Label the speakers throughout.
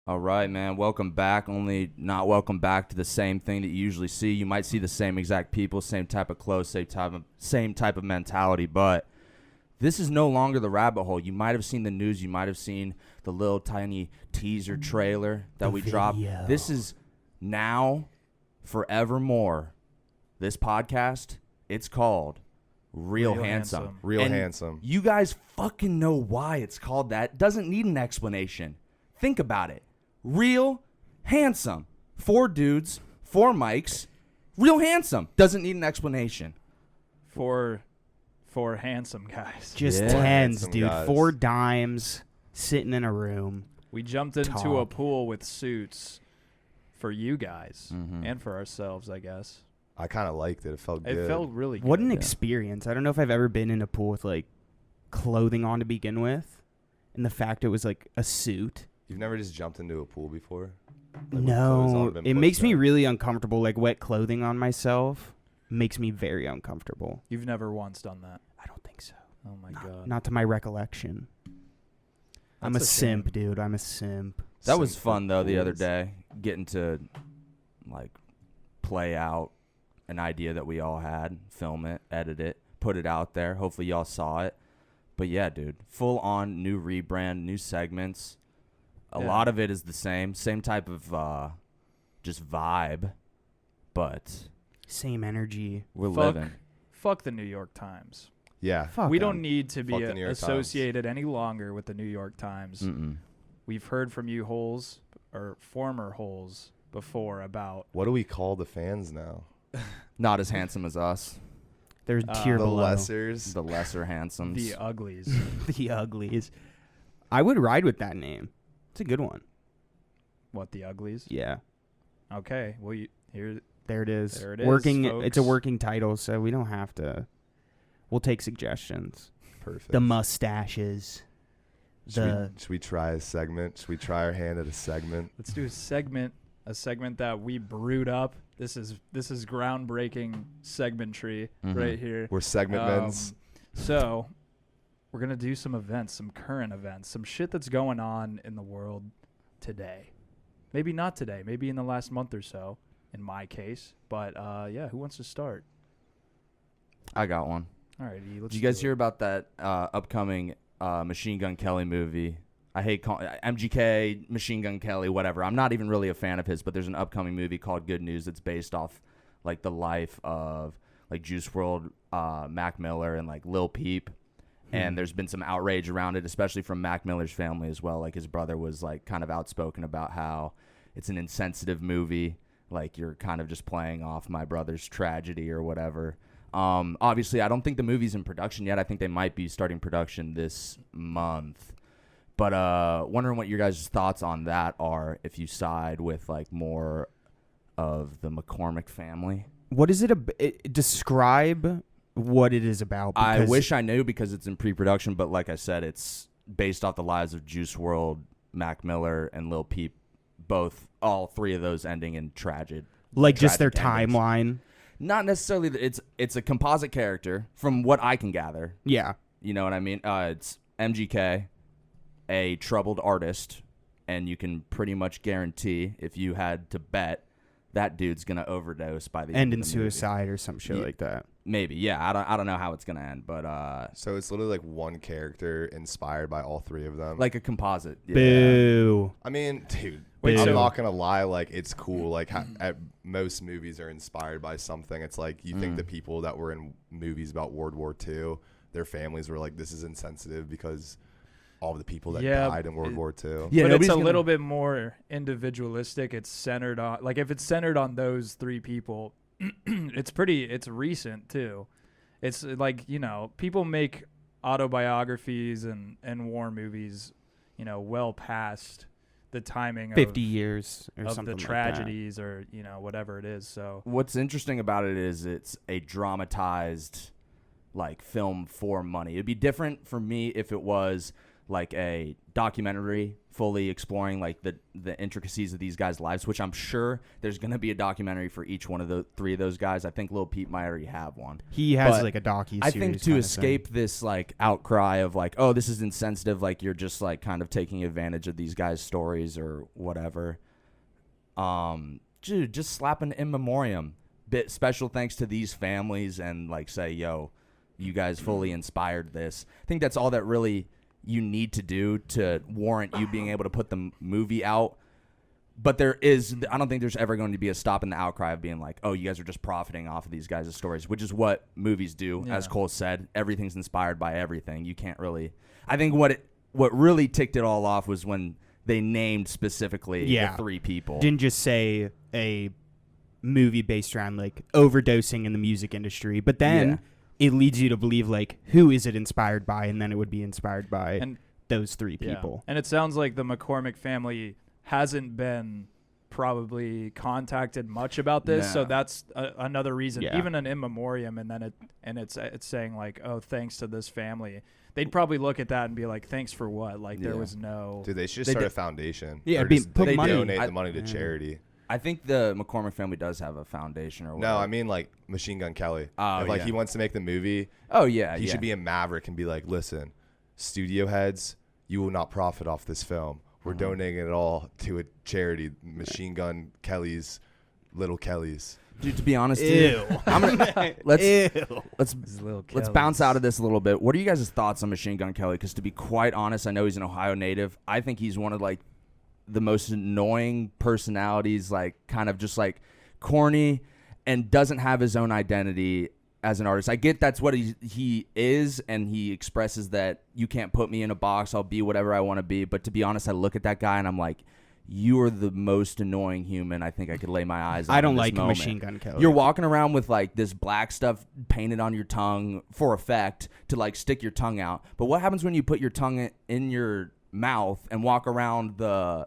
Speaker 1: All right, man. Welcome back. Only not welcome back to the same thing that you usually see. You might see the same exact people, same type of clothes, same type of mentality, but this is no longer the rabbit hole. You might have seen the news. You might have seen the little tiny teaser trailer that we dropped. This is now, forevermore. This podcast, it's called Real Handsome.
Speaker 2: Real Handsome.
Speaker 1: You guys fucking know why it's called that. Doesn't need an explanation. Think about it. Real Handsome. 4 dudes, 4 mics. Real Handsome. Doesn't need an explanation.
Speaker 3: For handsome guys.
Speaker 4: Just
Speaker 1: Yeah.
Speaker 4: tens,
Speaker 2: Handsome
Speaker 4: dude.
Speaker 2: guys.
Speaker 4: 4 dimes sitting in a room.
Speaker 3: We jumped into a
Speaker 4: Talk.
Speaker 3: pool with suits for you guys and for ourselves, I guess.
Speaker 2: I kind of liked it. It felt good.
Speaker 3: It felt really good.
Speaker 4: What an experience. I don't know if I've ever been in a pool with like clothing on to begin with. And the fact it was like a suit.
Speaker 2: You've never just jumped into a pool before? Like, with clothes on
Speaker 4: No,
Speaker 2: and been
Speaker 4: it
Speaker 2: pushed
Speaker 4: makes me
Speaker 2: down?
Speaker 4: really uncomfortable. Like wet clothing on myself makes me very uncomfortable.
Speaker 3: You've never once done that.
Speaker 4: I don't think so.
Speaker 3: Oh my god.
Speaker 4: Not to my recollection. I'm a
Speaker 3: That's a
Speaker 4: simp,
Speaker 3: shame.
Speaker 4: dude. I'm a simp.
Speaker 1: That was
Speaker 2: Simple
Speaker 1: fun, though, the other
Speaker 2: pools.
Speaker 1: day. Getting to, like, play out an idea that we all had, film it, edit it, put it out there. Hopefully y'all saw it. But, yeah, dude, full-on new rebrand, new segments. A
Speaker 3: Yeah.
Speaker 1: lot of it is the same type of just vibe. But
Speaker 4: Same energy.
Speaker 1: we're
Speaker 3: Fuck.
Speaker 1: living.
Speaker 3: Fuck the New York Times.
Speaker 2: Yeah.
Speaker 4: Fuck
Speaker 3: We
Speaker 4: 'em.
Speaker 3: don't need to be
Speaker 2: Fuck the New York
Speaker 3: associated any longer with the New York Times.
Speaker 1: Mm-mm.
Speaker 3: We've heard from you holes, or former holes, before about
Speaker 2: What do we call the fans now?
Speaker 1: Not as handsome as us.
Speaker 4: There's
Speaker 3: Uh,
Speaker 4: tier
Speaker 2: The
Speaker 4: below.
Speaker 2: lessers.
Speaker 1: The lesser handsomes.
Speaker 3: the uglies.
Speaker 4: The uglies. I would ride with that name. It's a good one.
Speaker 3: What, the uglies?
Speaker 4: Yeah.
Speaker 3: Okay. Well, here.
Speaker 4: There it is.
Speaker 3: There it is,
Speaker 4: Working. It's a
Speaker 3: folks.
Speaker 4: working title, so we don't have to. We'll take suggestions.
Speaker 2: Perfect.
Speaker 4: The mustaches.
Speaker 2: Should we try a segment? Should we try our hand at a segment?
Speaker 3: Let's do a segment that we brewed up. This is groundbreaking segmentry
Speaker 1: Mhm.
Speaker 3: right here.
Speaker 2: We're segment men's.
Speaker 3: So we're gonna do some events, some current events, some shit that's going on in the world today. Maybe not today. Maybe in the last month or so. In my case, but yeah, who wants to start?
Speaker 1: I got one.
Speaker 3: All right, let's.
Speaker 1: Did you guys
Speaker 3: do
Speaker 1: hear
Speaker 3: it.
Speaker 1: about that upcoming Machine Gun Kelly movie? I hate calling MGK, Machine Gun Kelly, whatever. I'm not even really a fan of his, but there's an upcoming movie called Good News that's based off like the life of like Juice WRLD, Mac Miller, and like Lil Peep. And there's been some outrage around it, especially from Mac Miller's family as well. Like his brother was like kind of outspoken about how it's an insensitive movie. Like you're kind of just playing off my brother's tragedy or whatever. Obviously, I don't think the movie's in production yet. I think they might be starting production this month. But wondering what your guys' thoughts on that are, if you side with like more of the McCormick family.
Speaker 4: What is it? Describe what it is about.
Speaker 1: I
Speaker 4: because
Speaker 1: wish I knew because it's in pre-production, but like I said, it's based off the lives of Juice WRLD, Mac Miller, and Lil Peep. All 3 of those ending in tragic.
Speaker 4: like just their
Speaker 1: tragic endings.
Speaker 4: timeline.
Speaker 1: Not necessarily. It's a composite character, from what I can gather.
Speaker 4: Yeah.
Speaker 1: You know what I mean? It's MGK, a troubled artist, and you can pretty much guarantee if you had to bet that dude's gonna overdose by the end
Speaker 4: End
Speaker 1: of
Speaker 4: in
Speaker 1: the movie.
Speaker 4: suicide or some shit
Speaker 1: Yeah.
Speaker 4: like that.
Speaker 1: Maybe, yeah. I don't know how it's gonna end, but
Speaker 2: So it's literally like one character inspired by all 3 of them.
Speaker 1: like a composite. Yeah.
Speaker 4: Boo.
Speaker 2: I mean, dude,
Speaker 3: Wait,
Speaker 2: I'm
Speaker 3: so-
Speaker 2: not gonna lie. Like, it's cool. Like, at most movies are inspired by something. It's like you think the people that were in movies about World War II, their families were like, "This is insensitive because all of the people that
Speaker 3: Yeah,
Speaker 2: died in World War II."
Speaker 1: Yeah,
Speaker 3: but it's
Speaker 1: nobody's
Speaker 3: a
Speaker 1: gonna-
Speaker 3: little bit more individualistic. It's centered on, like, if it's centered on those 3 people, it's recent too. It's like, people make autobiographies and war movies, well past the timing
Speaker 4: 50 years or
Speaker 3: of
Speaker 4: something
Speaker 3: the
Speaker 4: like
Speaker 3: tragedies or, whatever it is. So
Speaker 1: What's interesting about it is it's a dramatized like film for money. It'd be different for me if it was like a documentary fully exploring like the intricacies of these guys' lives, which I'm sure there's going to be a documentary for each one of the 3 of those guys. I think Lil Peep might already have one.
Speaker 4: He has
Speaker 1: But
Speaker 4: like a docu-series.
Speaker 1: I think to escape this like outcry of like, oh, this is insensitive, like you're just like kind of taking advantage of these guys' stories or whatever. Dude, just slap an in memoriam. Bit special thanks to these families and like say, yo, you guys fully inspired this. I think that's all that really you need to do to warrant you being able to put the movie out. But I don't think there's ever going to be a stop in the outcry of being like, oh, you guys are just profiting off of these guys' stories, which is what movies do.
Speaker 3: Yeah.
Speaker 1: As Cole said, everything's inspired by everything. You can't really. I think what really ticked it all off was when they named specifically the 3 people.
Speaker 4: Didn't just say a movie based around like overdosing in the music industry, but then it leads you to believe like who is it inspired by, and then it would be inspired by those 3 people.
Speaker 3: And it sounds like the McCormick family hasn't been probably contacted much about this, so that's another reason. Even an in memoriam, and then it's saying like, oh, thanks to this family. They'd probably look at that and be like, thanks for what? Like there was no.
Speaker 2: Dude, they should just start a foundation.
Speaker 4: Yeah,
Speaker 2: or just,
Speaker 4: put money.
Speaker 2: donate the money to charity.
Speaker 1: I think the McCormick family does have a foundation or whatever.
Speaker 2: No, I mean like Machine Gun Kelly.
Speaker 1: Oh,
Speaker 2: if, like he wants to make the movie.
Speaker 1: Oh yeah,
Speaker 2: he should be a maverick and be like, listen, studio heads, you will not profit off this film. We're donating it all to a charity, Machine Gun Kelly's Little Kellys.
Speaker 1: Dude, to be honest,
Speaker 4: Ew.
Speaker 1: let's bounce out of this a little bit. What are you guys' thoughts on Machine Gun Kelly? Because to be quite honest, I know he's an Ohio native. I think he's one of like the most annoying personalities, like kind of just like corny and doesn't have his own identity as an artist. I get that's what he is, and he expresses that you can't put me in a box. I'll be whatever I want to be. But to be honest, I look at that guy and I'm like, you are the most annoying human I think I could lay my eyes on.
Speaker 4: I don't
Speaker 1: in this
Speaker 4: like
Speaker 1: moment.
Speaker 4: Machine Gun Kelly.
Speaker 1: You're walking around with like this black stuff painted on your tongue for effect to like stick your tongue out. But what happens when you put your tongue in your mouth and walk around the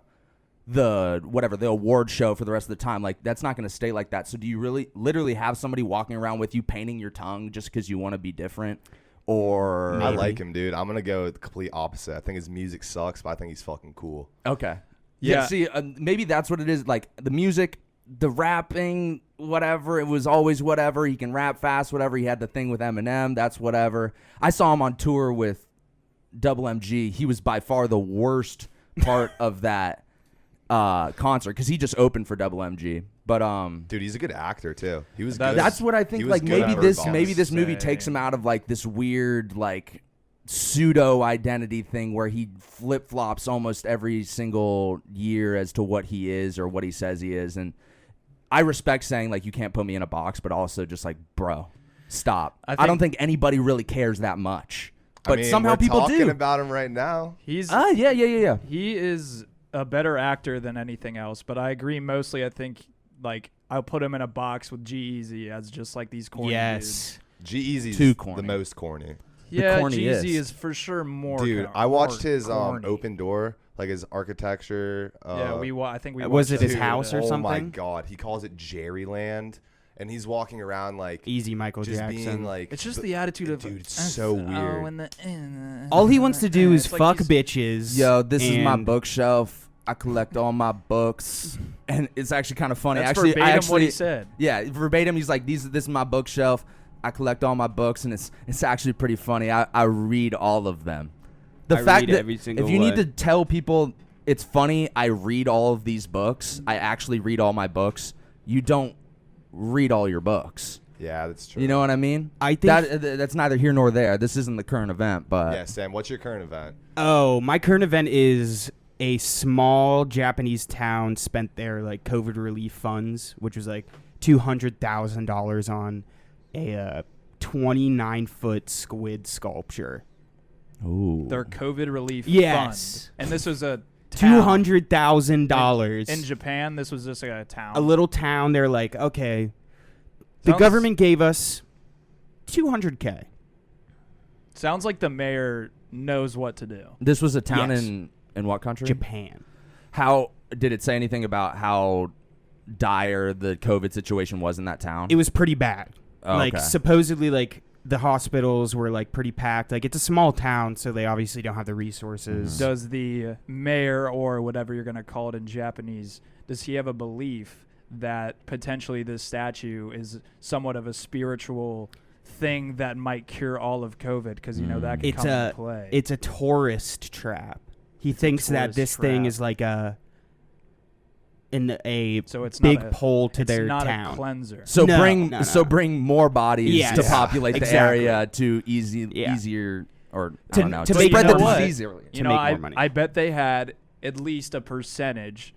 Speaker 1: award show for the rest of the time? Like that's not going to stay like that. So do you really literally have somebody walking around with you painting your tongue just because you want to be different? Or
Speaker 2: I like him, dude. I'm gonna go with the complete opposite. I think his music sucks, but I think he's fucking cool.
Speaker 1: Okay. Yeah. See, maybe that's what it is. Like the music, the rapping, whatever. It was always whatever. He can rap fast, whatever. He had the thing with Eminem. That's whatever. I saw him on tour with Double MG. He was by far the worst part of that concert because he just opened for Double MG. But
Speaker 2: dude, he's a good actor too. He was good.
Speaker 1: That's what I think. Like maybe this movie takes him out of like this weird like pseudo identity thing where he flip flops almost every single year as to what he is or what he says he is. And I respect saying like you can't put me in a box, but also just like, bro, stop. I don't think anybody really cares that much. But somehow people do.
Speaker 2: We're talking about him right now.
Speaker 3: He's
Speaker 1: yeah.
Speaker 3: He is a better actor than anything else, but I agree mostly. I think like I'll put him in a box with G-Eazy as just like these corny dudes.
Speaker 2: G-Eazy's
Speaker 1: Too corny.
Speaker 2: the most corny.
Speaker 3: Yeah,
Speaker 1: corny
Speaker 3: G-Eazy is for sure more.
Speaker 2: Dude, I watched his
Speaker 3: corny.
Speaker 2: Open Door, like his architecture.
Speaker 3: Yeah, I think we
Speaker 4: was
Speaker 3: watched
Speaker 4: it his
Speaker 3: that.
Speaker 4: house or something?
Speaker 2: Oh my god, he calls it Jerryland, and he's walking around like
Speaker 4: easy Michael
Speaker 2: just
Speaker 4: Jackson.
Speaker 2: being like,
Speaker 3: It's just the attitude of
Speaker 2: dude, it's so weird.
Speaker 4: All he wants to do is
Speaker 3: It's like
Speaker 4: fuck
Speaker 3: he's-
Speaker 4: bitches.
Speaker 1: Yo, this is my
Speaker 4: and-
Speaker 1: bookshelf. I collect all my books, and it's actually kind of funny.
Speaker 3: That's
Speaker 1: actually,
Speaker 3: verbatim what he said.
Speaker 1: Yeah, verbatim. He's like, this is my bookshelf. I collect all my books, and it's actually pretty funny. I read all of them. The
Speaker 4: I
Speaker 1: fact
Speaker 4: read
Speaker 1: that
Speaker 4: every single
Speaker 1: if you need to
Speaker 4: one.
Speaker 1: tell people it's funny, I read all of these books. I actually read all my books. You don't read all your books.
Speaker 2: Yeah, that's true.
Speaker 1: You know what I mean?
Speaker 4: I think
Speaker 1: that's neither here nor there. This isn't the current event, but
Speaker 2: Yeah, Sam, what's your current event?
Speaker 4: Oh, my current event is a small Japanese town spent their like COVID relief funds, which was like $200,000 on a 29-foot squid sculpture.
Speaker 1: ooh,
Speaker 3: Their COVID relief
Speaker 4: Yes.
Speaker 3: fund. And this was a town.
Speaker 4: $200,000
Speaker 3: In Japan, this was just like a town.
Speaker 4: a little town. They're like, okay, the
Speaker 3: Sounds-
Speaker 4: government gave us $200K.
Speaker 3: Sounds like the mayor knows what to do.
Speaker 1: this was a town
Speaker 4: Yes.
Speaker 1: in what country?
Speaker 4: Japan.
Speaker 1: How did it say anything about how dire the COVID situation was in that town?
Speaker 4: It was pretty bad.
Speaker 1: Oh,
Speaker 4: Like
Speaker 1: okay.
Speaker 4: supposedly, like the hospitals were like pretty packed. Like, it's a small town, so they obviously don't have the resources.
Speaker 3: Does the mayor, or whatever you're going to call it in Japanese, does he have a belief that potentially this statue is somewhat of a spiritual thing that might cure all of COVID? Because, that could come into play.
Speaker 4: It's a tourist trap. He thinks that this thing is like a
Speaker 3: so it's
Speaker 4: big
Speaker 3: not
Speaker 4: pull to their
Speaker 3: not
Speaker 4: town.
Speaker 3: A cleanser.
Speaker 1: So
Speaker 4: No.
Speaker 1: bring more bodies to populate the
Speaker 4: exactly.
Speaker 1: area to easier, or I
Speaker 4: To-
Speaker 1: don't know,
Speaker 4: to
Speaker 1: to
Speaker 4: make
Speaker 1: spread
Speaker 4: more
Speaker 1: the
Speaker 4: money.
Speaker 1: disease earlier.
Speaker 4: To make more money.
Speaker 3: I bet they had at least a percentage,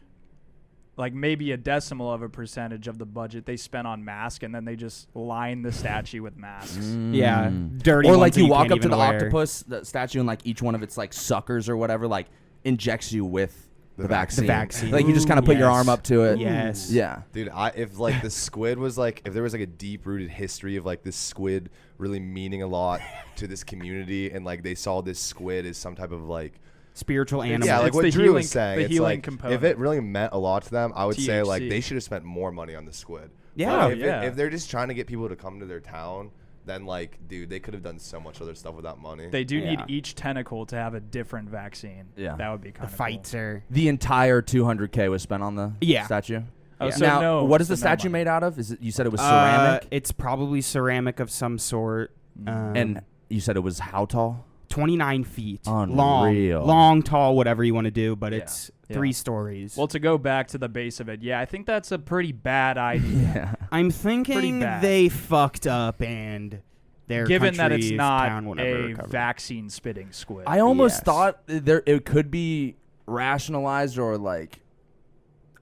Speaker 3: like maybe a decimal of a percentage of the budget they spent on masks, and then they just line the statue with masks.
Speaker 4: Yeah, dirty.
Speaker 1: Or
Speaker 4: ones
Speaker 1: like
Speaker 4: that
Speaker 1: you walk
Speaker 4: can't
Speaker 1: up to
Speaker 4: even
Speaker 1: the
Speaker 4: wear.
Speaker 1: octopus the statue, and like each one of its like suckers or whatever like injects you with the vaccine.
Speaker 4: The vaccine.
Speaker 1: Like you just kind of put your
Speaker 4: Yes.
Speaker 1: arm up to it.
Speaker 4: Yes.
Speaker 1: Yeah.
Speaker 2: Dude, if like the squid was like, if there was like a deep rooted history of like this squid really meaning a lot to this community, and like they saw this squid as some type of like
Speaker 4: Spiritual animal.
Speaker 2: yeah, like
Speaker 3: It's
Speaker 2: what
Speaker 3: the
Speaker 2: Drew
Speaker 3: healing-
Speaker 2: was saying.
Speaker 3: the
Speaker 2: It's
Speaker 3: healing
Speaker 2: like
Speaker 3: component.
Speaker 2: if it really meant a lot to them, I would say like
Speaker 3: THC.
Speaker 2: they should have spent more money on the squid.
Speaker 4: Yeah.
Speaker 2: Like,
Speaker 3: Yeah.
Speaker 2: if they're just trying to get people to come to their town, then like, dude, they could have done so much other stuff without money.
Speaker 3: They do need
Speaker 4: Yeah.
Speaker 3: each tentacle to have a different vaccine.
Speaker 1: Yeah.
Speaker 3: That would be
Speaker 4: The
Speaker 3: kind of
Speaker 4: fights are.
Speaker 1: The entire 200K was spent on the statue.
Speaker 3: Oh,
Speaker 4: Yeah.
Speaker 3: so
Speaker 1: Now,
Speaker 3: no,
Speaker 1: what is the
Speaker 3: so no
Speaker 1: statue
Speaker 3: money.
Speaker 1: made out of? Is it? You said it was ceramic,
Speaker 4: It's probably ceramic of some sort.
Speaker 1: and you said it was how tall?
Speaker 4: 29 feet.
Speaker 1: Unreal.
Speaker 4: Long, tall, whatever you want to do, but
Speaker 3: Yeah.
Speaker 4: it's
Speaker 3: Yeah.
Speaker 4: 3 stories.
Speaker 3: Well, to go back to the base of it, yeah, I think that's a pretty bad idea.
Speaker 1: Yeah.
Speaker 4: I'm thinking
Speaker 3: bad.
Speaker 4: they fucked up and their
Speaker 3: Given that it's
Speaker 4: country,
Speaker 3: not
Speaker 4: town, whatever,
Speaker 3: a
Speaker 4: recovered.
Speaker 3: vaccine spitting squid.
Speaker 1: I almost
Speaker 4: Yes.
Speaker 1: thought it could be rationalized or like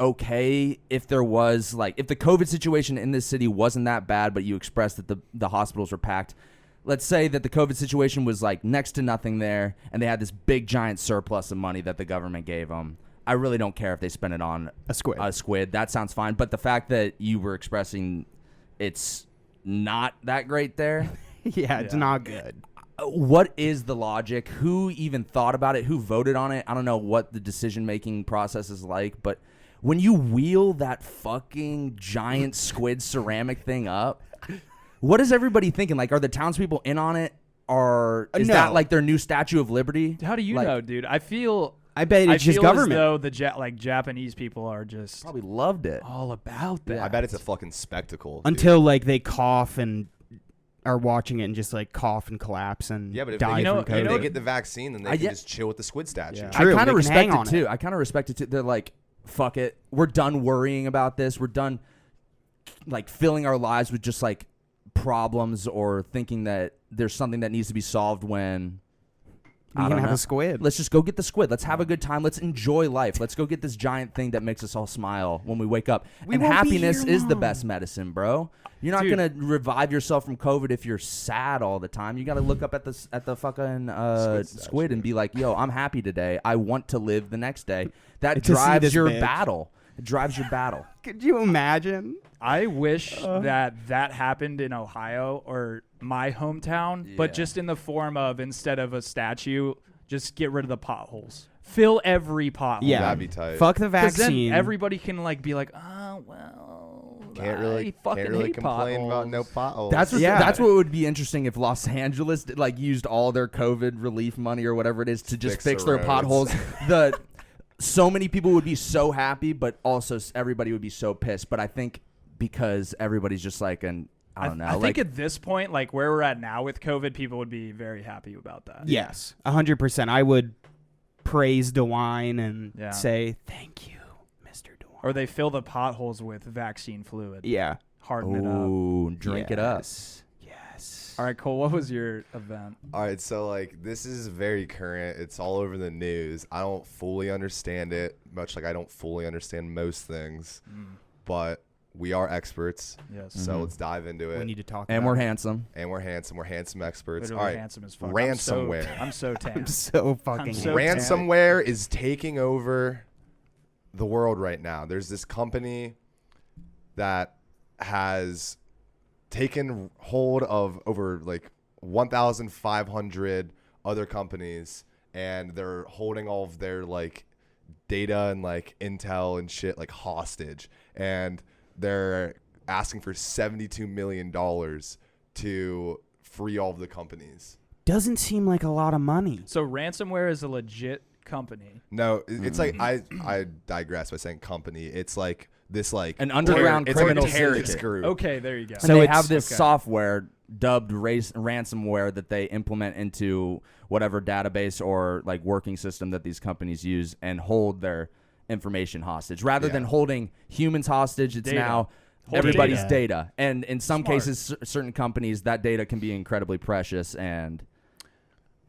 Speaker 1: okay if there was like if the COVID situation in this city wasn't that bad, but you expressed that the hospitals were packed. Let's say that the COVID situation was like next to nothing there, and they had this big giant surplus of money that the government gave them. I really don't care if they spend it on
Speaker 4: A squid.
Speaker 1: A squid. That sounds fine. But the fact that you were expressing it's not that great there.
Speaker 4: Yeah, it's
Speaker 3: Yeah.
Speaker 4: not good.
Speaker 1: What is the logic? Who even thought about it? Who voted on it? I don't know what the decision-making process is like, but when you wheel that fucking giant squid ceramic thing up, what is everybody thinking? Like, are the townspeople in on it? Or is
Speaker 4: No.
Speaker 1: that like their new Statue of Liberty?
Speaker 3: How do you
Speaker 1: Like,
Speaker 3: know, dude? I feel
Speaker 4: I bet it's just
Speaker 3: feel
Speaker 4: government.
Speaker 3: as though the Japanese people are just
Speaker 1: Probably loved it.
Speaker 3: all about that.
Speaker 1: Yeah.
Speaker 2: I bet it's a fucking spectacle. dude.
Speaker 4: Until like they cough and are watching it and just like cough and collapse and
Speaker 2: Yeah, but if
Speaker 4: die
Speaker 2: they,
Speaker 3: know-
Speaker 4: from
Speaker 3: you
Speaker 2: if
Speaker 4: COVID.
Speaker 3: know-
Speaker 2: they get the vaccine, then they
Speaker 1: I
Speaker 2: can
Speaker 1: get-
Speaker 2: just chill with the squid statue.
Speaker 3: Yeah.
Speaker 4: True,
Speaker 1: I kind
Speaker 4: they
Speaker 1: of
Speaker 4: can hang
Speaker 1: respect
Speaker 4: on
Speaker 1: it too.
Speaker 4: it.
Speaker 1: I kind of respect it too. They're like, fuck it. We're done worrying about this. We're done like filling our lives with just like problems or thinking that there's something that needs to be solved when
Speaker 4: We
Speaker 1: I
Speaker 4: can
Speaker 1: don't
Speaker 4: have
Speaker 1: know.
Speaker 4: a squid.
Speaker 1: Let's just go get the squid. Let's have a good time. Let's enjoy life. Let's go get this giant thing that makes us all smile when we wake up.
Speaker 4: We
Speaker 1: and
Speaker 4: won't be
Speaker 1: happiness
Speaker 4: here
Speaker 1: is the
Speaker 4: long.
Speaker 1: best medicine, bro. You're not
Speaker 3: Dude.
Speaker 1: gonna revive yourself from COVID if you're sad all the time. You gotta look up at the fucking squid and be like, "Yo, I'm happy today. I want to live the next day." That
Speaker 4: To see
Speaker 1: drives
Speaker 4: this
Speaker 1: your
Speaker 4: bitch.
Speaker 1: battle. It drives your battle.
Speaker 4: Could you imagine?
Speaker 3: I wish that happened in Ohio or my hometown, but
Speaker 1: Yeah.
Speaker 3: just in the form of instead of a statue, just get rid of the potholes. Fill every pothole.
Speaker 4: Yeah.
Speaker 2: That'd be tight.
Speaker 4: Fuck the
Speaker 3: 'Cause
Speaker 4: vaccine.
Speaker 3: then everybody can like be like, oh well,
Speaker 2: Can't
Speaker 3: I
Speaker 2: really,
Speaker 3: fucking
Speaker 2: can't really
Speaker 3: hate
Speaker 2: complain about no
Speaker 3: potholes."
Speaker 2: potholes.
Speaker 1: That's what,
Speaker 4: Yeah.
Speaker 1: that's what would be interesting if Los Angeles like used all their COVID relief money or whatever it is to just fix
Speaker 2: the
Speaker 1: their
Speaker 2: roads.
Speaker 1: potholes. So many people would be so happy, but also everybody would be so pissed. But I think because everybody's just like I don't know.
Speaker 3: I
Speaker 1: like,
Speaker 3: think at this point, like where we're at now with COVID, people would be very happy about that.
Speaker 4: Yes, 100%. I would praise DeWine and
Speaker 3: Yeah.
Speaker 4: say thank you, Mr. DeWine.
Speaker 3: Or they fill the potholes with vaccine fluid.
Speaker 4: Yeah.
Speaker 3: Harden it up.
Speaker 1: ooh, drink it up.
Speaker 4: Yes. Yes.
Speaker 3: All right, Cole, what was your event?
Speaker 2: All right, so like this is very current. It's all over the news. I don't fully understand it, much like I don't fully understand most things, but we are experts.
Speaker 3: Yes.
Speaker 2: So let's dive into it.
Speaker 4: We need to talk
Speaker 1: And
Speaker 4: about
Speaker 1: we're
Speaker 4: it.
Speaker 1: handsome.
Speaker 2: and we're handsome. We're handsome experts.
Speaker 3: Literally
Speaker 2: all right.
Speaker 3: handsome as fuck.
Speaker 2: Ransomware.
Speaker 3: I'm so tan.
Speaker 4: I'm so fucking
Speaker 3: so
Speaker 2: Ransomware is taking over the world right now. There's this company that has taken hold of over like 1,500 other companies, and they're holding all of their like data and like intel and shit like hostage, and they're asking for $72 million free all of the companies.
Speaker 4: Doesn't seem like a lot of money.
Speaker 3: So ransomware is a legit company.
Speaker 2: No, it's like I digress by saying company. It's like this like
Speaker 1: An underground
Speaker 2: it's
Speaker 1: criminal
Speaker 2: like a terrorist
Speaker 1: syndicate.
Speaker 2: group.
Speaker 3: Okay, there you go.
Speaker 1: So they
Speaker 4: it's-
Speaker 1: have this
Speaker 3: okay.
Speaker 1: software dubbed ransomware that they implement into whatever database or like working system that these companies use and hold their information hostage. Rather than holding humans hostage, it's
Speaker 3: Data.
Speaker 1: now
Speaker 3: Hold
Speaker 1: everybody's
Speaker 4: data.
Speaker 1: data. And in some
Speaker 3: Smart.
Speaker 1: cases, certain companies, that data can be incredibly precious. And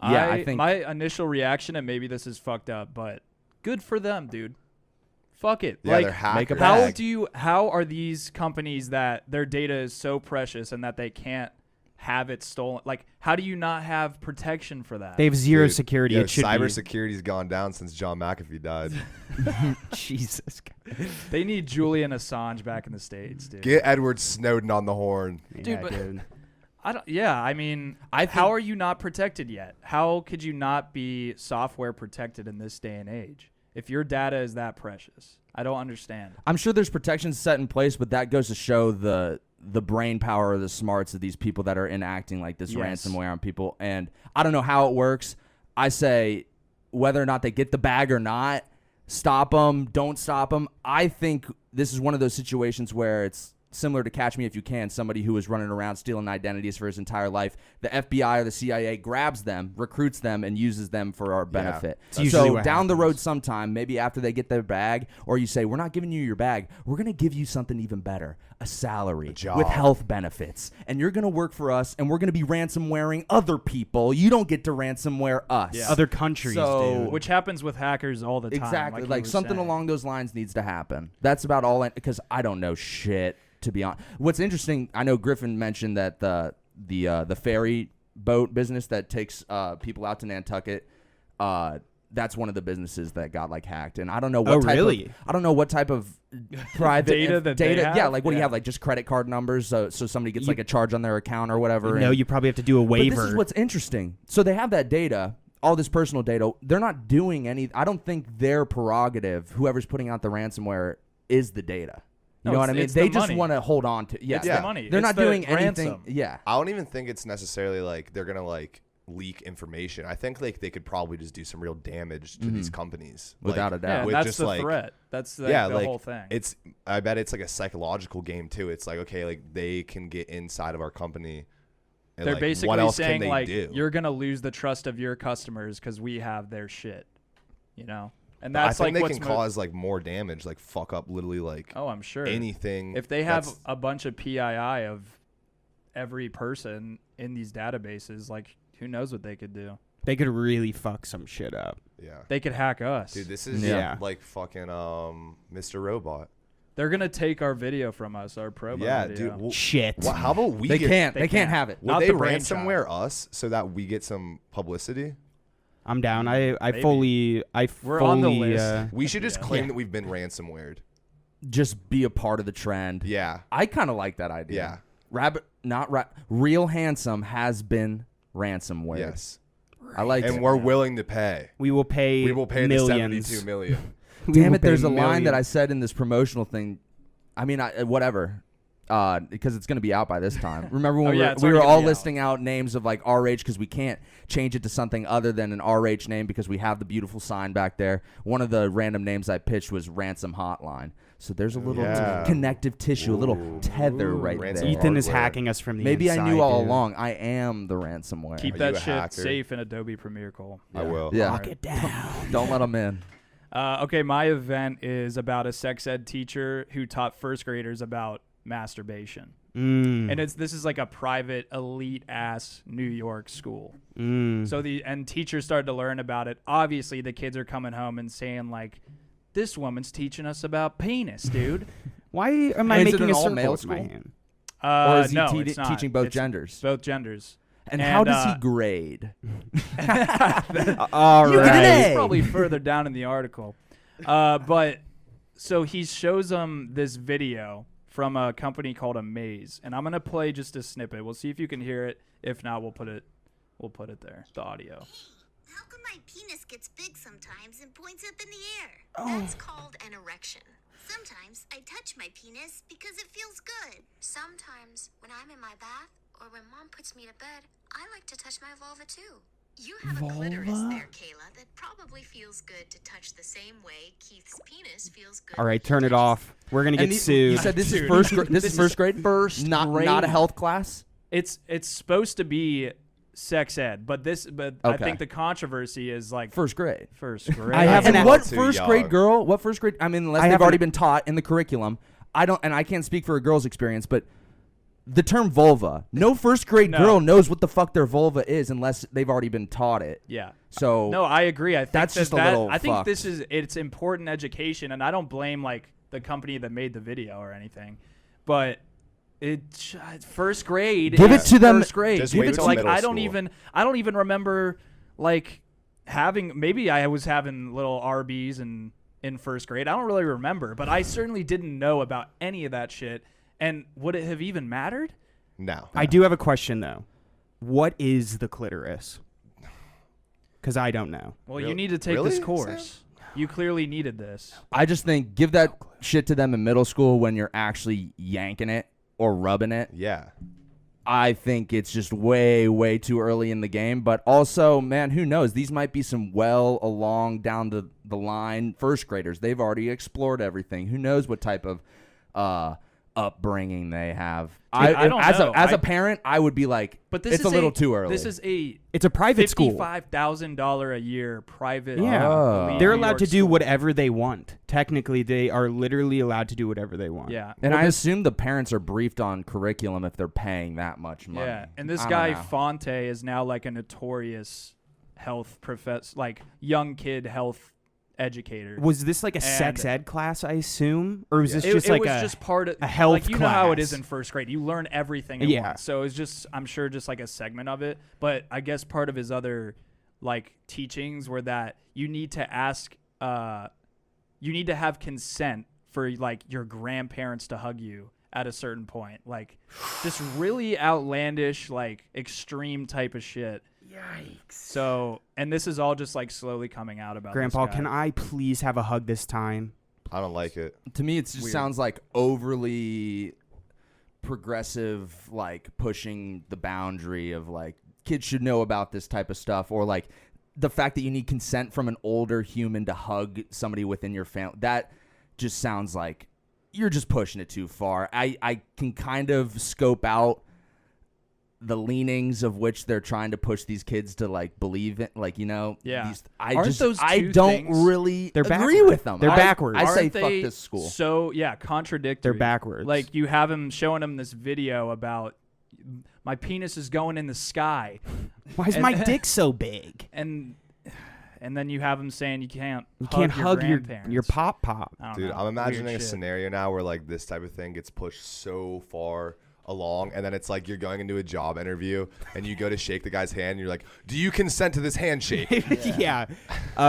Speaker 1: yeah, I think
Speaker 3: my initial reaction, and maybe this is fucked up, but good for them, dude. Fuck it.
Speaker 2: Yeah,
Speaker 3: like,
Speaker 2: they're hackers.
Speaker 1: make a bag.
Speaker 3: how are these companies that their data is so precious and that they can't have it stolen? Like, how do you not have protection for that?
Speaker 4: They have zero
Speaker 2: Dude,
Speaker 4: security.
Speaker 2: Yo,
Speaker 4: It should
Speaker 2: cybersecurity's gone down since John McAfee died.
Speaker 4: be. Jesus.
Speaker 3: They need Julian Assange back in the States, dude.
Speaker 2: Get Edward Snowden on the horn.
Speaker 3: Dude, but-
Speaker 4: dude.
Speaker 3: I mean, how are you not protected yet? How could you not be software protected in this day and age if your data is that precious? I don't understand.
Speaker 1: I'm sure there's protections set in place, but that goes to show the brain power or the smarts of these people that are enacting like this
Speaker 3: Yes.
Speaker 1: ransomware on people. And I don't know how it works. I say whether or not they get the bag or not, stop them, don't stop them. I think this is one of those situations where it's similar to Catch Me If You Can, somebody who was running around stealing identities for his entire life. The FBI or the CIA grabs them, recruits them, and uses them for our benefit.
Speaker 4: It's usually
Speaker 1: So
Speaker 4: what
Speaker 1: down the
Speaker 4: happens.
Speaker 1: road sometime, maybe after they get their bag, or you say, we're not giving you your bag, we're going to give you something even better, a salary
Speaker 2: job.
Speaker 1: with health benefits. And you're going to work for us, and we're going to be ransomwaring other people. You don't get to ransomware us.
Speaker 3: Yeah.
Speaker 4: Other countries,
Speaker 1: So-
Speaker 4: dude.
Speaker 3: Which happens with hackers all the time.
Speaker 1: Exactly.
Speaker 3: you
Speaker 1: Like
Speaker 3: were
Speaker 1: something
Speaker 3: saying.
Speaker 1: along those lines needs to happen. That's about all, because I don't know shit, to be honest. What's interesting, I know Griffin mentioned that the ferry boat business that takes people out to Nantucket, that's one of the businesses that got like hacked. And I don't know what type
Speaker 4: really?
Speaker 1: of, I don't know what type of private
Speaker 3: Data that they
Speaker 1: yeah,
Speaker 3: have?
Speaker 1: like what do you
Speaker 3: Yeah.
Speaker 1: have, like just credit card numbers, so somebody gets like a charge on their account or whatever.
Speaker 4: No,
Speaker 1: and-
Speaker 4: you probably have to do a
Speaker 1: but
Speaker 4: waiver.
Speaker 1: this is what's interesting. So they have that data, all this personal data. They're not doing any. I don't think their prerogative, whoever's putting out the ransomware, is the data. You
Speaker 3: No,
Speaker 1: know what I mean?
Speaker 3: it's
Speaker 1: They
Speaker 3: the
Speaker 1: just
Speaker 3: money.
Speaker 1: want to hold on to. Yeah,
Speaker 3: It's the money.
Speaker 1: They're
Speaker 3: It's
Speaker 1: not
Speaker 3: the
Speaker 1: doing anything.
Speaker 3: ransom.
Speaker 1: Yeah.
Speaker 2: I don't even think it's necessarily like they're gonna like leak information. I think like they could probably just do some real damage to these companies.
Speaker 1: Without
Speaker 2: like,
Speaker 1: a doubt.
Speaker 3: Yeah,
Speaker 2: with
Speaker 3: that's
Speaker 2: just
Speaker 3: the
Speaker 2: like
Speaker 3: threat. That's the,
Speaker 2: yeah,
Speaker 3: the
Speaker 2: like
Speaker 3: whole thing.
Speaker 2: I bet it's like a psychological game too. It's like, okay, like they can get inside of our company. And
Speaker 3: They're
Speaker 2: like,
Speaker 3: basically
Speaker 2: what else
Speaker 3: saying
Speaker 2: can they
Speaker 3: like
Speaker 2: do?
Speaker 3: you're gonna lose the trust of your customers because we have their shit. You know, and
Speaker 2: I
Speaker 3: that's
Speaker 2: think
Speaker 3: like
Speaker 2: they
Speaker 3: what's
Speaker 2: can cause like more damage, like fuck up literally like
Speaker 3: Oh, I'm sure.
Speaker 2: anything.
Speaker 3: If they have
Speaker 2: that's-
Speaker 3: a bunch of PII of every person in these databases, like who knows what they could do?
Speaker 4: They could really fuck some shit up.
Speaker 2: yeah,
Speaker 3: They could hack us.
Speaker 2: dude, this is
Speaker 4: Yeah.
Speaker 2: like fucking Mr. Robot.
Speaker 3: They're gonna take our video from us, our promo
Speaker 2: Yeah,
Speaker 3: video.
Speaker 2: dude. Well,
Speaker 4: Shit.
Speaker 2: how about we
Speaker 1: They
Speaker 2: get,
Speaker 1: can't.
Speaker 3: they
Speaker 1: They can't
Speaker 3: can't.
Speaker 1: have it.
Speaker 2: Would
Speaker 3: Not
Speaker 2: they
Speaker 3: the brainchild.
Speaker 2: ransomware us so that we get some publicity?
Speaker 4: I'm down. I
Speaker 3: Maybe.
Speaker 4: fully.
Speaker 3: We're on the list.
Speaker 2: We should just
Speaker 3: Yeah.
Speaker 2: claim that we've been ransomwared.
Speaker 1: Just be a part of the trend.
Speaker 2: Yeah.
Speaker 1: I kind of like that idea.
Speaker 2: Yeah.
Speaker 1: Real Handsome has been ransomware.
Speaker 2: Yes.
Speaker 1: I like
Speaker 2: And
Speaker 1: it.
Speaker 2: we're willing to pay.
Speaker 4: We will pay.
Speaker 2: We will pay the
Speaker 4: millions.
Speaker 2: 72 million.
Speaker 4: We
Speaker 1: Damn
Speaker 4: will
Speaker 1: it! There's
Speaker 4: pay
Speaker 1: a line that I
Speaker 4: millions.
Speaker 1: said in this promotional thing. I mean, whatever. Because it's going to be out by this time. Remember when
Speaker 3: Oh, yeah, it's
Speaker 1: we were
Speaker 3: already
Speaker 1: all
Speaker 3: gonna be out.
Speaker 1: listing out names of like RH because we can't change it to something other than an RH name because we have the beautiful sign back there. One of the random names I pitched was Ransom Hotline. So there's a little
Speaker 2: Yeah.
Speaker 1: connective tissue, a little
Speaker 2: Ooh.
Speaker 1: tether
Speaker 2: Ooh,
Speaker 1: right
Speaker 2: ransom
Speaker 1: there.
Speaker 4: Ethan is
Speaker 2: hardware.
Speaker 4: hacking us from the
Speaker 1: Maybe
Speaker 4: inside.
Speaker 1: I knew all
Speaker 4: dude.
Speaker 1: along. I am the ransomware.
Speaker 3: Keep
Speaker 2: Are
Speaker 3: that
Speaker 2: you a
Speaker 3: shit
Speaker 2: hacker?
Speaker 3: safe in Adobe Premiere, Cole.
Speaker 2: I will.
Speaker 1: Yeah.
Speaker 4: Lock it down.
Speaker 1: Don't let them in.
Speaker 3: Okay, my event is about a sex ed teacher who taught first graders about masturbation.
Speaker 4: Mm.
Speaker 3: And this is like a private elite ass New York school.
Speaker 4: Mm.
Speaker 3: So teachers started to learn about it. Obviously, the kids are coming home and saying like, "This woman's teaching us about penis, dude."
Speaker 4: Why am I
Speaker 1: Is it
Speaker 4: making
Speaker 1: an
Speaker 4: a
Speaker 1: all
Speaker 4: circle
Speaker 1: male
Speaker 4: with my
Speaker 1: school?
Speaker 4: hand?
Speaker 1: Or is he
Speaker 3: no,
Speaker 1: te-
Speaker 3: it's not.
Speaker 1: teaching both
Speaker 3: It's
Speaker 1: genders?
Speaker 3: Both genders.
Speaker 1: And how does
Speaker 3: uh,
Speaker 1: he grade?
Speaker 4: All
Speaker 1: You get an
Speaker 4: right.
Speaker 1: A.
Speaker 3: It's probably further down in the article. But so he shows them this video from a company called Amaze, and I'm gonna play just a snippet. We'll see if you can hear it. If not, we'll put it there. The audio.
Speaker 5: How come my penis gets big sometimes and points up in the air?
Speaker 6: That's called an erection.
Speaker 5: Sometimes I touch my penis because it feels good.
Speaker 6: Sometimes when I'm in my bath or when mom puts me to bed, I like to touch my vulva too. You have a clitoris there, Kayla, that probably feels good to touch the same way Keith's penis feels good.
Speaker 4: All right,
Speaker 6: when he
Speaker 4: turn it
Speaker 6: touches
Speaker 4: off. We're gonna get sued.
Speaker 1: You said this is first grade. This is first grade.
Speaker 3: First
Speaker 1: not
Speaker 3: grade.
Speaker 1: a health class.
Speaker 3: It's supposed to be sex ed, but I
Speaker 1: Okay.
Speaker 3: think the controversy is like
Speaker 1: First grade.
Speaker 3: first grade.
Speaker 4: I haven't
Speaker 1: And
Speaker 4: had-
Speaker 1: what
Speaker 2: Too
Speaker 1: first
Speaker 2: young.
Speaker 1: grade girl? What first grade? I mean, unless
Speaker 4: I
Speaker 1: they've
Speaker 4: haven't-
Speaker 1: already been taught in the curriculum. I can't speak for a girl's experience, but the term vulva. No first grade
Speaker 3: No.
Speaker 1: girl knows what the fuck their vulva is unless they've already been taught it.
Speaker 3: Yeah.
Speaker 1: So
Speaker 3: No, I agree. I think
Speaker 1: That's
Speaker 3: that,
Speaker 1: just a little
Speaker 3: I think
Speaker 1: fucked.
Speaker 3: it's important education, and I don't blame like the company that made the video or anything, but it's first grade.
Speaker 1: Give
Speaker 3: is
Speaker 1: it to them-
Speaker 3: First grade.
Speaker 2: Just
Speaker 3: Give
Speaker 2: wait
Speaker 3: it
Speaker 2: till
Speaker 3: like
Speaker 2: middle
Speaker 3: I don't
Speaker 2: school.
Speaker 3: even remember like having. Maybe I was having little RBs in first grade. I don't really remember, but I certainly didn't know about any of that shit. And would it have even mattered?
Speaker 2: No.
Speaker 4: I do have a question though. What is the clitoris? Because I don't know.
Speaker 3: Well,
Speaker 2: Real-
Speaker 3: you need to take
Speaker 2: really,
Speaker 3: this
Speaker 2: Sam?
Speaker 3: course. You clearly needed this.
Speaker 1: I just think give that shit to them in middle school when you're actually yanking it or rubbing it.
Speaker 2: Yeah.
Speaker 1: I think it's just way, way too early in the game. But also, man, who knows? These might be some well along down the line first graders. They've already explored everything. Who knows what type of upbringing they have?
Speaker 3: I don't know.
Speaker 1: As a parent, I would be like,
Speaker 3: But this
Speaker 1: it's
Speaker 3: is
Speaker 1: a little too early.
Speaker 3: This is a
Speaker 4: It's a private school.
Speaker 3: $55,000 a year private.
Speaker 4: Yeah.
Speaker 1: Oh.
Speaker 3: elite
Speaker 4: They're
Speaker 3: New
Speaker 4: allowed
Speaker 3: York
Speaker 4: to do
Speaker 3: school.
Speaker 4: whatever they want. Technically, they are literally allowed to do whatever they want.
Speaker 3: Yeah.
Speaker 1: and
Speaker 3: Well,
Speaker 1: I assume the parents are briefed on curriculum if they're paying that much money.
Speaker 3: Yeah, and this
Speaker 1: I don't
Speaker 3: guy
Speaker 1: know.
Speaker 3: Fonte is now like a notorious health professor, like young kid health educator.
Speaker 4: Was this like a sex
Speaker 3: And-
Speaker 4: id class, I assume? Or was this
Speaker 3: it,
Speaker 4: just
Speaker 3: it
Speaker 4: like
Speaker 3: was
Speaker 4: a
Speaker 3: just part of
Speaker 4: a health
Speaker 3: like you know how it
Speaker 4: class?
Speaker 3: is in first grade. You learn everything at
Speaker 4: Yeah.
Speaker 3: once. So it's just I'm sure just like a segment of it. But I guess part of his other like teachings were that you need to ask you need to have consent for like your grandparents to hug you at a certain point. Like just really outlandish, like extreme type of shit. Yikes. So, and this is all just like slowly coming out about
Speaker 4: Grandpa,
Speaker 3: this guy.
Speaker 4: can I please have a hug this time?
Speaker 2: I don't like it.
Speaker 1: To me, it just
Speaker 3: Weird.
Speaker 1: sounds like overly progressive, like pushing the boundary of like kids should know about this type of stuff, or like the fact that you need consent from an older human to hug somebody within your family. That just sounds like you're just pushing it too far. I can kind of scope out the leanings of which they're trying to push these kids to like believe in, like, you know,
Speaker 3: Yeah.
Speaker 1: these,
Speaker 3: Aren't those
Speaker 1: I
Speaker 3: two
Speaker 1: don't
Speaker 3: things-
Speaker 1: really
Speaker 4: They're
Speaker 1: agree
Speaker 4: backwards.
Speaker 1: with them.
Speaker 4: They're backwards.
Speaker 1: I say
Speaker 3: Aren't
Speaker 1: fuck
Speaker 3: they
Speaker 1: this school.
Speaker 3: So yeah, contradictory.
Speaker 4: They're backwards.
Speaker 3: Like you have him showing him this video about my penis is going in the sky,
Speaker 4: Why is
Speaker 3: And-
Speaker 4: my dick so big?
Speaker 3: and then you have him saying you can't
Speaker 4: hug your
Speaker 3: grandparents.
Speaker 4: your pop pop.
Speaker 3: I don't
Speaker 2: Dude,
Speaker 3: know.
Speaker 2: I'm imagining
Speaker 3: Weird
Speaker 2: a
Speaker 3: shit.
Speaker 2: scenario now where like this type of thing gets pushed so far along, and then it's like you're going into a job interview and you go to shake the guy's hand and you're like, do you consent to this handshake?
Speaker 4: Yeah.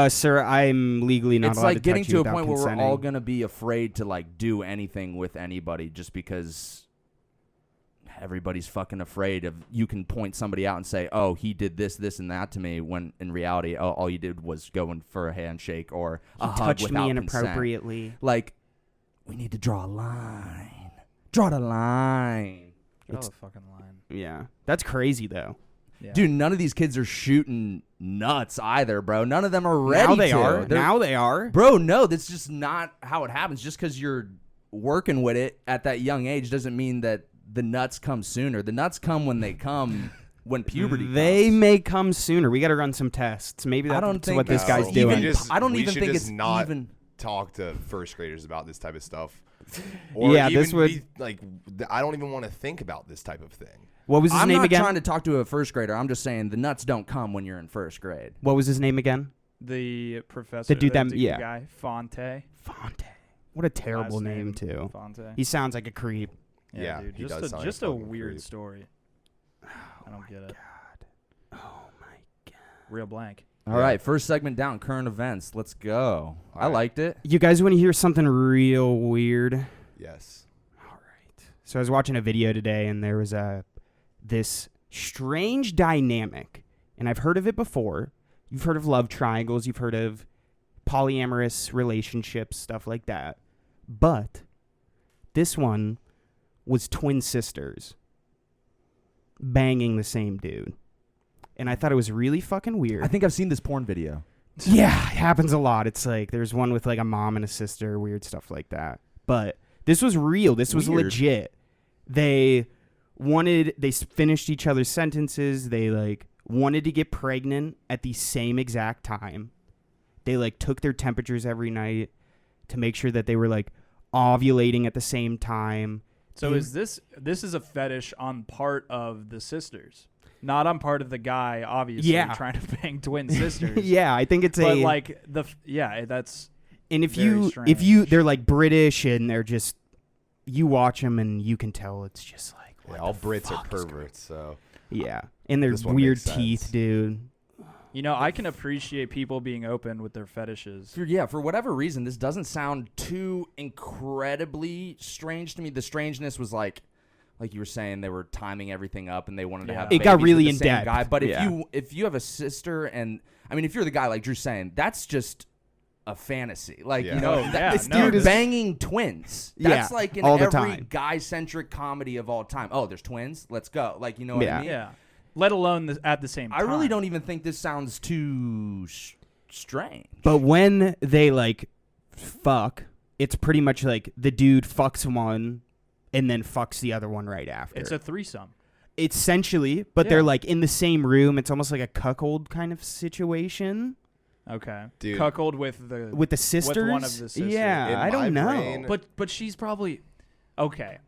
Speaker 4: Sir, I'm legally not
Speaker 1: It's
Speaker 4: allowed
Speaker 1: like
Speaker 4: to
Speaker 1: getting
Speaker 4: touch
Speaker 1: to
Speaker 4: you
Speaker 1: a
Speaker 4: without
Speaker 1: point where we're
Speaker 4: consenting.
Speaker 1: all gonna be afraid to like do anything with anybody just because everybody's fucking afraid of. You can point somebody out and say, "Oh, he did this, this, and that to me," when in reality, oh, all you did was go in for a handshake or a hug
Speaker 4: touched
Speaker 1: without
Speaker 4: me
Speaker 1: consent.
Speaker 4: inappropriately.
Speaker 1: Like, we need to draw a line. Draw the line.
Speaker 3: Draw the fucking line.
Speaker 4: Yeah. That's crazy though.
Speaker 3: Yeah.
Speaker 1: Dude, none of these kids are shooting nuts either, bro. None of them are ready
Speaker 4: Now they
Speaker 1: to.
Speaker 4: are.
Speaker 1: They're-
Speaker 4: Now they are.
Speaker 1: Bro, no, that's just not how it happens. Just because you're working with it at that young age doesn't mean that the nuts come sooner. The nuts come when they come, when puberty
Speaker 4: They
Speaker 1: comes.
Speaker 4: may come sooner. We got to run some tests. Maybe
Speaker 1: I
Speaker 4: that's
Speaker 1: don't think
Speaker 4: what this
Speaker 1: so.
Speaker 4: guy's
Speaker 1: Even-
Speaker 4: doing.
Speaker 1: I don't
Speaker 2: we
Speaker 1: even
Speaker 2: should
Speaker 1: think
Speaker 2: just
Speaker 1: it's
Speaker 2: not
Speaker 1: even-
Speaker 2: talk to first graders about this type of stuff.
Speaker 4: Yeah,
Speaker 2: even
Speaker 4: this would-
Speaker 2: be, like, I don't even want to think about this type of thing.
Speaker 4: What was his
Speaker 1: I'm
Speaker 4: name
Speaker 1: not
Speaker 4: again?
Speaker 1: trying to talk to a first grader. I'm just saying the nuts don't come when you're in first grade.
Speaker 4: What was his name again?
Speaker 3: The professor,
Speaker 4: The dude that- yeah.
Speaker 3: guy, Fonte.
Speaker 4: Fonte. What a terrible
Speaker 3: Last
Speaker 4: name too.
Speaker 3: Fonte.
Speaker 4: He sounds like a creep.
Speaker 2: Yeah,
Speaker 3: dude,
Speaker 2: he
Speaker 3: just
Speaker 2: does
Speaker 3: a,
Speaker 2: sound like
Speaker 3: just
Speaker 2: a
Speaker 3: a
Speaker 2: fucking
Speaker 3: weird
Speaker 2: creep.
Speaker 3: story. I don't get it.
Speaker 4: Oh my god.
Speaker 3: Real blank.
Speaker 1: All right, first segment down, current events. Let's go. I
Speaker 2: right.
Speaker 1: liked it.
Speaker 4: You guys want to hear something real weird?
Speaker 2: Yes.
Speaker 4: All right. So I was watching a video today, and there was this strange dynamic, and I've heard of it before. You've heard of love triangles. You've heard of polyamorous relationships, stuff like that. But this one was twin sisters banging the same dude. and I thought it was really fucking weird.
Speaker 1: I think I've seen this porn video.
Speaker 4: Yeah, it happens a lot. It's like there's one with like a mom and a sister, weird stuff like that. But this was real. This was
Speaker 1: Weird.
Speaker 4: legit. They finished each other's sentences. They like wanted to get pregnant at the same exact time. They like took their temperatures every night to make sure that they were like ovulating at the same time.
Speaker 3: So is this is a fetish on part of the sisters, not on part of the guy, obviously trying to bang twin sisters.
Speaker 4: Yeah, I think it's
Speaker 3: but like that's.
Speaker 4: And if
Speaker 3: very
Speaker 4: they're like British and they're just, you watch them and you can tell it's just like, what
Speaker 2: all
Speaker 4: the
Speaker 2: Brits
Speaker 4: fuck
Speaker 2: are
Speaker 4: is
Speaker 2: perverts, so
Speaker 4: yeah, and their
Speaker 2: This one
Speaker 4: weird
Speaker 2: makes
Speaker 4: teeth,
Speaker 2: sense.
Speaker 4: dude.
Speaker 3: You know, I can appreciate people being open with their fetishes.
Speaker 1: For whatever reason, this doesn't sound too incredibly strange to me. The strangeness was like you were saying, they were timing everything up and they wanted to have
Speaker 4: It got
Speaker 1: babies
Speaker 4: really
Speaker 1: with the
Speaker 4: in
Speaker 1: same
Speaker 4: depth.
Speaker 1: guy. But
Speaker 4: Yeah.
Speaker 1: if you have a sister, and I mean, if you're the guy like Drew's saying, that's just a fantasy. Like,
Speaker 2: Yeah.
Speaker 1: you know,
Speaker 3: Oh, yeah,
Speaker 1: this
Speaker 3: no,
Speaker 1: dude
Speaker 3: this-
Speaker 1: banging twins. That's
Speaker 4: Yeah,
Speaker 1: like in
Speaker 4: all the
Speaker 1: every
Speaker 4: time.
Speaker 1: guy-centric comedy of all time. Oh, there's twins? Let's go. Like, you know what I
Speaker 4: Yeah.
Speaker 1: mean?
Speaker 3: Yeah. Let alone at the same
Speaker 1: I
Speaker 3: time.
Speaker 1: really don't even think this sounds too strange.
Speaker 4: But when they like fuck, it's pretty much like the dude fucks one and then fucks the other one right after.
Speaker 3: It's a threesome.
Speaker 4: Essentially, but
Speaker 3: Yeah.
Speaker 4: they're like in the same room. It's almost like a cuckold kind of situation
Speaker 3: Okay.
Speaker 2: Dude.
Speaker 3: Cuckold with the
Speaker 4: with the sisters.
Speaker 3: one of the sisters.
Speaker 4: Yeah,
Speaker 2: In
Speaker 4: I don't
Speaker 2: my
Speaker 4: know.
Speaker 2: brain-
Speaker 3: But she's probably okay.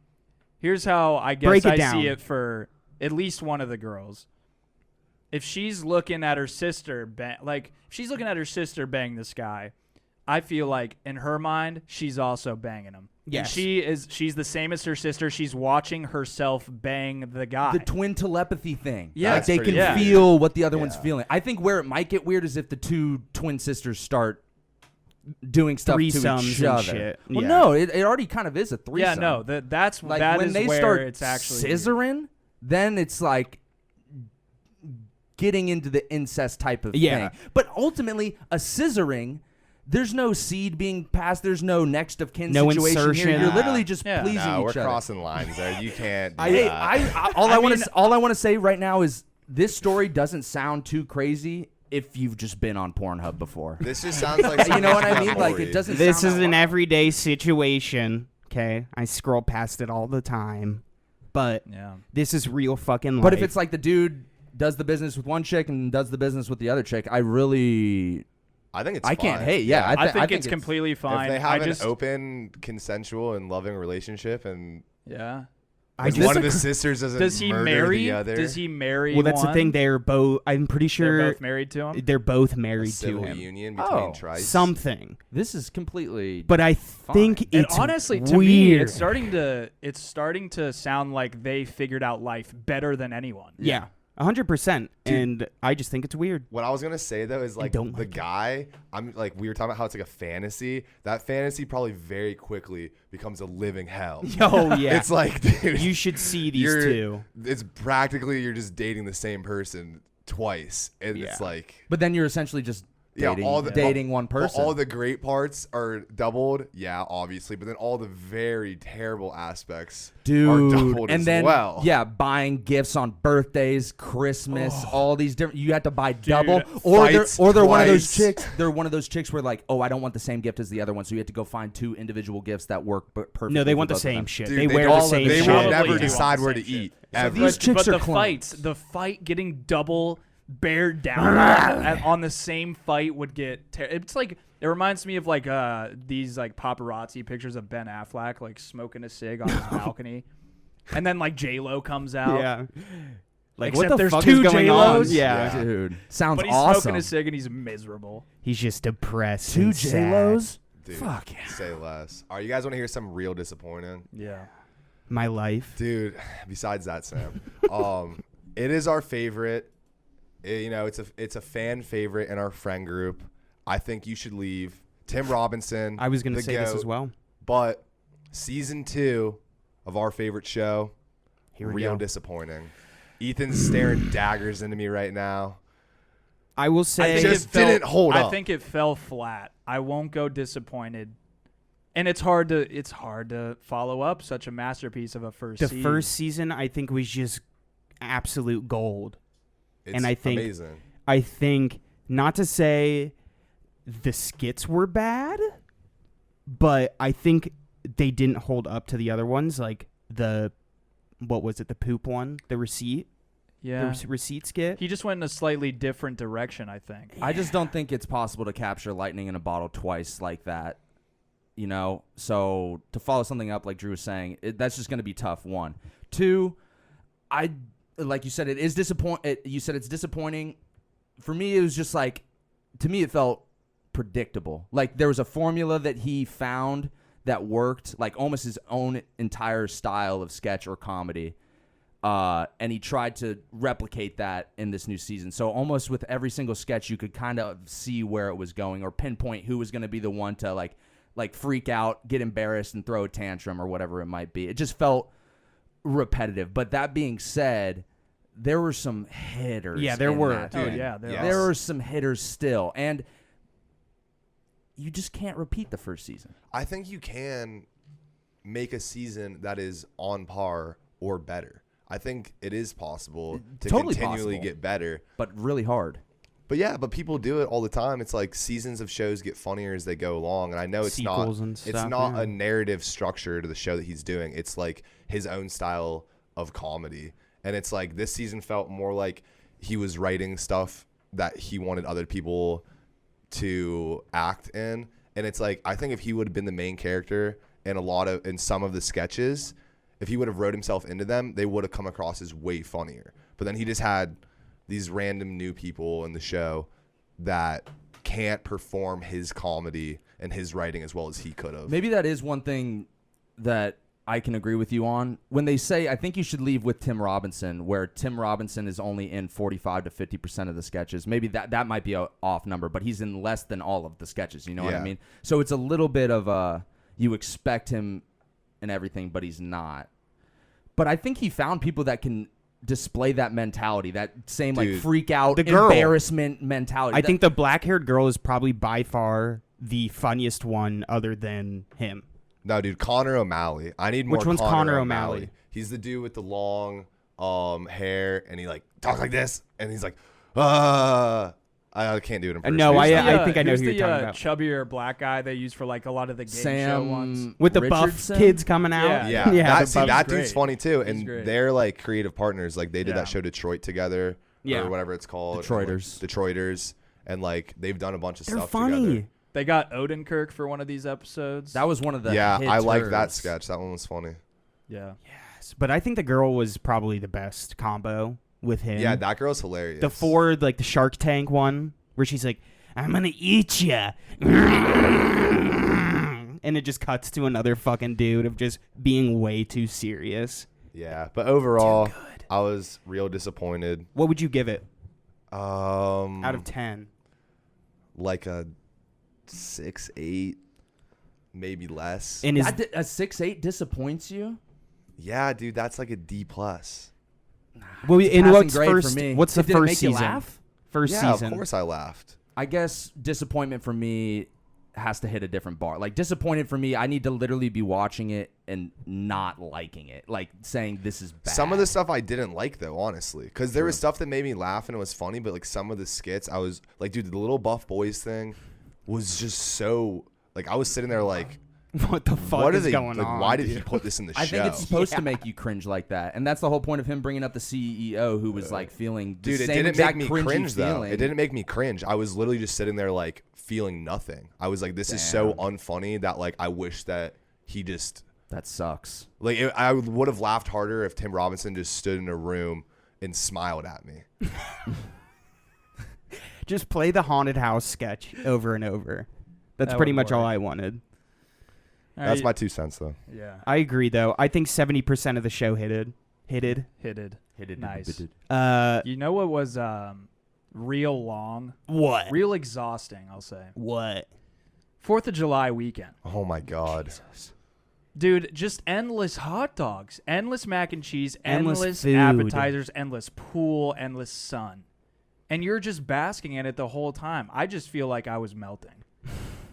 Speaker 3: Here's how I guess
Speaker 4: Break it
Speaker 3: I
Speaker 4: down.
Speaker 3: see it for at least one of the girls. If she's looking at her sister if she's looking at her sister bang this guy, I feel like in her mind she's also banging him.
Speaker 4: Yes.
Speaker 3: And she's the same as her sister. She's watching herself bang the guy.
Speaker 1: The twin telepathy thing.
Speaker 3: Yeah.
Speaker 1: Like they
Speaker 2: That's
Speaker 1: can
Speaker 2: pretty
Speaker 3: weird.
Speaker 1: feel what the other one's
Speaker 2: Yeah.
Speaker 1: feeling. I think where it might get weird is if the two twin sisters start doing stuff to
Speaker 4: Threesomes
Speaker 1: each
Speaker 4: and
Speaker 1: other.
Speaker 4: shit.
Speaker 1: Well,
Speaker 4: Yeah.
Speaker 1: no, it already kind of is a threesome.
Speaker 3: yeah, no, that's
Speaker 1: like
Speaker 3: that
Speaker 1: when
Speaker 3: is
Speaker 1: they
Speaker 3: where
Speaker 1: start
Speaker 3: it's actually
Speaker 1: scissoring, then it's like getting into the incest type of
Speaker 4: Yeah.
Speaker 1: thing. But ultimately, a scissoring, there's no seed being passed. There's no next of kin
Speaker 4: No
Speaker 1: situation
Speaker 4: insertion.
Speaker 1: here. You're
Speaker 2: Nah.
Speaker 1: literally just
Speaker 3: Yeah.
Speaker 1: pleasing
Speaker 2: No, we're
Speaker 1: each other.
Speaker 2: crossing lines there. You can't. Do
Speaker 1: All
Speaker 2: that.
Speaker 1: I
Speaker 3: mean-
Speaker 1: want to say right now is this story doesn't sound too crazy if you've just been on Pornhub before.
Speaker 2: This just sounds like
Speaker 1: You know what I
Speaker 2: something
Speaker 1: mean?
Speaker 2: from
Speaker 1: Like
Speaker 2: Maury.
Speaker 1: it doesn't.
Speaker 4: This
Speaker 1: sound
Speaker 4: is
Speaker 1: that
Speaker 4: an
Speaker 1: wild.
Speaker 4: everyday situation. Okay, I scroll past it all the time, but
Speaker 3: Yeah.
Speaker 4: this is real fucking life.
Speaker 1: But if it's like the dude does the business with one chick and does the business with the other chick, I
Speaker 2: I think it's.
Speaker 1: can't
Speaker 2: fine.
Speaker 1: hate. Yeah,
Speaker 3: I think it's completely fine.
Speaker 2: If they have
Speaker 3: I just
Speaker 2: an open, consensual, and loving relationship, and
Speaker 3: yeah.
Speaker 4: I
Speaker 2: if
Speaker 4: just
Speaker 2: one of the sisters doesn't
Speaker 3: Does he
Speaker 2: murder
Speaker 3: marry?
Speaker 2: the other,
Speaker 3: Does he marry?
Speaker 4: well, that's the
Speaker 3: one?
Speaker 4: thing. They're both. I'm pretty
Speaker 3: They're
Speaker 4: sure
Speaker 3: both married to him.
Speaker 4: they're both
Speaker 2: a
Speaker 4: married to
Speaker 2: civil
Speaker 4: him.
Speaker 2: union between
Speaker 1: Oh.
Speaker 2: trice?
Speaker 4: Something,
Speaker 1: This is completely.
Speaker 4: but I think
Speaker 3: And
Speaker 4: it's
Speaker 3: honestly, to
Speaker 4: weird.
Speaker 3: me, it's starting to sound like they figured out life better than anyone.
Speaker 4: Yeah, 100%. And I just think it's weird.
Speaker 2: What I was gonna say though is like
Speaker 4: don't
Speaker 2: the
Speaker 4: like it.
Speaker 2: guy. I'm like we were talking about how it's like a fantasy. That fantasy probably very quickly becomes a living hell.
Speaker 4: Oh yeah,
Speaker 2: It's like, dude,
Speaker 4: you should see these
Speaker 2: you're-
Speaker 4: two.
Speaker 2: It's practically you're just dating the same person twice, and it's
Speaker 4: Yeah.
Speaker 2: like
Speaker 1: But then you're essentially just dating, dating one
Speaker 2: Well,
Speaker 1: person.
Speaker 2: all the great parts are doubled, yeah, obviously, but then all the very terrible aspects are
Speaker 1: Dude,
Speaker 2: doubled
Speaker 1: and
Speaker 2: as
Speaker 1: then
Speaker 2: well.
Speaker 1: yeah, buying gifts on birthdays, Christmas,
Speaker 2: Oh.
Speaker 1: all these different. You have to buy double, or
Speaker 2: fights
Speaker 1: they're one of those
Speaker 2: twice.
Speaker 1: chicks. They're one of those chicks where like, oh, I don't want the same gift as the other one, so you have to go find two individual gifts that work perfectly.
Speaker 4: No, they
Speaker 1: for
Speaker 4: want the
Speaker 1: both of
Speaker 4: same
Speaker 1: them.
Speaker 4: shit.
Speaker 2: Dude,
Speaker 4: they
Speaker 2: they
Speaker 4: wear
Speaker 2: don't-
Speaker 4: the same
Speaker 2: They
Speaker 4: shit.
Speaker 2: will
Speaker 3: Probably
Speaker 2: never
Speaker 3: do want
Speaker 2: decide
Speaker 3: the
Speaker 2: where
Speaker 3: same
Speaker 2: to
Speaker 3: shit.
Speaker 2: eat.
Speaker 1: So
Speaker 2: Ever.
Speaker 1: these chicks
Speaker 3: but
Speaker 1: are
Speaker 3: the
Speaker 1: clones.
Speaker 3: fight getting double bared down on the same fight would get. It's like it reminds me of like these like paparazzi pictures of Ben Affleck like smoking a cig on his balcony, and then like J-Lo comes out.
Speaker 4: Yeah. Like
Speaker 3: Except
Speaker 4: what the
Speaker 3: there's
Speaker 4: fuck
Speaker 3: two
Speaker 4: is going
Speaker 3: J-Los?
Speaker 4: on? Yeah.
Speaker 2: Yeah.
Speaker 1: Dude, sounds
Speaker 3: But he's
Speaker 1: awesome.
Speaker 3: smoking a cig and he's miserable.
Speaker 4: He's just depressed.
Speaker 1: Two
Speaker 4: and sad.
Speaker 1: J-Los.
Speaker 2: Dude,
Speaker 1: Fuck yeah.
Speaker 2: say less. All right, you guys want to hear something real disappointing?
Speaker 3: Yeah.
Speaker 4: My life.
Speaker 2: Dude, besides that, Sam, it is our favorite. It's a fan favorite in our friend group. I think you should leave. Tim Robinson.
Speaker 4: I was going to
Speaker 2: the
Speaker 4: say this
Speaker 2: GOAT,
Speaker 4: as well.
Speaker 2: But season 2 of our favorite show,
Speaker 4: Here we
Speaker 2: real
Speaker 4: go.
Speaker 2: disappointing. Ethan's staring daggers into me right now.
Speaker 4: I will say
Speaker 2: didn't hold
Speaker 3: I
Speaker 2: up.
Speaker 3: think it fell flat. I won't go disappointed. And it's hard to follow up such a masterpiece of a first
Speaker 4: the
Speaker 3: season.
Speaker 4: first season I think was just absolute gold.
Speaker 2: It's
Speaker 4: and I think
Speaker 2: amazing.
Speaker 4: Not to say the skits were bad, but I think they didn't hold up to the other ones, like what was it, the poop one, the receipt?
Speaker 3: Yeah.
Speaker 4: The receipt skit?
Speaker 3: He just went in a slightly different direction, I think.
Speaker 1: I just don't think it's possible to capture lightning in a bottle twice like that. You know, so to follow something up like Drew was saying, that's just going to be tough. 1, 2, like you said, it is you said it's disappointing. For me, it was just like, to me, it felt predictable. Like there was a formula that he found that worked, like almost his own entire style of sketch or comedy. And he tried to replicate that in this new season. So almost with every single sketch, you could kind of see where it was going or pinpoint who was going to be the one to like freak out, get embarrassed, and throw a tantrum or whatever it might be. It just felt repetitive. But that being said, there were some hitters.
Speaker 4: Yeah, there were.
Speaker 3: Oh, yeah.
Speaker 1: There were some hitters still. And you just can't repeat the first season.
Speaker 2: I think you can make a season that is on par or better. I think it is possible to
Speaker 1: Totally
Speaker 2: continually
Speaker 1: possible.
Speaker 2: get better.
Speaker 1: But really hard.
Speaker 2: But people do it all the time. It's like seasons of shows get funnier as they go along, and I know it's
Speaker 4: Sequels and stuff,
Speaker 2: it's not
Speaker 4: yeah.
Speaker 2: a narrative structure to the show that he's doing. It's like his own style of comedy, and it's like this season felt more like he was writing stuff that he wanted other people to act in, and it's like I think if he would have been the main character in some of the sketches, if he would have wrote himself into them, they would have come across as way funnier. But then he just had these random new people in the show that can't perform his comedy and his writing as well as he could have.
Speaker 1: Maybe that is one thing that I can agree with you on. When they say, I think you should leave with Tim Robinson, where Tim Robinson is only in 45 to 50% of the sketches. Maybe that might be an off number, but he's in less than all of the sketches. You know what I mean? So it's a little bit of you expect him and everything, but he's not. But I think he found people that can display that mentality, that same like freak out,
Speaker 4: the girl.
Speaker 1: Embarrassment mentality.
Speaker 4: I think the black-haired girl is probably by far the funniest one other than him.
Speaker 2: No, dude, Connor O'Malley. I need more.
Speaker 4: Which one's Connor O'Malley?
Speaker 2: He's the dude with the long hair, and he like talks like this, and he's like, I can't do it in person.
Speaker 4: No, I think I know who you're talking about.
Speaker 3: Chubbier black guy they use for like a lot of the game show ones.
Speaker 4: With the
Speaker 1: Richardson?
Speaker 4: buff kids coming out.
Speaker 2: Yeah.
Speaker 3: the
Speaker 2: That
Speaker 3: Buff's
Speaker 2: dude's
Speaker 3: great.
Speaker 2: funny too,
Speaker 3: He's
Speaker 2: and
Speaker 3: great.
Speaker 2: they're like creative partners. Like they did that show Detroit together, or whatever it's called, Detroiters, and like they've done a bunch of
Speaker 4: They're
Speaker 2: stuff
Speaker 4: funny.
Speaker 2: together.
Speaker 3: They got Odenkirk for one of these episodes.
Speaker 1: that was one of the
Speaker 2: I like that
Speaker 1: hitters.
Speaker 2: sketch. That one was funny.
Speaker 3: Yeah.
Speaker 4: Yes, but I think the girl was probably the best combo with him.
Speaker 2: Yeah, that girl's hilarious.
Speaker 4: The Ford, like the Shark Tank one, where she's like, "I'm gonna eat ya," and it just cuts to another fucking dude of just being way too serious.
Speaker 2: Yeah, but overall, I was real disappointed.
Speaker 4: What would you give it
Speaker 2: Out
Speaker 4: of 10?
Speaker 2: Like a 6, 8, maybe less.
Speaker 4: And is
Speaker 1: a 6.8 disappoints you?
Speaker 2: Yeah, dude, that's like a D plus.
Speaker 4: well,
Speaker 1: It's
Speaker 4: in
Speaker 1: passing
Speaker 4: what's
Speaker 1: grade
Speaker 4: first?
Speaker 1: for me.
Speaker 4: What's the
Speaker 1: Did it
Speaker 4: first
Speaker 1: make you
Speaker 4: season?
Speaker 1: laugh?
Speaker 4: First
Speaker 2: Yeah,
Speaker 4: season.
Speaker 2: of course I laughed.
Speaker 1: I guess disappointment for me has to hit a different bar. Like disappointed for me, I need to literally be watching it and not liking it, like saying this is bad.
Speaker 2: Some of the stuff I didn't like though, honestly, because there was stuff that made me laugh and it was funny, but like some of the skits, I was like, dude, the little buff boys thing was just so like I was sitting there like,
Speaker 4: What the fuck
Speaker 2: what are
Speaker 4: is
Speaker 2: they
Speaker 4: going
Speaker 2: like?
Speaker 4: on?
Speaker 2: Why did
Speaker 4: dude?
Speaker 2: he put this in the
Speaker 1: I
Speaker 2: show?
Speaker 1: think it's supposed to make you cringe like that, and that's the whole point of him bringing up the CEO, who was like feeling the
Speaker 2: Dude, it
Speaker 1: same
Speaker 2: didn't
Speaker 1: exact
Speaker 2: make me
Speaker 1: cringy
Speaker 2: cringe though.
Speaker 1: feeling.
Speaker 2: It didn't make me cringe. I was literally just sitting there like feeling nothing. I was like, this is so unfunny that like I wish that he just
Speaker 1: That sucks.
Speaker 2: like I would have laughed harder if Tim Robinson just stood in a room and smiled at me.
Speaker 4: Just play the haunted house sketch over and over. That's
Speaker 3: That
Speaker 4: pretty
Speaker 3: would
Speaker 4: much all
Speaker 3: work.
Speaker 4: I wanted.
Speaker 2: That's my 2 cents though.
Speaker 3: Yeah.
Speaker 4: I agree, though. I think 70% of the show hitted.
Speaker 3: Hitted.
Speaker 1: Nice.
Speaker 3: You know what was real long?
Speaker 4: What?
Speaker 3: Real exhausting, I'll say.
Speaker 4: What?
Speaker 3: 4th of July weekend.
Speaker 2: Oh my god.
Speaker 3: Dude, just endless hot dogs, endless mac and cheese,
Speaker 4: Endless
Speaker 3: endless
Speaker 4: food.
Speaker 3: appetizers, endless pool, endless sun. And you're just basking in it the whole time. I just feel like I was melting.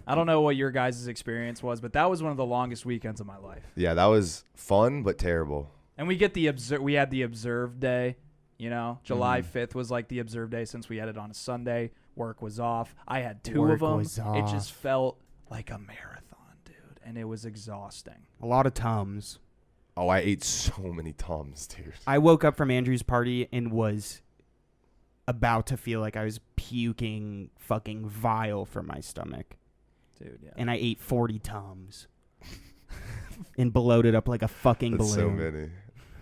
Speaker 3: I don't know what your guys' experience was, but that was one of the longest weekends of my life.
Speaker 2: Yeah, that was fun but terrible.
Speaker 3: And we get we had the observed day You know, July 5th was like the observed day since we had it on a Sunday. Work was off. I had 2
Speaker 4: Work
Speaker 3: of them.
Speaker 4: was
Speaker 3: It just
Speaker 4: off.
Speaker 3: felt like a marathon, dude, and it was exhausting.
Speaker 4: A lot of Tums.
Speaker 2: Oh, I ate so many Tums, dude.
Speaker 4: I woke up from Andrew's party and was about to feel like I was puking fucking vile from my stomach.
Speaker 3: Dude, yeah.
Speaker 4: And I ate 40 Tums. And bloated up like a fucking
Speaker 2: That's so
Speaker 4: balloon.
Speaker 2: many.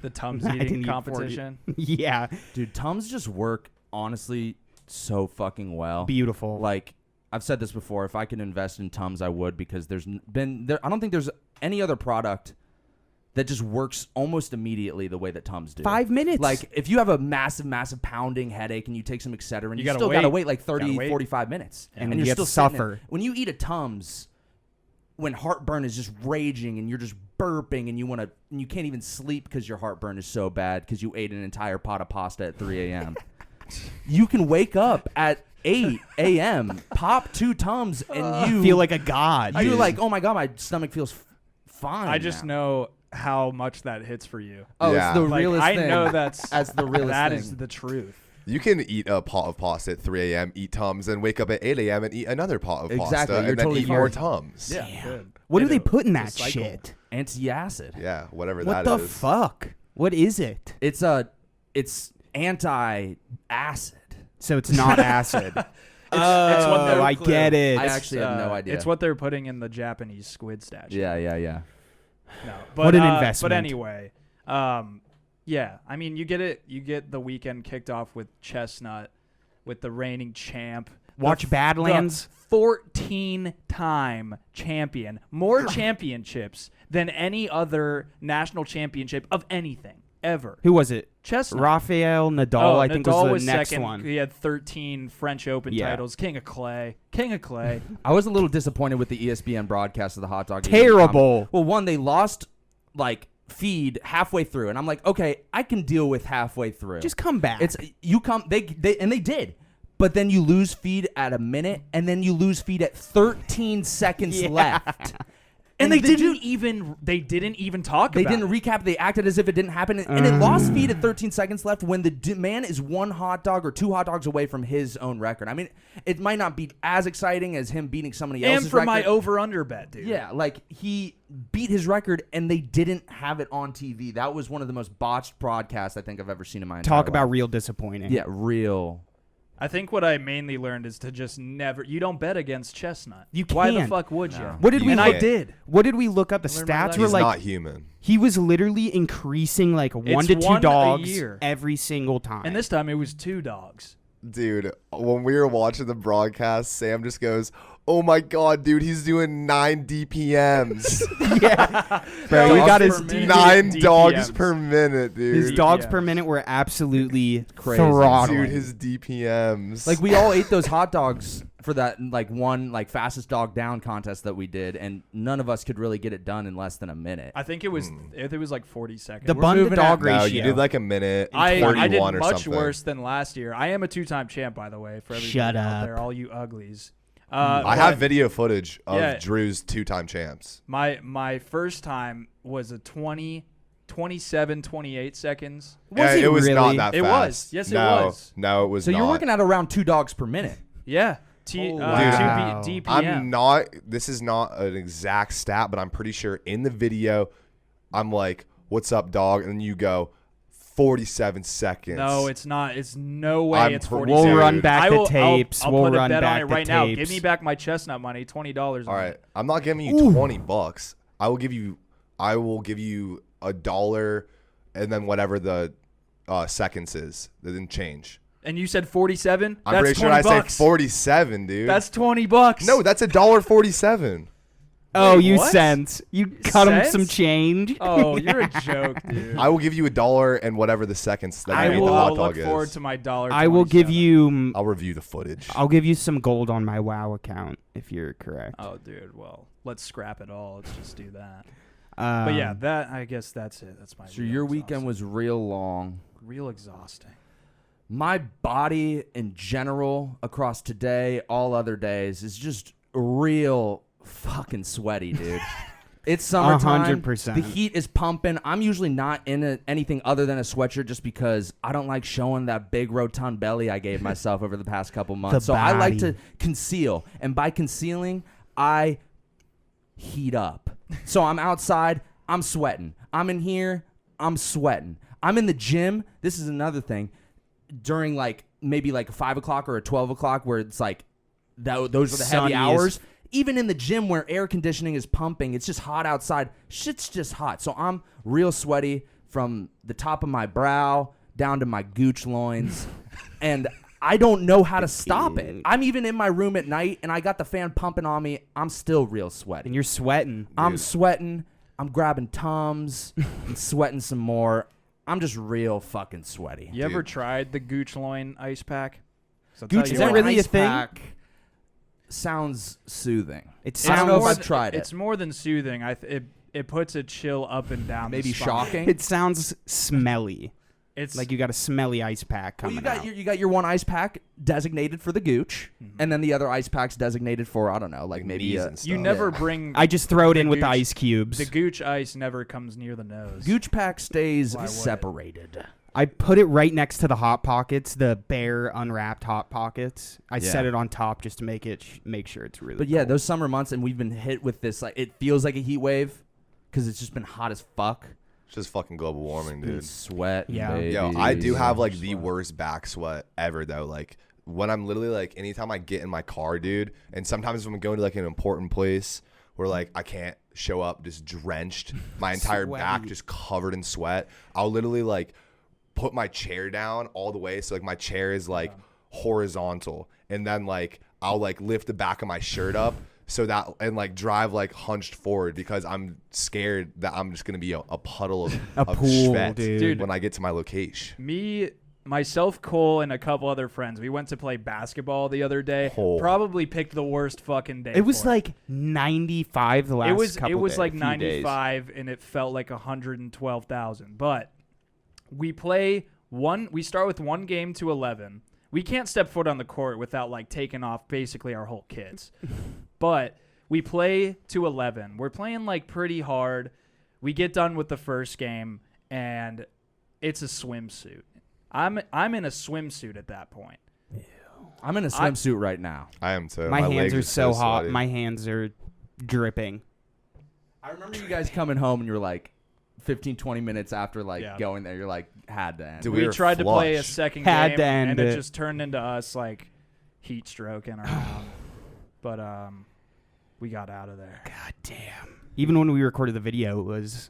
Speaker 3: The Tums
Speaker 4: I didn't
Speaker 3: eating
Speaker 4: eat 40.
Speaker 3: competition.
Speaker 4: Yeah.
Speaker 1: Dude, Tums just work, honestly, so fucking well.
Speaker 4: Beautiful.
Speaker 1: Like, I've said this before. If I could invest in Tums, I would, because I don't think there's any other product that just works almost immediately the way that Tums do.
Speaker 4: 5 minutes.
Speaker 1: Like, if you have a massive pounding headache and you take some Excedrin, you
Speaker 3: gotta
Speaker 1: still
Speaker 3: wait.
Speaker 1: got to wait like
Speaker 3: Gotta
Speaker 1: 30,
Speaker 3: wait.
Speaker 1: 45 minutes.
Speaker 4: And
Speaker 1: you're
Speaker 4: you have
Speaker 1: still
Speaker 4: to
Speaker 1: sitting
Speaker 4: suffer.
Speaker 1: there. When you eat a Tums, when heartburn is just raging and you're just burping and you can't even sleep because your heartburn is so bad because you ate an entire pot of pasta at 3 a.m. You can wake up at 8 a.m., pop 2 Tums, and you
Speaker 4: feel like a god.
Speaker 1: you're
Speaker 4: dude.
Speaker 1: like, oh my God, my stomach feels fine.
Speaker 3: I just
Speaker 1: now.
Speaker 3: know how much that hits for you.
Speaker 1: Oh,
Speaker 2: Yeah.
Speaker 1: it's the
Speaker 3: Like,
Speaker 1: realest
Speaker 3: I
Speaker 1: thing.
Speaker 3: know that's
Speaker 1: That's the realest
Speaker 3: that
Speaker 1: thing.
Speaker 3: is the truth.
Speaker 2: You can eat a pot of pasta at 3 a.m., eat Tums, and wake up at 8 a.m. and eat another pot of
Speaker 1: Exactly,
Speaker 2: pasta,
Speaker 1: you're
Speaker 2: and then
Speaker 1: totally
Speaker 2: eat more
Speaker 1: fine.
Speaker 2: Tums.
Speaker 3: Yeah, good.
Speaker 4: What do
Speaker 3: Way
Speaker 4: they
Speaker 3: to
Speaker 4: put in that
Speaker 3: recycle.
Speaker 4: shit?
Speaker 1: Anti-acid.
Speaker 2: Yeah, whatever
Speaker 4: What
Speaker 2: that
Speaker 4: the
Speaker 2: is.
Speaker 4: fuck? What is it?
Speaker 1: It's anti-acid.
Speaker 4: So it's not acid.
Speaker 3: It's what they're
Speaker 4: I get it.
Speaker 1: I actually have no idea.
Speaker 3: It's what they're putting in the Japanese squid statue.
Speaker 1: Yeah.
Speaker 3: No, but,
Speaker 4: What an
Speaker 3: But
Speaker 4: investment.
Speaker 3: anyway, yeah. I mean, you get it. You get the weekend kicked off with Chestnut, with the reigning champ.
Speaker 4: Watch Badlands.
Speaker 3: 14-time champion, more championships than any other national championship of anything ever.
Speaker 4: Who was it?
Speaker 3: Chestnut.
Speaker 4: Rafael Nadal, I think,
Speaker 3: Nadal
Speaker 4: was the next
Speaker 3: second.
Speaker 4: one.
Speaker 3: He had 13 French Open
Speaker 4: Yeah.
Speaker 3: titles. King of clay.
Speaker 1: I was a little disappointed with the ESPN broadcast of the hot dog.
Speaker 4: Terrible.
Speaker 1: Well, one, they lost feed halfway through, and I'm like, okay, I can deal with halfway through.
Speaker 4: Just come back.
Speaker 1: It's you come they did. But then you lose feed at a minute, and then you lose feed at 13 seconds left.
Speaker 3: and they didn't even talk
Speaker 1: They
Speaker 3: about
Speaker 1: didn't
Speaker 3: it.
Speaker 1: recap. They acted as if it didn't happen, and it lost feed at 13 seconds left when the man is 1 hot dog or 2 hot dogs away from his own record. I mean, it might not be as exciting as him beating somebody else's
Speaker 3: And for my
Speaker 1: record.
Speaker 3: over-under bet, dude.
Speaker 1: Yeah, like he beat his record, and they didn't have it on TV. That was one of the most botched broadcasts I think I've ever seen in my entire
Speaker 4: Talk about
Speaker 1: life.
Speaker 4: real disappointing.
Speaker 1: Yeah, real.
Speaker 3: I think what I mainly learned is to just never. You don't bet against Chestnut.
Speaker 4: You
Speaker 3: Why the
Speaker 4: can't.
Speaker 3: fuck would you?
Speaker 4: What did we
Speaker 3: And
Speaker 4: look,
Speaker 3: I did.
Speaker 4: What did we look up? The
Speaker 3: Learn my
Speaker 4: stats
Speaker 3: lesson.
Speaker 4: were
Speaker 2: He's
Speaker 4: like
Speaker 2: not human.
Speaker 4: he was literally increasing like 1
Speaker 3: It's
Speaker 4: to 2
Speaker 3: one a
Speaker 4: dogs
Speaker 3: year.
Speaker 4: every single time.
Speaker 3: And this time it was 2 dogs.
Speaker 2: Dude, when we were watching the broadcast, Sam just goes, "Oh my God, dude, he's doing 9 DPMs.
Speaker 4: yeah, bro, we got his
Speaker 3: per minute.
Speaker 2: 9
Speaker 3: DPMs.
Speaker 2: dogs per minute,
Speaker 4: his
Speaker 2: dude.
Speaker 4: dogs
Speaker 3: DPMs.
Speaker 4: per minute were absolutely
Speaker 1: Crazy.
Speaker 4: throttling.
Speaker 2: Dude, his DPMs.
Speaker 1: Like we all ate those hot dogs for that one fastest dog down contest that we did, and none of us could really get it done in less than a minute.
Speaker 3: I think it was like 40 seconds.
Speaker 4: the
Speaker 3: We're
Speaker 4: bun to
Speaker 3: moving
Speaker 4: dog
Speaker 3: at-
Speaker 2: no,
Speaker 4: ratio.
Speaker 2: you did like a minute and
Speaker 3: I
Speaker 2: 41
Speaker 3: did
Speaker 2: or
Speaker 3: much
Speaker 2: something.
Speaker 3: worse than last year. I am a 2-time champ, by the way, for everybody
Speaker 4: Shut
Speaker 3: out
Speaker 4: up.
Speaker 3: there, all you uglies.
Speaker 2: I
Speaker 3: but
Speaker 2: have video footage of
Speaker 3: Yeah.
Speaker 2: Drew's 2-time champs.
Speaker 3: my first time was a 27, 28 seconds.
Speaker 4: Was
Speaker 2: it
Speaker 4: it
Speaker 2: was not
Speaker 4: really?
Speaker 2: that
Speaker 3: It
Speaker 2: fast.
Speaker 3: was. Yes, it
Speaker 2: No,
Speaker 3: was.
Speaker 2: No, it was
Speaker 1: So
Speaker 2: not.
Speaker 1: you're working at around 2 dogs per minute.
Speaker 3: Yeah.
Speaker 4: Wow.
Speaker 3: 2 DPM.
Speaker 2: I'm not. This is not an exact stat, but I'm pretty sure in the video, I'm like, "What's up, dog?" And you go, 47 seconds.
Speaker 3: No, it's not. It's no way.
Speaker 2: I'm
Speaker 3: It's
Speaker 2: pr-
Speaker 3: 40
Speaker 4: We'll
Speaker 3: seconds.
Speaker 4: run back
Speaker 3: I
Speaker 4: the
Speaker 3: will,
Speaker 4: tapes.
Speaker 3: I'll
Speaker 4: We'll
Speaker 3: put
Speaker 4: run
Speaker 3: a bet
Speaker 4: back
Speaker 3: on it
Speaker 4: the
Speaker 3: right now. Give
Speaker 4: tapes.
Speaker 3: me back my Chestnut money, $20.
Speaker 2: All right, I'm not giving you $20. I will give you $1, and then whatever the seconds is. That didn't change.
Speaker 3: And you said 47.
Speaker 2: I'm
Speaker 3: That's
Speaker 2: pretty sure
Speaker 3: 20
Speaker 2: I said
Speaker 3: bucks.
Speaker 2: 47, dude.
Speaker 3: That's $20.
Speaker 2: no, that's $1.47.
Speaker 4: Oh,
Speaker 3: Wait,
Speaker 4: you
Speaker 3: what?
Speaker 4: sense. You cut him
Speaker 3: Cents?
Speaker 4: some change.
Speaker 3: Oh, you're a joke, dude.
Speaker 2: I will give you $1 and whatever the seconds that
Speaker 4: I
Speaker 2: you ate
Speaker 4: will
Speaker 2: the hot
Speaker 3: look
Speaker 2: dog
Speaker 3: forward
Speaker 2: is.
Speaker 3: to my dollar.
Speaker 4: I will give you.
Speaker 2: I'll review the footage.
Speaker 4: I'll give you some gold on my WoW account if you're correct.
Speaker 3: Oh, dude. Well, let's scrap it all. Let's just do that. But yeah, that I guess that's it. That's my.
Speaker 1: So
Speaker 3: real
Speaker 1: your weekend
Speaker 3: exhausting.
Speaker 1: was real long.
Speaker 3: real exhausting.
Speaker 1: My body in general across today, all other days, is just real fucking sweaty, dude. It's summertime.
Speaker 4: 100%.
Speaker 1: The heat is pumping. I'm usually not in anything other than a sweatshirt just because I don't like showing that big rotund belly I gave myself over the past couple months. So I like to conceal. And by concealing, I heat up. So I'm outside, I'm sweating. I'm in here, I'm sweating. I'm in the gym. This is another thing. During like maybe like a 5 o'clock or a 12 o'clock where it's like those are the heavy hours. Even in the gym where air conditioning is pumping, it's just hot outside. Shit's just hot. So I'm real sweaty from the top of my brow down to my gooch loins. And I don't know how to stop it. I'm even in my room at night and I got the fan pumping on me. I'm still real sweaty.
Speaker 4: And you're sweating.
Speaker 2: Dude.
Speaker 1: I'm sweating. I'm grabbing Tums and sweating some more. I'm just real fucking sweaty.
Speaker 3: You ever tried the Gooch Loin ice pack?
Speaker 1: Gooch
Speaker 4: Is that really a thing?
Speaker 1: pack sounds soothing.
Speaker 4: It
Speaker 1: I don't
Speaker 4: sounds.
Speaker 1: know if I've tried it.
Speaker 3: It's more than soothing. It puts a chill up and down.
Speaker 1: Maybe
Speaker 3: the spine.
Speaker 1: shocking.
Speaker 4: It sounds smelly.
Speaker 3: It's
Speaker 4: Like you got a smelly ice pack
Speaker 1: Well,
Speaker 4: coming out.
Speaker 1: you got your one ice pack designated for the gooch, and then the other ice pack's designated for I don't know, like maybe
Speaker 2: knees
Speaker 1: a
Speaker 2: and stuff.
Speaker 3: you never
Speaker 1: Yeah.
Speaker 3: bring.
Speaker 4: I just throw it
Speaker 3: the
Speaker 4: in with the
Speaker 3: Gooch-
Speaker 4: ice cubes.
Speaker 3: The Gooch ice never comes near the nose.
Speaker 1: gooch pack stays
Speaker 3: Why would it?
Speaker 1: separated.
Speaker 4: I put it right next to the Hot Pockets, the bare unwrapped Hot Pockets. I set
Speaker 1: Yeah.
Speaker 4: it on top just to make it make sure it's really.
Speaker 1: But yeah,
Speaker 4: cold.
Speaker 1: those summer months, and we've been hit with this. Like it feels like a heat wave because it's just been hot as fuck.
Speaker 2: It's just fucking global warming,
Speaker 1: Been
Speaker 2: dude.
Speaker 1: sweat.
Speaker 4: Yeah.
Speaker 2: Yo, I do have like the worst back sweat ever though. Like when I'm literally like anytime I get in my car, dude, and sometimes when I'm going to like an important place where like I can't show up just drenched, my entire back
Speaker 4: Sweaty.
Speaker 2: just covered in sweat, I'll literally like put my chair down all the way so like my chair is like horizontal, and then like I'll like lift the back of my shirt up so that and like drive like hunched forward because I'm scared that I'm just gonna be a puddle of
Speaker 4: pool,
Speaker 2: sweat
Speaker 4: dude.
Speaker 2: when I get to my location.
Speaker 3: Me, myself, Cole, and a couple other friends. We went to play basketball the other day.
Speaker 2: Oh.
Speaker 3: Probably picked the worst fucking day.
Speaker 4: It was
Speaker 3: for
Speaker 4: like 95 the last.
Speaker 3: it was
Speaker 4: days,
Speaker 3: like
Speaker 4: few days.
Speaker 3: 95 and it felt like 112,000. But we play one. We start with one game to 11. We can't step foot on the court without like taking off basically our whole kits. But we play to 11. We're playing like pretty hard. We get done with the first game and it's a swimsuit. I'm in a swimsuit at that point.
Speaker 1: I'm in a swimsuit right now.
Speaker 2: I am too.
Speaker 4: My hands
Speaker 2: legs
Speaker 4: are so hot.
Speaker 2: sweaty.
Speaker 4: My hands are dripping.
Speaker 1: I remember you guys coming home and you were like 15, 20 minutes after like
Speaker 3: Yeah.
Speaker 1: going there, you're like had to end.
Speaker 2: Dude,
Speaker 3: We
Speaker 2: were
Speaker 3: tried to play a
Speaker 2: flushed.
Speaker 3: second
Speaker 4: Had
Speaker 3: game
Speaker 4: to end
Speaker 3: and it
Speaker 4: it.
Speaker 3: just turned into us like heat stroking around. But we got out of there.
Speaker 4: God damn. Even when we recorded the video, it was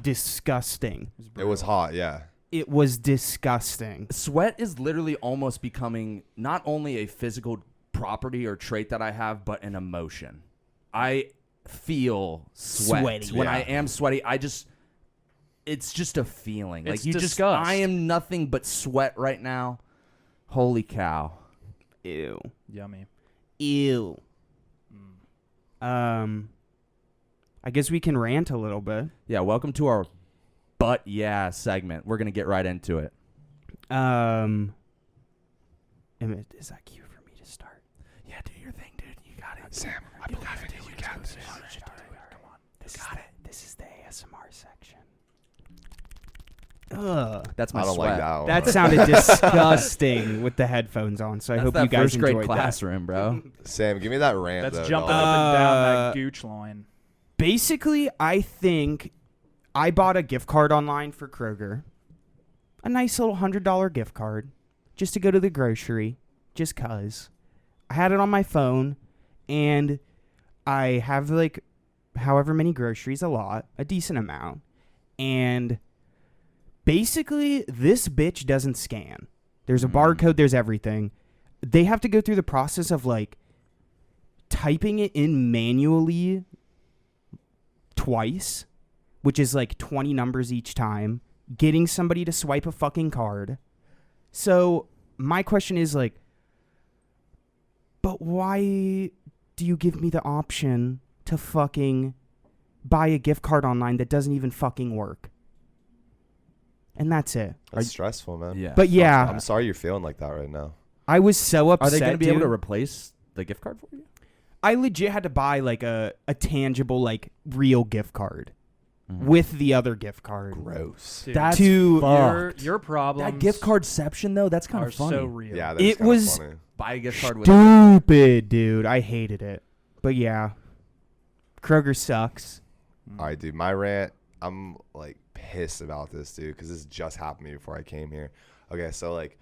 Speaker 4: disgusting.
Speaker 2: It was hot, yeah.
Speaker 4: It was disgusting.
Speaker 1: Sweat is literally almost becoming not only a physical property or trait that I have, but an emotion. I feel sweat.
Speaker 4: Sweaty.
Speaker 1: When
Speaker 2: Yeah.
Speaker 1: I am sweaty, it's just a feeling.
Speaker 3: It's
Speaker 1: like you
Speaker 3: disgust.
Speaker 1: I am nothing but sweat right now. Holy cow.
Speaker 4: Ew.
Speaker 3: Yummy.
Speaker 4: Ew. I guess we can rant a little bit.
Speaker 1: Yeah, welcome to our But Yeah segment. We're going to get right into it.
Speaker 4: Is that cute for me to start?
Speaker 1: Yeah, do your thing, dude. You got it.
Speaker 2: Sam, I believe in you. You got this.
Speaker 4: Come on. This is the ASMR section. Ugh.
Speaker 1: That's my
Speaker 2: I don't
Speaker 1: sweat.
Speaker 2: like that one.
Speaker 4: That sounded disgusting with the headphones on, so I
Speaker 1: That's
Speaker 4: hope
Speaker 1: that
Speaker 4: you guys
Speaker 1: first grade
Speaker 4: enjoyed that.
Speaker 1: classroom, bro.
Speaker 2: Sam, give me that rant.
Speaker 3: That's
Speaker 2: though,
Speaker 3: jumping
Speaker 2: dog.
Speaker 3: up and down
Speaker 4: Uh,
Speaker 3: that gooch loin.
Speaker 4: Basically, I think I bought a gift card online for Kroger. A nice little $100 gift card just to go to the grocery, just 'cause. I had it on my phone, and I have like however many groceries, a decent amount. And basically, this bitch doesn't scan. There's a barcode, there's everything. They have to go through the process of like typing it in manually twice, which is like 20 numbers each time, getting somebody to swipe a fucking card. So my question is like, but why do you give me the option to fucking buy a gift card online that doesn't even fucking work? And that's it.
Speaker 2: That's stressful, man.
Speaker 1: Yeah.
Speaker 4: But yeah,
Speaker 2: I'm sorry you're feeling like that right now.
Speaker 4: I was so upset.
Speaker 1: Are they going to be able to
Speaker 4: dude.
Speaker 1: replace the gift card for you?
Speaker 4: I legit had to buy like a tangible like real gift card with the other gift card.
Speaker 2: Gross.
Speaker 3: Dude,
Speaker 1: That's
Speaker 4: to
Speaker 1: fucked.
Speaker 3: your problems.
Speaker 1: That gift cardception though, that's kind
Speaker 3: are
Speaker 1: of funny.
Speaker 3: so real.
Speaker 2: Yeah, that's
Speaker 4: It
Speaker 2: kinda
Speaker 4: was
Speaker 2: funny.
Speaker 1: Buy a gift card with
Speaker 4: stupid, dude. I hated it. But yeah, Kroger sucks.
Speaker 2: All right, dude. My rant. I'm like pissed about this, dude, because this just happened to me before I came here. Okay, so like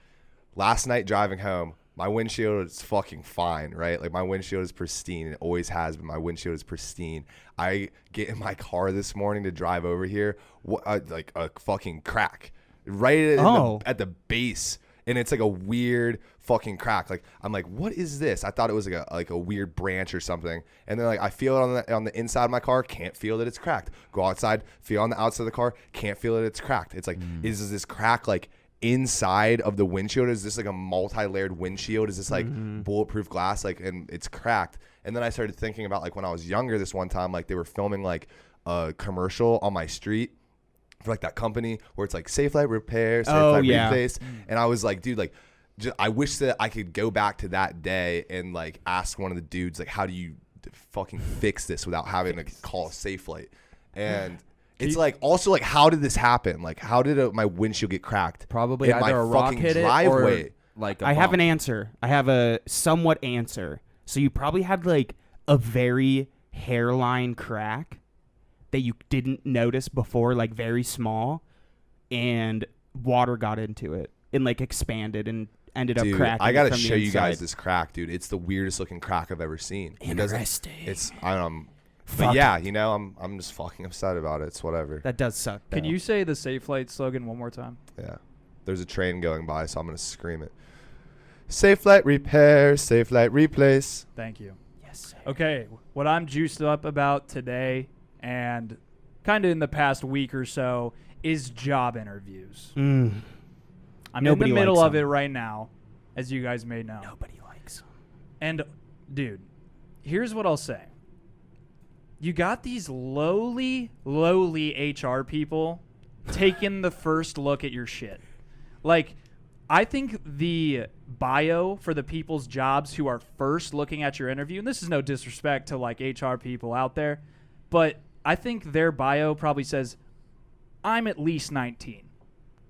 Speaker 2: last night driving home, my windshield is fucking fine, right? Like my windshield is pristine. It always has been. My windshield is pristine. I get in my car this morning to drive over here, like a fucking crack right at the base, and it's like a weird fucking crack. Like I'm like, what is this? I thought it was like a weird branch or something, and then like I feel it on the inside of my car, can't feel that it's cracked. Go outside, feel on the outside of the car, can't feel that it's cracked. It's like, is this crack like inside of the windshield? Is this like a multi-layered windshield? Is this like bulletproof glass? Like, and it's cracked. And then I started thinking about like when I was younger, this one time, like they were filming like a commercial on my street for like that company where it's like Safe Light Repair, Safe Light Replace. And I was like, dude, like I wish that I could go back to that day and like ask one of the dudes, like, how do you fucking fix this without having to call Safe Light? And it's like, also like, how did this happen? Like, how did my windshield get cracked?
Speaker 1: Probably
Speaker 2: in
Speaker 1: either
Speaker 2: my
Speaker 1: a rock
Speaker 2: fucking
Speaker 1: hit
Speaker 2: driveway.
Speaker 1: it or like a
Speaker 4: I have
Speaker 1: bump.
Speaker 4: an answer. I have a somewhat answer. So you probably had like a very hairline crack that you didn't notice before, like very small, and water got into it and like expanded and ended up
Speaker 2: Dude,
Speaker 4: cracking.
Speaker 2: I gotta
Speaker 4: from the
Speaker 2: show you guys
Speaker 4: inside.
Speaker 2: this crack, dude. It's the weirdest looking crack I've ever seen.
Speaker 4: Interesting.
Speaker 2: But
Speaker 4: Fuck
Speaker 2: yeah,
Speaker 4: it.
Speaker 2: you know, I'm just fucking upset about it. It's whatever.
Speaker 4: That does suck.
Speaker 3: Can
Speaker 4: though.
Speaker 3: you say the Safe Light slogan one more time?
Speaker 2: Yeah. There's a train going by, so I'm gonna scream it. Safe Light Repair, Safe Light Replace.
Speaker 3: Thank you.
Speaker 4: Yes. Sir.
Speaker 3: Okay, what I'm juiced up about today and kind of in the past week or so is job interviews.
Speaker 4: Mm.
Speaker 3: I'm
Speaker 4: Nobody
Speaker 3: in the middle
Speaker 4: likes
Speaker 3: of it
Speaker 4: them.
Speaker 3: right now, as you guys may know.
Speaker 4: Nobody likes them.
Speaker 3: And, dude, here's what I'll say. You got these lowly HR people taking the first look at your shit. Like, I think the bio for the people's jobs who are first looking at your interview, and this is no disrespect to, like, HR people out there, but I think their bio probably says, I'm at least 19.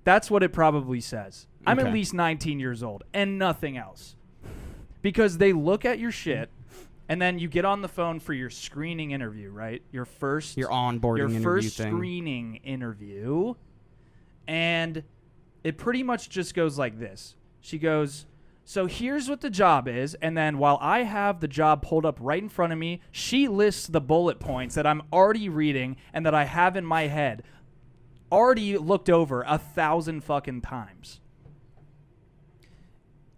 Speaker 3: That's what it probably says. I'm at
Speaker 4: Okay.
Speaker 3: least 19 years old and nothing else. Because they look at your shit, and then you get on the phone for your screening interview, right? Your
Speaker 4: onboarding
Speaker 3: your
Speaker 4: interview
Speaker 3: first
Speaker 4: thing.
Speaker 3: screening interview, and it pretty much just goes like this. She goes, so here's what the job is, and then while I have the job pulled up right in front of me, she lists the bullet points that I'm already reading and that I have in my head, already looked over 1,000 fucking times.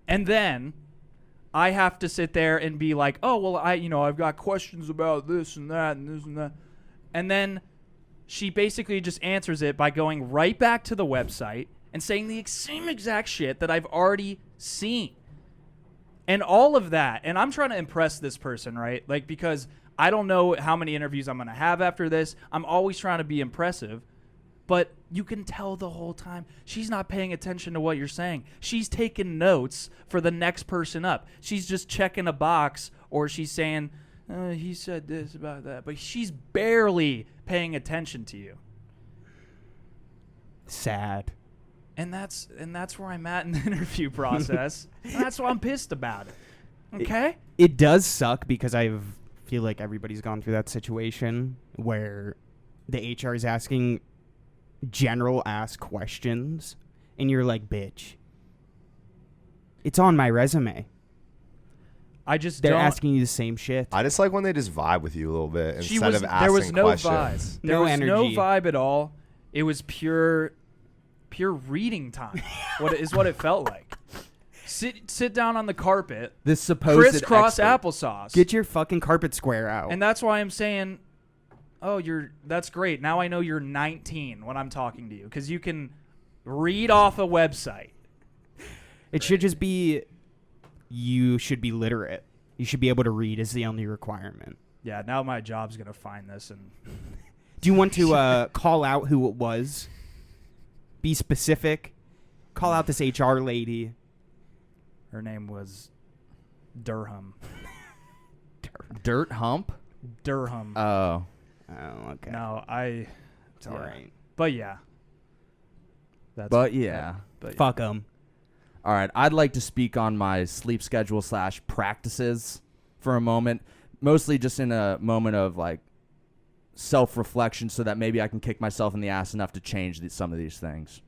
Speaker 3: And then I have to sit there and be like, oh, well, I've got questions about this and that and this and that. And then she basically just answers it by going right back to the website and saying the same exact shit that I've already seen. And all of that. And I'm trying to impress this person, right? Like, because I don't know how many interviews I'm going to have after this. I'm always trying to be impressive. But you can tell the whole time she's not paying attention to what you're saying. She's taking notes for the next person up. She's just checking a box, or she's saying, he said this about that. But she's barely paying attention to you.
Speaker 4: Sad.
Speaker 3: And that's where I'm at in the interview process. And that's why I'm pissed about it. Okay?
Speaker 4: It does suck because I feel like everybody's gone through that situation where the HR is asking general ask questions and you're like, bitch, it's on my resume.
Speaker 3: I just
Speaker 4: They're
Speaker 3: don't.
Speaker 4: asking you the same shit.
Speaker 2: I just like when they just vibe with you a little bit
Speaker 3: She
Speaker 2: instead
Speaker 3: was,
Speaker 2: of asking
Speaker 3: there was no
Speaker 2: questions.
Speaker 3: vibe. There
Speaker 4: No
Speaker 3: was no
Speaker 4: energy.
Speaker 3: vibe at all. It was pure reading time. What it felt like. Sit down on the carpet,
Speaker 1: This supposed
Speaker 3: crisscross
Speaker 1: expert.
Speaker 3: applesauce.
Speaker 4: Get your fucking carpet square out.
Speaker 3: And that's why I'm saying, oh, that's great. Now I know you're 19 when I'm talking to you, because you can read off a website.
Speaker 4: It should just be, you should be literate. You should be able to read is the only requirement.
Speaker 3: Yeah, now my job's going to find this. And
Speaker 4: Do you want to call out who it was? Be specific. Call out this HR lady.
Speaker 3: her name was Durham.
Speaker 1: Dirt hump?
Speaker 3: Durham.
Speaker 1: Oh.
Speaker 4: Oh, okay.
Speaker 3: No,
Speaker 4: It's all right.
Speaker 3: But yeah. That's
Speaker 1: But yeah.
Speaker 3: But
Speaker 4: Fuck them.
Speaker 1: All right. I'd like to speak on my sleep schedule / practices for a moment. Mostly just in a moment of like self-reflection so that maybe I can kick myself in the ass enough to change some of these things.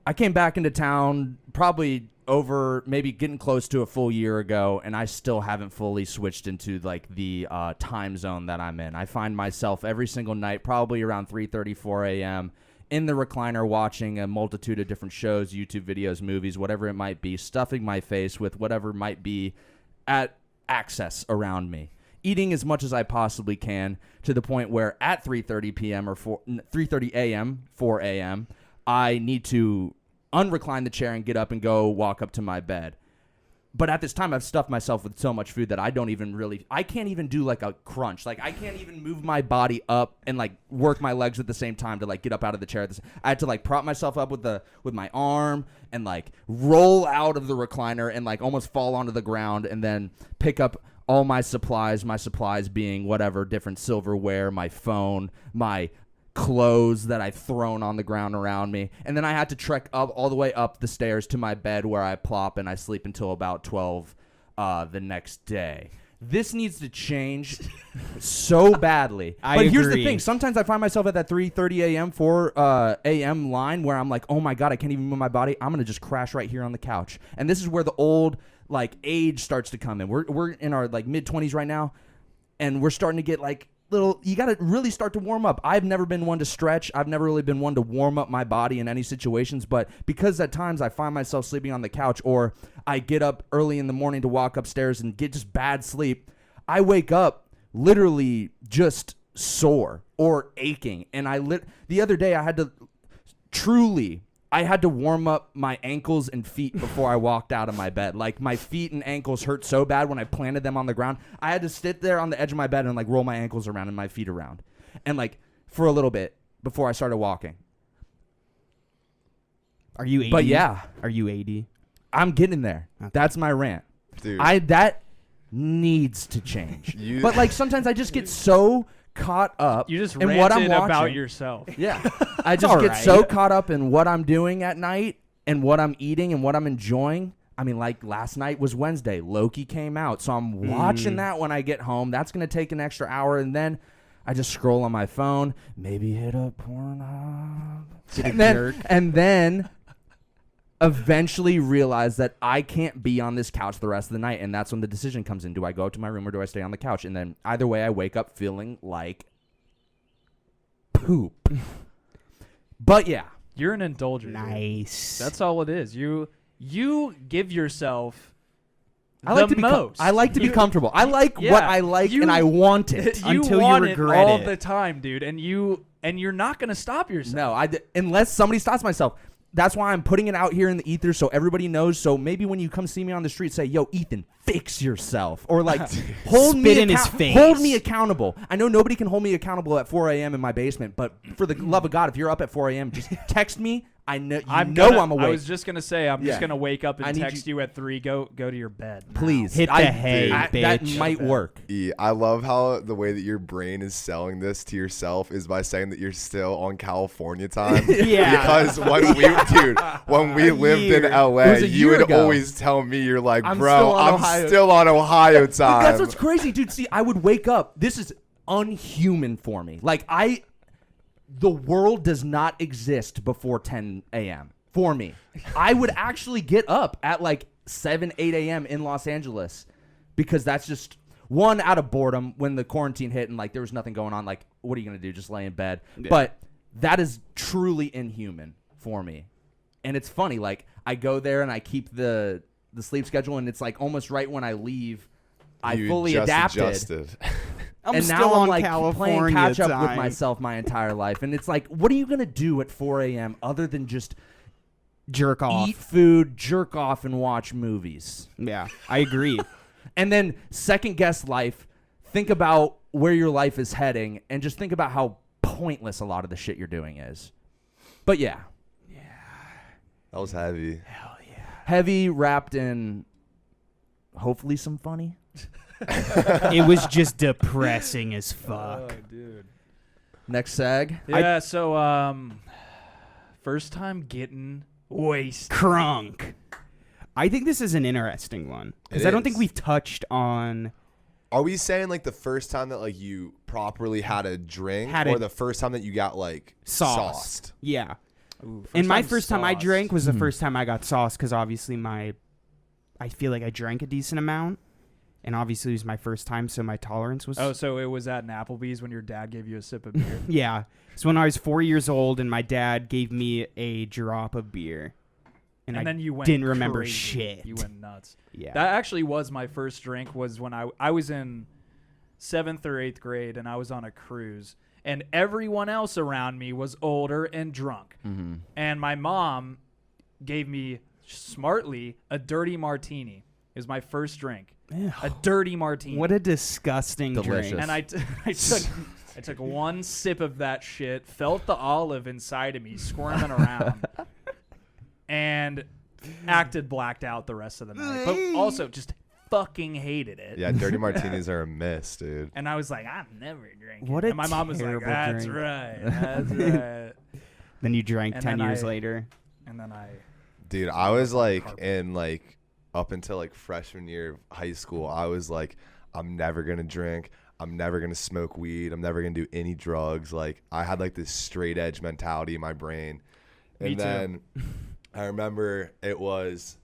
Speaker 1: I came back into town probably over maybe getting close to a full year ago, and I still haven't fully switched into like the time zone that I'm in. I find myself every single night, probably around 3:30, 4 a.m., in the recliner watching a multitude of different shows, YouTube videos, movies, whatever it might be, stuffing my face with whatever might be at access around me. Eating as much as I possibly can to the point where at 3:30 p.m. or 3:30 a.m., 4 a.m., I need to unrecline the chair and get up and go walk up to my bed. But at this time, I've stuffed myself with so much food that I can't even do like a crunch. Like I can't even move my body up and like work my legs at the same time to like get up out of the chair. I had to like prop myself up with my arm and like roll out of the recliner and like almost fall onto the ground and then pick up all my supplies being whatever, different silverware, my phone, my clothes that I've thrown on the ground around me. And then I had to trek up all the way up the stairs to my bed where I plop and I sleep until about 12 the next day. This needs to change so badly. But here's the thing. Sometimes I find myself at that 3:30 a.m., 4 a.m. line where I'm like, oh my God, I can't even move my body. I'm going to just crash right here on the couch. And this is where the old like age starts to come in. We're in our like mid-20s right now, and we're starting to get like you got to really start to warm up. I've never been one to stretch. I've never really been one to warm up my body in any situations, but because at times I find myself sleeping on the couch or I get up early in the morning to walk upstairs and get just bad sleep, I wake up literally just sore or aching. And the other day I had to warm up my ankles and feet before I walked out of my bed. Like my feet and ankles hurt so bad when I planted them on the ground. I had to sit there on the edge of my bed and like roll my ankles around and my feet around. And like for a little bit before I started walking.
Speaker 4: Are you 80?
Speaker 1: But yeah.
Speaker 4: Are you 80?
Speaker 1: I'm getting there. Okay. That's my rant.
Speaker 2: Dude.
Speaker 1: That needs to change. But like sometimes I just get so caught up
Speaker 3: you just
Speaker 1: in what I'm watching
Speaker 3: about yourself.
Speaker 1: Yeah. I just get so caught up in what I'm doing at night and what I'm eating and what I'm enjoying. I mean, like last night was Wednesday. Loki came out. So I'm watching that when I get home. That's going to take an extra hour. And then I just scroll on my phone, maybe hit a Pornhub. And then eventually realize that I can't be on this couch the rest of the night. And that's when the decision comes in. Do I go up to my room or do I stay on the couch? And then either way, I wake up feeling like poop. But yeah.
Speaker 3: You're an indulger.
Speaker 4: Nice.
Speaker 3: That's all it is. You give yourself
Speaker 1: I like
Speaker 3: the
Speaker 1: to be
Speaker 3: most.
Speaker 1: I like to be comfortable. I like what I like and I want it.
Speaker 3: You
Speaker 4: until
Speaker 3: want
Speaker 4: you regret
Speaker 3: it all
Speaker 4: it.
Speaker 3: the time, dude. And you're not going to stop yourself.
Speaker 1: No, unless somebody stops myself. That's why I'm putting it out here in the ether so everybody knows. So maybe when you come see me on the street, say, yo, Ethan, fix yourself. Or like, hold me accountable. I know nobody can hold me accountable at 4 a.m. in my basement, but for the love of God, if you're up at 4 a.m., just text me. I know I'm awake.
Speaker 3: I was just going to say, I'm just going to wake up and text you at 3. Go to your bed.
Speaker 1: Please.
Speaker 4: Hit the hay, bitch.
Speaker 1: That might work.
Speaker 2: I love how the way that your brain is selling this to yourself is by saying that you're still on California time.
Speaker 4: Yeah.
Speaker 2: Because when we lived in LA, you would always tell me, you're like,
Speaker 1: I'm
Speaker 2: bro, still on Ohio time.
Speaker 1: That's what's crazy, dude. See, I would wake up. This is unhuman for me. Like, the world does not exist before 10 a.m. for me. I would actually get up at like 7, 8 a.m. in Los Angeles because that's just one out of boredom when the quarantine hit and like there was nothing going on. Like, what are you going to do? Just lay in bed. Yeah. But that is truly inhuman for me. And it's funny. Like, I go there and I keep the sleep schedule and it's like almost right when I leave, I fully adapted.
Speaker 4: I'm
Speaker 1: and
Speaker 4: still
Speaker 1: now I'm
Speaker 4: on
Speaker 1: like
Speaker 4: California
Speaker 1: playing catch up with
Speaker 4: time.
Speaker 1: myself my entire life. And it's like, what are you going to do at 4 a.m. other than just
Speaker 4: jerk off,
Speaker 1: eat food, jerk off, and watch movies?
Speaker 4: Yeah, I agree.
Speaker 1: And then second guess life. Think about where your life is heading and just think about how pointless a lot of the shit you're doing is. But yeah.
Speaker 2: That was heavy.
Speaker 1: Hell yeah. Heavy, wrapped in hopefully some funny.
Speaker 4: It was just depressing as fuck.
Speaker 3: Oh, dude.
Speaker 1: Next sag.
Speaker 3: Yeah. So first time getting wasted.
Speaker 4: Crunk. I think this is an interesting one because
Speaker 2: It
Speaker 4: I don't think
Speaker 2: is.
Speaker 4: we've touched on.
Speaker 2: Are we saying like the first time that like you properly had a drink,
Speaker 4: Had
Speaker 2: or
Speaker 4: a-
Speaker 2: the first time that you got like sauced?
Speaker 4: Yeah.
Speaker 3: Ooh,
Speaker 4: And my
Speaker 3: time
Speaker 4: first time I
Speaker 3: sauce.
Speaker 4: drank was the first time I got sauce because obviously I feel like I drank a decent amount, and obviously it was my first time, so my tolerance was.
Speaker 3: Oh, so it was at an Applebee's when your dad gave you a sip of beer.
Speaker 4: Yeah. So when I was 4 years old, and my dad gave me a drop of beer, and I
Speaker 3: then you went
Speaker 4: didn't remember
Speaker 3: crazy.
Speaker 4: shit.
Speaker 3: You went nuts.
Speaker 4: Yeah.
Speaker 3: That actually was my first drink. Was when I was in 7th or 8th grade, and I was on a cruise, and everyone else around me was older and drunk.
Speaker 1: Mm-hmm.
Speaker 3: And my mom gave me smartly a dirty martini. It was my first drink. A dirty martini.
Speaker 4: What a disgusting
Speaker 1: Delicious.
Speaker 4: drink.
Speaker 3: And I took one sip of that shit, felt the olive inside of me squirming around, and acted blacked out the rest of the night. But also just fucking hated it.
Speaker 2: Yeah, dirty martinis are a miss, dude.
Speaker 3: And I was like, I'm never drinking.
Speaker 4: What a
Speaker 3: and my mom was like,
Speaker 4: terrible
Speaker 3: that's
Speaker 4: drink."
Speaker 3: right. That's right.
Speaker 4: Then you drank
Speaker 3: And
Speaker 4: 10
Speaker 3: then
Speaker 4: years
Speaker 3: I-
Speaker 4: later.
Speaker 3: And then I
Speaker 2: Dude, I was like
Speaker 3: Carpet.
Speaker 2: in like up until like freshman year of high school, I was like, I'm never gonna drink. I'm never gonna smoke weed. I'm never gonna do any drugs. Like I had like this straight edge mentality in my brain. And
Speaker 3: Me too.
Speaker 2: then I remember it was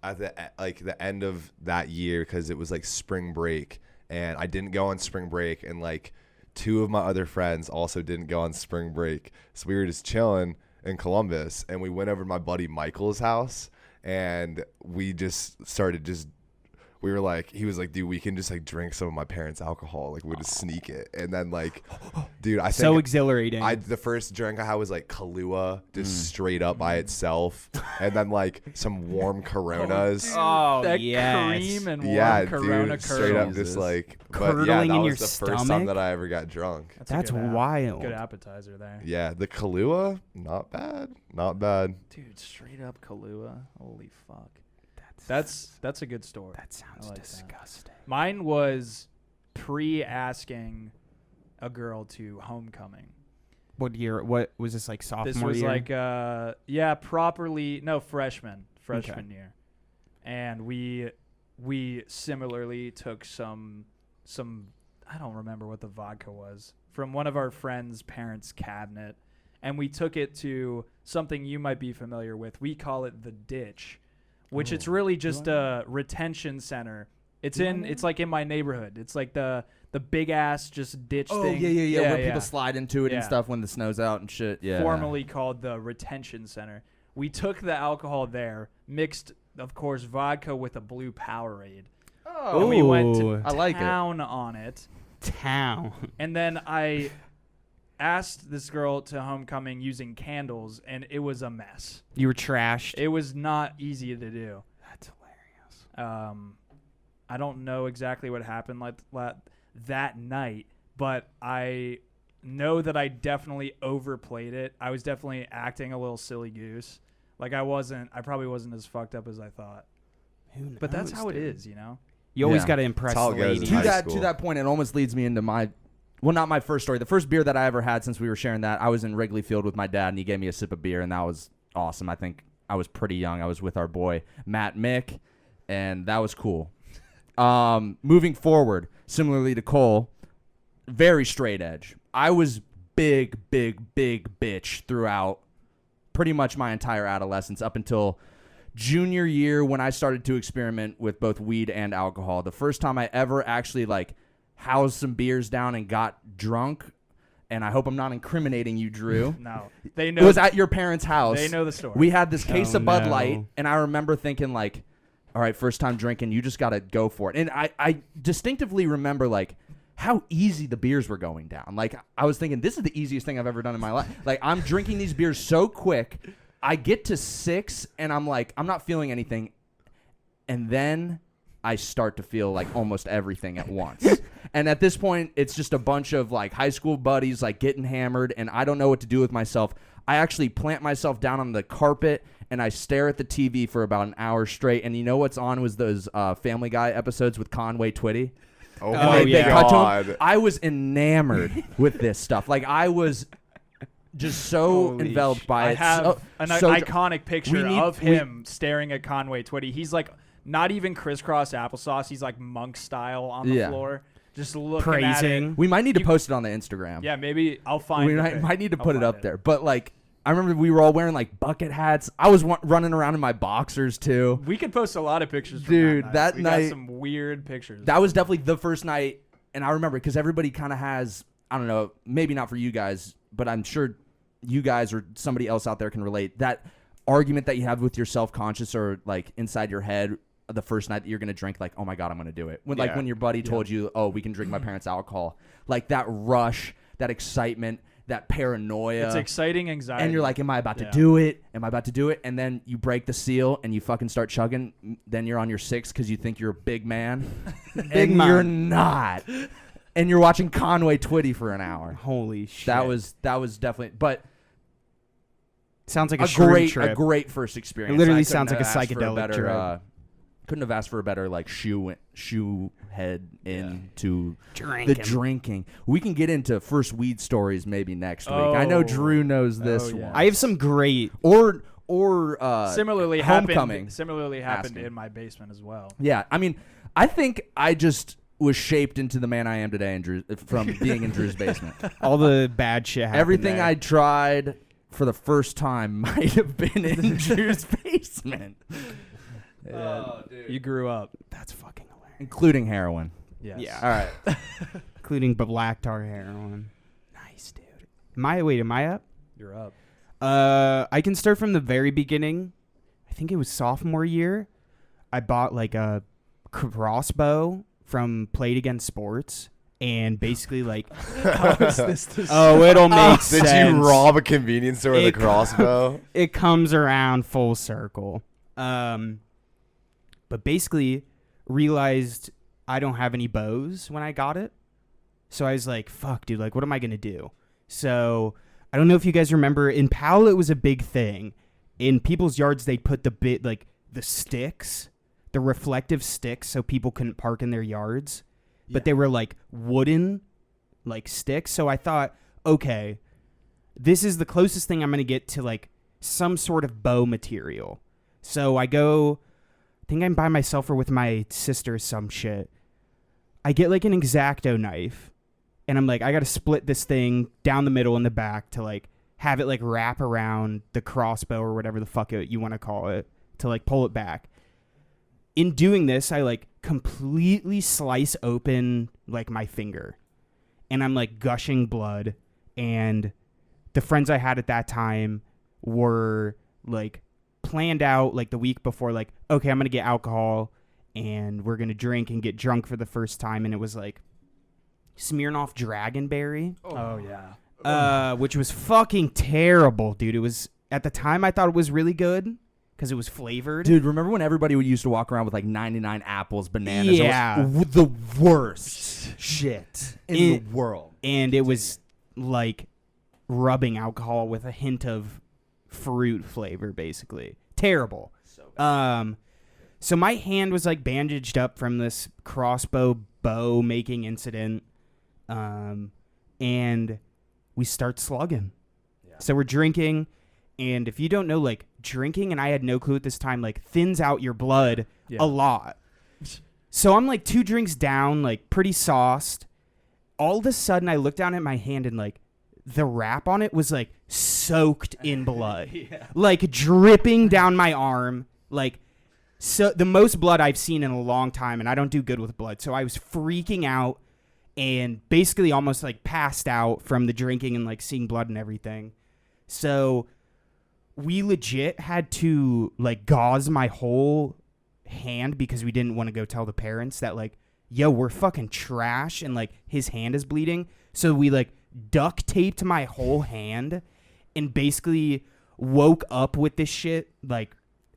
Speaker 2: at the end of that year because it was like spring break, and I didn't go on spring break, and like two of my other friends also didn't go on spring break, so we were just chilling in Columbus, and we went over to my buddy Michael's house, and we just started we were like, he was like, dude, we can just like drink some of my parents' alcohol, like we'll just sneak it, and then like, dude, I think
Speaker 4: So exhilarating.
Speaker 2: the first drink I had was like Kahlua, just straight up by itself, and then like some warm Coronas.
Speaker 4: Oh,
Speaker 3: that
Speaker 4: yes.
Speaker 3: cream and warm
Speaker 2: Yeah,
Speaker 3: Corona
Speaker 2: dude, straight up,
Speaker 1: Jesus.
Speaker 2: just like, but
Speaker 4: Curdling
Speaker 2: yeah, that
Speaker 4: in
Speaker 2: was
Speaker 4: your
Speaker 2: the first time
Speaker 4: stomach?
Speaker 2: that I ever got drunk.
Speaker 4: That's
Speaker 3: a good
Speaker 4: wild.
Speaker 3: Good appetizer there.
Speaker 2: Yeah, the Kahlua, not bad, not bad.
Speaker 3: Dude, straight up Kahlua. Holy fuck. That's a good story.
Speaker 4: That sounds
Speaker 3: I like that.
Speaker 4: disgusting.
Speaker 3: Mine was pre-asking a girl to homecoming.
Speaker 4: What year? What was this, like sophomore
Speaker 3: This was
Speaker 4: year?
Speaker 3: like freshman year. And we similarly took some I don't remember what the vodka was from one of our friends' parents' cabinet, and we took it to something you might be familiar with. We call it the ditch, which it's really just a retention center. It's like in my neighborhood. It's like the big ass just ditch
Speaker 1: Oh
Speaker 3: thing.
Speaker 1: yeah. Where people slide into it and
Speaker 3: Yeah.
Speaker 1: stuff when the snow's out and shit. Yeah.
Speaker 3: Formerly called the retention center. We took the alcohol there, mixed, of course, vodka with a blue Powerade.
Speaker 1: Oh,
Speaker 3: And we went
Speaker 4: Ooh.
Speaker 3: to
Speaker 1: I like it.
Speaker 3: town on it.
Speaker 4: Town.
Speaker 3: And then I asked this girl to homecoming using candles, and it was a mess.
Speaker 4: You were trashed.
Speaker 3: It was not easy to do.
Speaker 4: That's hilarious.
Speaker 3: I don't know exactly what happened that night, but I know that I definitely overplayed it. I was definitely acting a little silly goose. Like I probably wasn't as fucked up as I thought. But that's how it is, you know?
Speaker 4: You always
Speaker 1: Yeah.
Speaker 4: got to impress
Speaker 2: That's how
Speaker 4: the
Speaker 2: it goes in
Speaker 4: ladies.
Speaker 2: high
Speaker 1: To
Speaker 2: school.
Speaker 1: that point, it almost leads me into my, well, not my first story. The first beer that I ever had since we were sharing that, I was in Wrigley Field with my dad, and he gave me a sip of beer, and that was awesome. I think I was pretty young. I was with our boy Matt Mick, and that was cool. Moving forward, similarly to Cole, very straight edge. I was big bitch throughout pretty much my entire adolescence up until junior year when I started to experiment with both weed and alcohol. The first time I ever actually like housed some beers down and got drunk, and I hope I'm not incriminating you, Drew.
Speaker 3: No. They
Speaker 1: It
Speaker 3: know
Speaker 1: was at your parents' house.
Speaker 3: they know the story.
Speaker 1: We had this case
Speaker 4: Oh,
Speaker 1: of Bud
Speaker 4: no.
Speaker 1: Light, and I remember thinking like, all right, first time drinking, you just got to go for it. And I distinctively remember like how easy the beers were going down. Like I was thinking, this is the easiest thing I've ever done in my life. Like I'm drinking these beers so quick. I get to 6 and I'm like, I'm not feeling anything. And then I start to feel like almost everything at once. And at this point, it's just a bunch of like high school buddies like getting hammered, and I don't know what to do with myself. I actually plant myself down on the carpet and I stare at the TV for about an hour straight. And you know what's on was those Family Guy episodes with Conway Twitty.
Speaker 2: Oh
Speaker 1: and
Speaker 2: my
Speaker 1: they cut to
Speaker 2: god.
Speaker 1: him. I was enamored with this stuff. Like I was just so
Speaker 4: Holy
Speaker 1: enveloped by
Speaker 3: I
Speaker 1: it.
Speaker 3: have an
Speaker 1: so-
Speaker 3: iconic picture
Speaker 1: we need-
Speaker 3: of him staring at Conway Twitty. He's like not even crisscross applesauce. He's like monk style on the
Speaker 1: Yeah.
Speaker 3: floor, just looking at it.
Speaker 4: Praising.
Speaker 1: We might need to post it on the Instagram.
Speaker 3: Yeah, maybe I'll find.
Speaker 1: we
Speaker 3: the
Speaker 1: might,
Speaker 3: pic.
Speaker 1: might need to
Speaker 3: I'll
Speaker 1: put it
Speaker 3: find
Speaker 1: up there. But like, I remember we were all wearing like bucket hats. I was running around in my boxers too.
Speaker 3: We could post a lot of pictures. From
Speaker 1: Dude,
Speaker 3: that
Speaker 1: that
Speaker 3: we
Speaker 1: night-
Speaker 3: got some weird pictures.
Speaker 1: That was definitely the first night, and I remember because everybody kind of has, I don't know, maybe not for you guys, but I'm sure you guys or somebody else out there can relate. That argument that you have with your self-conscious or like inside your head the first night that you're gonna drink, like, oh my god, I'm gonna do it. When like
Speaker 2: Yeah.
Speaker 1: when your buddy told you, oh, we can drink my parents' alcohol, like that rush, that excitement, that paranoia.
Speaker 3: It's exciting anxiety.
Speaker 1: And you're like, am I about to
Speaker 3: Yeah.
Speaker 1: do it? Am I about to do it? And then you break the seal and you fucking start chugging. Then you're on your sixth because you think you're a big man.
Speaker 4: Big
Speaker 1: and
Speaker 4: man.
Speaker 1: you're not. And you're watching Conway Twitty for an hour.
Speaker 4: Holy shit.
Speaker 1: That was definitely, but
Speaker 4: sounds like a
Speaker 1: a
Speaker 4: shroom trip.
Speaker 1: great first experience.
Speaker 4: It literally
Speaker 1: I couldn't
Speaker 4: sounds like a
Speaker 1: have asked for
Speaker 4: psychedelic
Speaker 1: better,
Speaker 4: drug.
Speaker 1: couldn't have asked for a better like shoe head into
Speaker 4: Drinking.
Speaker 1: the drinking. We can get into first weed stories maybe next week. I know
Speaker 3: Oh.
Speaker 1: Drew knows this
Speaker 3: Oh, yeah.
Speaker 1: one.
Speaker 4: I have some great.
Speaker 1: or
Speaker 3: similarly
Speaker 1: Homecoming.
Speaker 3: happened. Similarly happened
Speaker 1: Asking.
Speaker 3: in my basement as well.
Speaker 1: Yeah, I mean, I think I just was shaped into the man I am today from being in Drew's basement.
Speaker 4: All the bad shit happened
Speaker 1: Everything
Speaker 4: there.
Speaker 1: I tried for the first time might have been in Drew's basement. Oh, dude.
Speaker 3: You grew up.
Speaker 4: That's fucking hilarious.
Speaker 1: Including heroin.
Speaker 3: Yes.
Speaker 4: Yeah.
Speaker 1: All right.
Speaker 4: Including black tar heroin. Nice, dude. Am I up?
Speaker 3: You're up.
Speaker 4: I can start from the very beginning. I think it was sophomore year. I bought like a crossbow from Played Against Sports, and basically like, oh, it'll make sense.
Speaker 2: Did you rob a convenience store with a
Speaker 4: It-
Speaker 2: crossbow?
Speaker 4: It comes around full circle. But basically realized I don't have any bows when I got it. So I was like, fuck, dude, like, what am I going to do? So I don't know if you guys remember, in Powell, it was a big thing. In people's yards, they'd put the sticks, the reflective sticks, so people couldn't park in their yards. But they were like wooden, like sticks. So I thought, okay, this is the closest thing I'm going to get to like some sort of bow material. So I go, I think I'm by myself or with my sister, some shit. I get like an X-Acto knife, and I'm like, I got to split this thing down the middle and the back to like have it like wrap around the crossbow or whatever the fuck you want to call it to like pull it back. In doing this, I like completely slice open like my finger, and I'm like gushing blood. And the friends I had at that time were like planned out like the week before, like, okay, I'm going to get alcohol and we're going to drink and get drunk for the first time. And it was like Smirnoff Dragonberry,
Speaker 3: Oh yeah.
Speaker 4: which was fucking terrible, dude. It was, at the time, I thought it was really good because it was flavored.
Speaker 1: Dude, remember when everybody used to walk around with like 99 apples, bananas?
Speaker 4: Yeah.
Speaker 1: It was the worst shit in the world.
Speaker 4: And it was like rubbing alcohol with a hint of fruit flavor, basically. Terrible. So my hand was like bandaged up from this crossbow bow making incident. And we start slugging. Yeah. So we're drinking. And if you don't know, like, drinking, and I had no clue at this time, like, thins out your blood a lot. So I'm, like, 2 drinks down, like, pretty sauced. All of a sudden, I look down at my hand, and, like, the wrap on it was, like, soaked in blood. Like, dripping down my arm. Like, so the most blood I've seen in a long time, and I don't do good with blood. So I was freaking out and basically almost, like, passed out from the drinking and, like, seeing blood and everything. So we legit had to like gauze my whole hand because we didn't want to go tell the parents that like, yo, we're fucking trash and like his hand is bleeding. So we like duct taped my whole hand and basically woke up with this shit like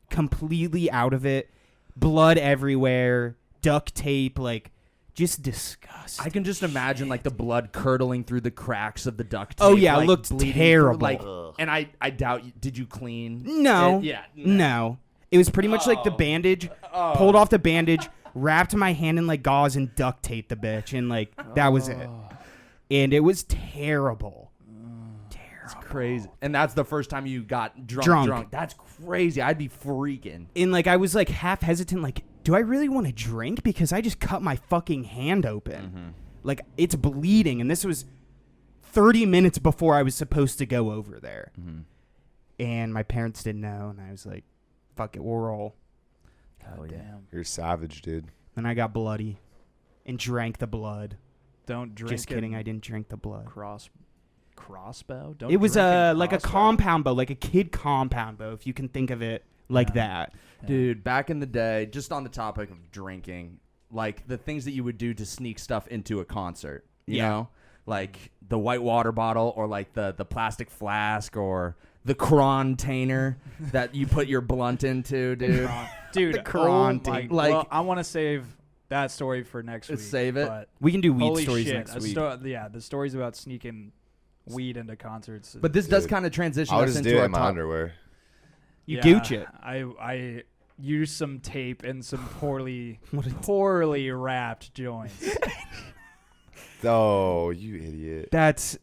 Speaker 4: completely out of it, blood everywhere, duct tape, like just disgusting.
Speaker 1: I can just imagine like the blood curdling through the cracks of the duct tape.
Speaker 4: Oh, yeah, it
Speaker 1: like,
Speaker 4: looked
Speaker 1: bleeding
Speaker 4: terrible.
Speaker 1: through, like, and I doubt. Did you clean?
Speaker 4: No.
Speaker 1: Yeah.
Speaker 4: No. It was pretty much like the bandage, pulled off the bandage, wrapped my hand in like gauze and duct taped the bitch, and like that was it. And it was terrible.
Speaker 1: It's crazy. And that's the first time you got drunk. That's crazy. I'd be freaking.
Speaker 4: And like I was like half hesitant, like, do I really want to drink? Because I just cut my fucking hand open. Like it's bleeding, and this was 30 minutes before I was supposed to go over there. And my parents didn't know, and I was like, fuck it, we'll roll.
Speaker 1: Hell yeah.
Speaker 3: Damn.
Speaker 2: You're savage, dude.
Speaker 4: Then I got bloody and drank the blood.
Speaker 3: Don't drink.
Speaker 4: Just kidding, I didn't drink the blood.
Speaker 3: Crossbow. Don't.
Speaker 4: It was
Speaker 3: drink in
Speaker 4: like a
Speaker 3: crossbow.
Speaker 4: compound bow, like a kid compound bow, if you can think of it like that.
Speaker 1: Dude, back in the day, just on the topic of drinking, like the things that you would do to sneak stuff into a concert, you know? Like the white water bottle, or like the plastic flask, or the container that you put your blunt into, dude.
Speaker 3: Dude,
Speaker 4: The Cron
Speaker 3: well, I want to save that story for next week.
Speaker 1: Save it.
Speaker 3: But
Speaker 4: We can do weed
Speaker 3: holy
Speaker 4: stories
Speaker 3: shit,
Speaker 4: next
Speaker 3: a
Speaker 4: week.
Speaker 3: the stories about sneaking weed into concerts.
Speaker 1: But this does
Speaker 2: Dude,
Speaker 1: kind of transition
Speaker 2: I would
Speaker 1: us
Speaker 2: just do
Speaker 1: into
Speaker 2: it
Speaker 1: our
Speaker 2: in my
Speaker 1: top.
Speaker 2: underwear.
Speaker 4: You gooch it.
Speaker 3: I used some tape and some poorly
Speaker 4: What a-
Speaker 3: poorly wrapped joints.
Speaker 2: Oh, you idiot.
Speaker 4: That's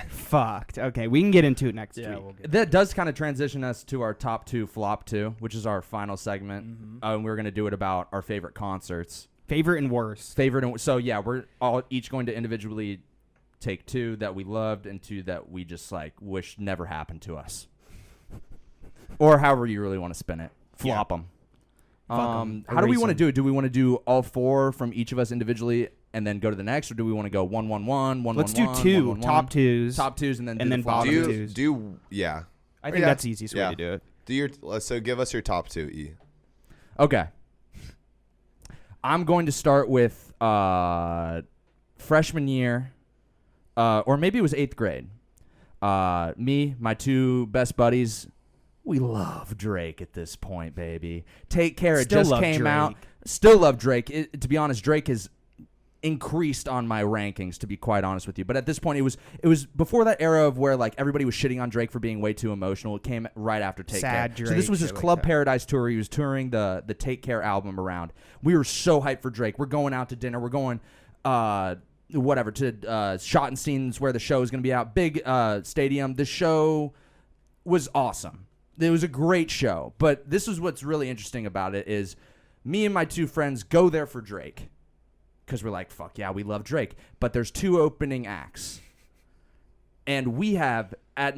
Speaker 4: fucked. Okay, we can get into it next
Speaker 3: Yeah,
Speaker 4: week.
Speaker 3: we'll get
Speaker 1: That does kind of transition us to our top 2 flop 2, which is our final segment. And we're going to do it about our favorite concerts.
Speaker 4: Favorite and worst.
Speaker 1: So yeah, we're all each going to individually take 2 that we loved and 2 that we just like wish never happened to us, or however you really want to spin it. Flop them. How do we want to do it? Do we want to do all 4 from each of us individually and then go to the next, or do we want to go 1 1 1 1
Speaker 4: Let's
Speaker 1: 1
Speaker 4: do
Speaker 1: 1,
Speaker 4: two
Speaker 1: 1 1
Speaker 4: top twos.
Speaker 1: top 2s, and then
Speaker 4: and
Speaker 1: do
Speaker 4: then
Speaker 1: the flop
Speaker 4: bottom
Speaker 1: twos.
Speaker 4: twos.
Speaker 2: Yeah.
Speaker 4: I think
Speaker 2: Yeah.
Speaker 4: that's the easiest way
Speaker 2: Yeah.
Speaker 4: to do it.
Speaker 2: Do your so give us your top 2, E.
Speaker 1: Okay. I'm going to start with freshman year, or maybe it was 8th grade. Me, my 2 best buddies, we love Drake at this point, baby. Take Care, it
Speaker 4: Still
Speaker 1: just
Speaker 4: love
Speaker 1: came out.
Speaker 4: Drake.
Speaker 1: Still love Drake. To be honest, Drake has increased on my rankings, to be quite honest with you. But at this point, it was before that era of where like everybody was shitting on Drake for being way too emotional. It came right after Take
Speaker 4: Sad
Speaker 1: Care. So this
Speaker 4: Drake,
Speaker 1: was his
Speaker 4: shit like
Speaker 1: Club
Speaker 4: that.
Speaker 1: Paradise tour. He was touring the Take Care album around. We were so hyped for Drake. We're going out to dinner. We're going whatever to Schottenstein's where the show is going to be out. Big stadium. The show was awesome. It was a great show. But this is what's really interesting about it is me and my 2 friends go there for Drake. Because we're like, fuck yeah, we love Drake. But there's 2 opening acts. And we have, at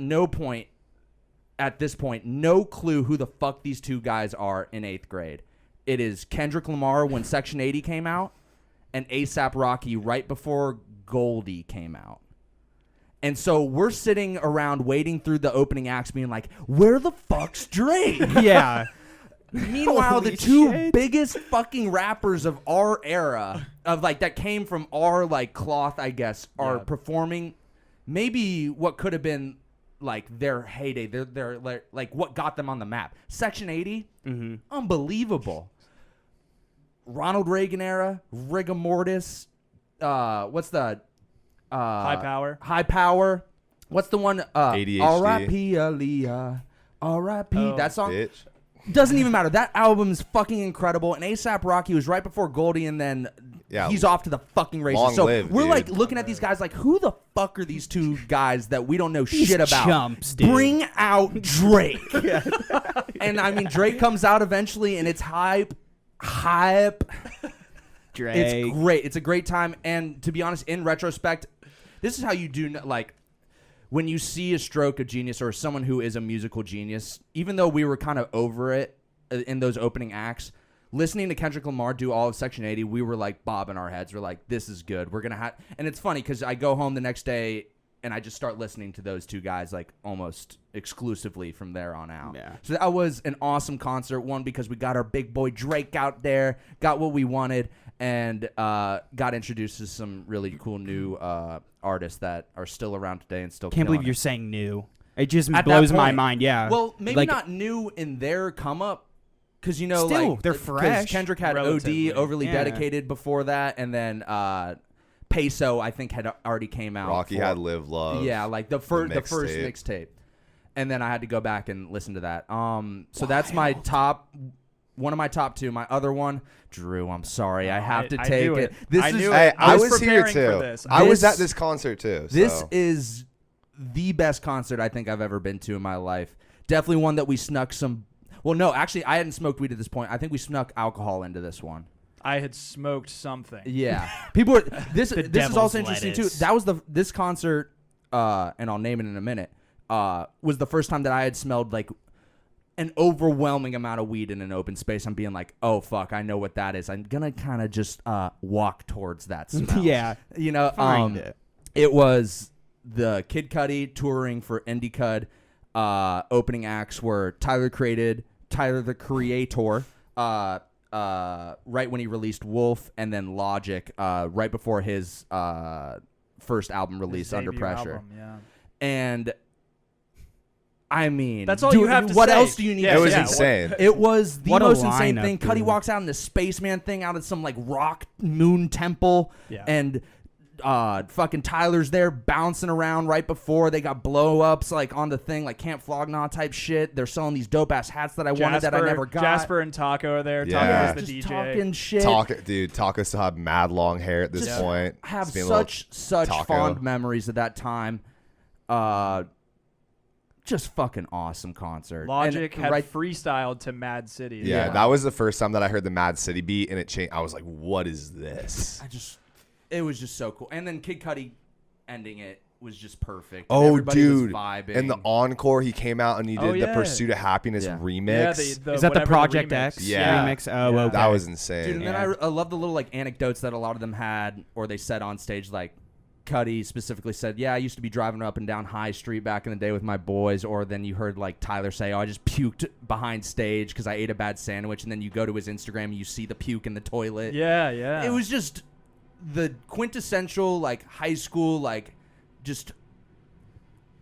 Speaker 1: this point, no clue who the fuck these 2 guys are in 8th grade. It is Kendrick Lamar when Section 80 came out, and A$AP Rocky right before Goldie came out. And so we're sitting around waiting through the opening acts being like, where the fuck's Drake?
Speaker 4: Yeah.
Speaker 1: Meanwhile, the
Speaker 4: Holy
Speaker 1: 2
Speaker 4: shit.
Speaker 1: biggest fucking rappers of our era, of like that came from our like cloth, I guess, are performing maybe what could have been like their heyday. They're like what got them on the map. Section 80, unbelievable. Ronald Reagan era, rigor mortis. What's the
Speaker 3: High Power.
Speaker 1: High Power. What's the one?
Speaker 2: ADHD.
Speaker 1: R.I.P. Aaliyah. R.I.P.
Speaker 3: Oh,
Speaker 1: that song.
Speaker 2: Bitch.
Speaker 1: Doesn't even matter. That album's fucking incredible. And A$AP Rocky was right before Goldie, and then he's off to the fucking races.
Speaker 2: Long
Speaker 1: So
Speaker 2: live,
Speaker 1: we're
Speaker 2: dude.
Speaker 1: like looking at these guys like, who the fuck are these 2 guys that we don't know shit about?
Speaker 4: chumps, dude.
Speaker 1: Bring out Drake. And I mean, Drake comes out eventually, and it's hype.
Speaker 4: Drake.
Speaker 1: It's great. It's a great time. And to be honest, in retrospect, this is how you do like when you see a stroke of genius or someone who is a musical genius. Even though we were kind of over it in those opening acts, listening to Kendrick Lamar do all of Section 80, we were like bobbing our heads. We're like, this is good. We're gonna have. And it's funny because I go home the next day and I just start listening to those 2 guys like almost exclusively from there on out.
Speaker 4: Yeah.
Speaker 1: So that was an awesome concert. One, because we got our big boy Drake out there, got what we wanted, and got introduced to some really cool new artists that are still around today and still
Speaker 4: Can't
Speaker 1: killing
Speaker 4: believe you're
Speaker 1: it.
Speaker 4: saying new. It just
Speaker 1: At that
Speaker 4: blows my
Speaker 1: point.
Speaker 4: mind. Yeah.
Speaker 1: Well, maybe
Speaker 4: Like,
Speaker 1: not new in their come up, because you know,
Speaker 4: Still,
Speaker 1: like
Speaker 4: they're
Speaker 1: 'cause
Speaker 4: fresh.
Speaker 1: Kendrick had
Speaker 3: Relatively.
Speaker 1: OD, Overly
Speaker 4: Yeah.
Speaker 1: Dedicated before that, and then Peso I think had already came out.
Speaker 2: Rocky
Speaker 1: for-
Speaker 2: had Live Love.
Speaker 1: Yeah, like the first
Speaker 2: mixtape.
Speaker 1: mixtape, and then I had to go back and listen to that. So that's my top one of my top 2. My other one, Drew, I'm sorry. I
Speaker 3: Oh,
Speaker 1: have to
Speaker 3: I
Speaker 1: take
Speaker 3: knew
Speaker 1: it.
Speaker 3: it.
Speaker 1: This
Speaker 3: I
Speaker 1: is
Speaker 3: knew
Speaker 2: Hey,
Speaker 3: it. I
Speaker 2: I
Speaker 3: was
Speaker 2: was here
Speaker 3: preparing for
Speaker 2: too.
Speaker 3: this.
Speaker 2: I was
Speaker 1: This-
Speaker 2: at this concert too.
Speaker 1: This
Speaker 2: so.
Speaker 1: is the best concert I think I've ever been to in my life. Definitely one that we snuck some. Well, no, actually, I hadn't smoked weed at this point. I think we snuck alcohol into this one.
Speaker 3: I had smoked something.
Speaker 1: Yeah, people were. This is
Speaker 4: devil's
Speaker 1: also interesting
Speaker 4: lettuce.
Speaker 1: too. That was this concert, and I'll name it in a minute. Was the first time that I had smelled like an overwhelming amount of weed in an open space. I'm being like, oh fuck, I know what that is. I'm gonna kind of just walk towards that smell.
Speaker 4: Yeah.
Speaker 1: You know,
Speaker 4: Find it.
Speaker 1: it was the Kid Cudi touring for Indie Cud. Opening acts were Tyler the Creator, right when he released Wolf, and then Logic, right before his first album release,
Speaker 3: His
Speaker 1: Under
Speaker 3: debut
Speaker 1: Pressure.
Speaker 3: album, yeah.
Speaker 1: And I mean,
Speaker 3: That's all you have to
Speaker 1: what
Speaker 3: say.
Speaker 1: else do you need?
Speaker 3: Yeah,
Speaker 2: It was
Speaker 3: yeah.
Speaker 2: insane.
Speaker 1: It was the
Speaker 4: What a
Speaker 1: most insane
Speaker 4: lineup,
Speaker 1: thing. Cuddy
Speaker 4: dude.
Speaker 1: walks out in the spaceman thing out of some like rock moon temple,
Speaker 3: Yeah.
Speaker 1: and fucking Tyler's there bouncing around right before they got blow ups like on the thing, like Camp Flog Gnaw type shit. They're selling these dope ass hats that I wanted that I never got.
Speaker 3: Jasper and Taco are there.
Speaker 2: Yeah.
Speaker 3: Taco is
Speaker 1: just
Speaker 3: the DJ.
Speaker 1: talking shit.
Speaker 2: Taco still have mad long hair at this
Speaker 1: Just
Speaker 2: point.
Speaker 1: have
Speaker 2: Just being a little
Speaker 1: such
Speaker 2: Taco.
Speaker 1: fond memories of that time. Just fucking awesome concert.
Speaker 3: Logic
Speaker 1: And
Speaker 3: had
Speaker 1: right,
Speaker 3: freestyled to Mad City.
Speaker 2: Yeah,
Speaker 1: Yeah.
Speaker 2: that was the first time that I heard the Mad City beat, and it changed. I was like, "What is this?"
Speaker 1: it was just so cool. And then Kid Cudi ending it was just perfect.
Speaker 2: Oh,
Speaker 1: Everybody
Speaker 2: dude!
Speaker 1: was vibing.
Speaker 2: And the encore, he came out and he did
Speaker 3: Oh,
Speaker 2: the
Speaker 3: yeah.
Speaker 2: Pursuit of Happiness
Speaker 1: Yeah.
Speaker 2: remix.
Speaker 3: Yeah,
Speaker 4: Is that the
Speaker 3: whatever
Speaker 4: Project
Speaker 3: remix.
Speaker 4: X
Speaker 2: Yeah.
Speaker 4: remix? Oh,
Speaker 3: Yeah.
Speaker 4: okay.
Speaker 2: That was insane.
Speaker 1: Dude, and
Speaker 4: Yeah.
Speaker 1: then I love the little like anecdotes that a lot of them had, or they said on stage. Like Cudi specifically said, "Yeah, I used to be driving up and down High Street back in the day with my boys." Or then you heard like Tyler say, "Oh, I just puked behind stage because I ate a bad sandwich." And then you go to his Instagram, and you see the puke in the toilet.
Speaker 3: Yeah, yeah.
Speaker 1: It was just the quintessential like high school like just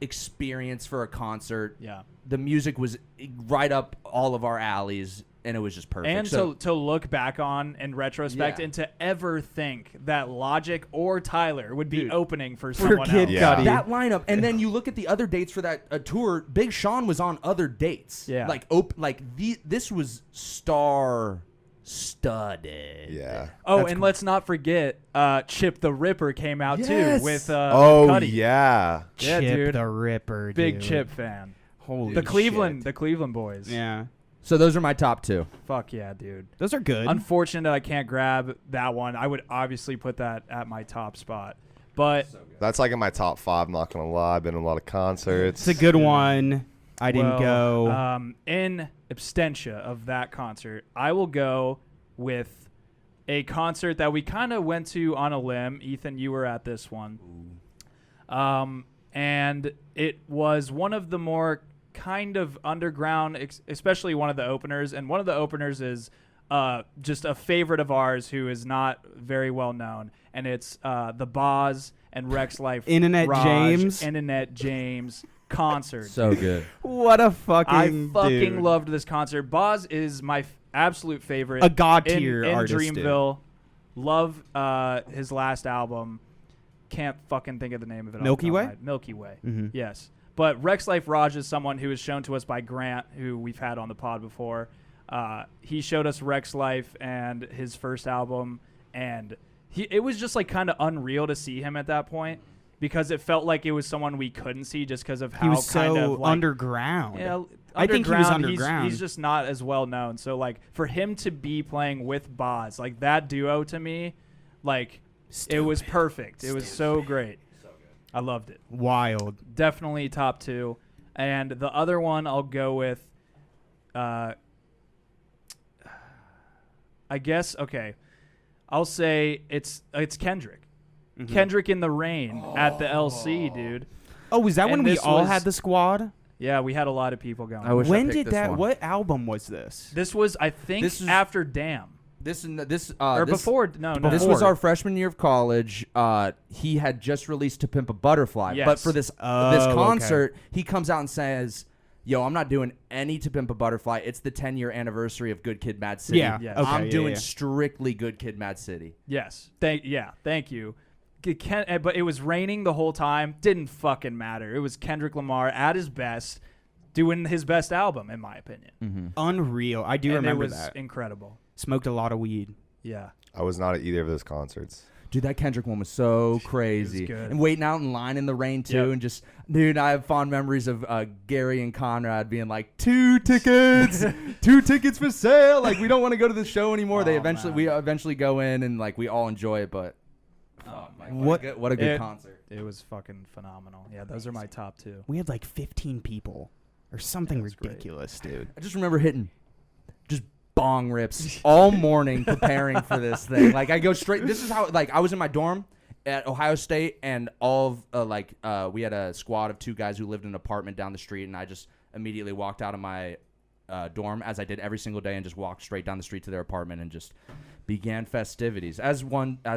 Speaker 1: experience for a concert.
Speaker 3: Yeah.
Speaker 1: The music was right up all of our alleys, and it was just perfect.
Speaker 3: And
Speaker 1: So-
Speaker 3: to look back on in retrospect
Speaker 1: Yeah.
Speaker 3: and to ever think that Logic or Tyler would be
Speaker 1: Dude.
Speaker 3: opening for someone
Speaker 4: Kid
Speaker 3: else.
Speaker 2: Yeah.
Speaker 4: Cudi.
Speaker 1: that lineup, and then you look at the other dates for that tour. Big Sean was on other dates.
Speaker 3: Yeah.
Speaker 1: This was star studded.
Speaker 2: Yeah.
Speaker 3: Oh,
Speaker 1: That's
Speaker 3: and
Speaker 1: cool.
Speaker 3: let's not forget Chip the Ripper came out
Speaker 1: Yes.
Speaker 3: too with
Speaker 2: Oh
Speaker 3: Cudi.
Speaker 2: yeah.
Speaker 3: Yeah,
Speaker 4: Chip
Speaker 3: dude.
Speaker 4: the Ripper,
Speaker 3: Big
Speaker 4: dude.
Speaker 3: Chip fan.
Speaker 4: Holy
Speaker 3: The Cleveland
Speaker 4: shit.
Speaker 3: boys.
Speaker 4: Yeah.
Speaker 1: So those are my top 2.
Speaker 3: Fuck yeah, dude.
Speaker 4: Those are good.
Speaker 3: Unfortunate I can't grab that one. I would obviously put that at my top spot. But
Speaker 2: That's like in my top 5. I'm not gonna lie. I've been to a lot of concerts.
Speaker 4: It's a good one. I didn't
Speaker 3: well,
Speaker 4: go.
Speaker 3: In absentia of that concert, I will go with a concert that we kind of went to on a limb. Ethan, you were at this one. And it was one of the more kind of underground, especially one of the openers. And one of the openers is just a favorite of ours who is not very well known. And it's the Boz and Rex Life
Speaker 4: Internet
Speaker 3: Raj,
Speaker 4: James.
Speaker 3: Internet James concert.
Speaker 1: So good.
Speaker 4: What a fucking
Speaker 3: I fucking
Speaker 4: dude.
Speaker 3: loved this concert. Boz is my absolute favorite.
Speaker 4: A god
Speaker 3: in-
Speaker 4: tier
Speaker 3: in
Speaker 4: artist, dude.
Speaker 3: Dreamville. Love his last album. Can't fucking think of the name of it. off
Speaker 4: Milky
Speaker 3: the top of
Speaker 4: Way?
Speaker 3: my head. Milky Way.
Speaker 4: Mhm.
Speaker 3: Yes. But Rex Life Raj is someone who is shown to us by Grant, who we've had on the pod before. He showed us Rex Life and his first album, and it was just like kind of unreal to see him at that point because it felt like it was someone we couldn't see just because of how
Speaker 4: He was
Speaker 3: kind
Speaker 4: so
Speaker 3: of like,
Speaker 4: underground.
Speaker 3: yeah,
Speaker 4: I think he was
Speaker 3: he's-
Speaker 4: underground.
Speaker 3: He's just not as well known. So like for him to be playing with Boz, like that duo to me, like it was perfect. It was so great. I loved it.
Speaker 4: Wild.
Speaker 3: Definitely top 2. And the other one I'll go with I guess okay. I'll say it's Kendrick.
Speaker 4: Mm-hmm.
Speaker 3: Kendrick in the Rain at the LC, dude.
Speaker 4: Oh, was that
Speaker 3: And
Speaker 4: when we
Speaker 3: this
Speaker 4: all
Speaker 3: was-
Speaker 4: had the squad?
Speaker 3: Yeah, we had a lot of people going.
Speaker 1: I wish I
Speaker 4: When
Speaker 1: picked
Speaker 4: did
Speaker 1: this
Speaker 4: that?
Speaker 1: one.
Speaker 4: What album was this?
Speaker 3: This was, I think,
Speaker 1: This is-
Speaker 3: after Damn.
Speaker 1: Or
Speaker 3: Before. No.
Speaker 1: This
Speaker 4: Before.
Speaker 1: was our freshman year of college. He had just released "To Pimp a Butterfly,"
Speaker 3: Yes.
Speaker 1: but for this
Speaker 4: Oh,
Speaker 1: this
Speaker 4: okay.
Speaker 1: concert, he comes out and says, "Yo, I'm not doing any "To Pimp a Butterfly." It's the 10-year anniversary of Good Kid, Mad City.
Speaker 4: Yeah.
Speaker 3: Yes.
Speaker 4: Okay,
Speaker 1: I'm
Speaker 4: yeah,
Speaker 1: doing
Speaker 4: yeah.
Speaker 1: strictly Good Kid, Mad City."
Speaker 3: Yes. Thank you. But it was raining the whole time. Didn't fucking matter. It was Kendrick Lamar at his best. doing his best album, in my opinion.
Speaker 1: Mm-hmm.
Speaker 4: Unreal. I do
Speaker 3: And
Speaker 4: remember
Speaker 3: it was
Speaker 4: that.
Speaker 3: incredible.
Speaker 4: Smoked a lot of weed.
Speaker 3: Yeah.
Speaker 2: I was not at either of those concerts.
Speaker 1: Dude, that Kendrick one was so crazy.
Speaker 3: good.
Speaker 1: And waiting out in line in the rain, too.
Speaker 3: Yep.
Speaker 1: And just, dude, I have fond memories of Gary and Conrad being like, 2 tickets, 2 tickets for sale. Like, we don't want to go to the show anymore. We eventually go in and, like, we all enjoy it. But, what a good concert.
Speaker 3: It was fucking phenomenal. Yeah, those are my top 2.
Speaker 4: We had like 15 people or something
Speaker 3: Yeah, that's great.
Speaker 4: ridiculous, dude.
Speaker 1: I just remember hitting just bong rips all morning preparing for this thing. Like, I go straight. This is how, like, I was in my dorm at Ohio State, and all of, we had a squad of 2 guys who lived in an apartment down the street, and I just immediately walked out of my dorm, as I did every single day, and just walked straight down the street to their apartment and just began festivities, as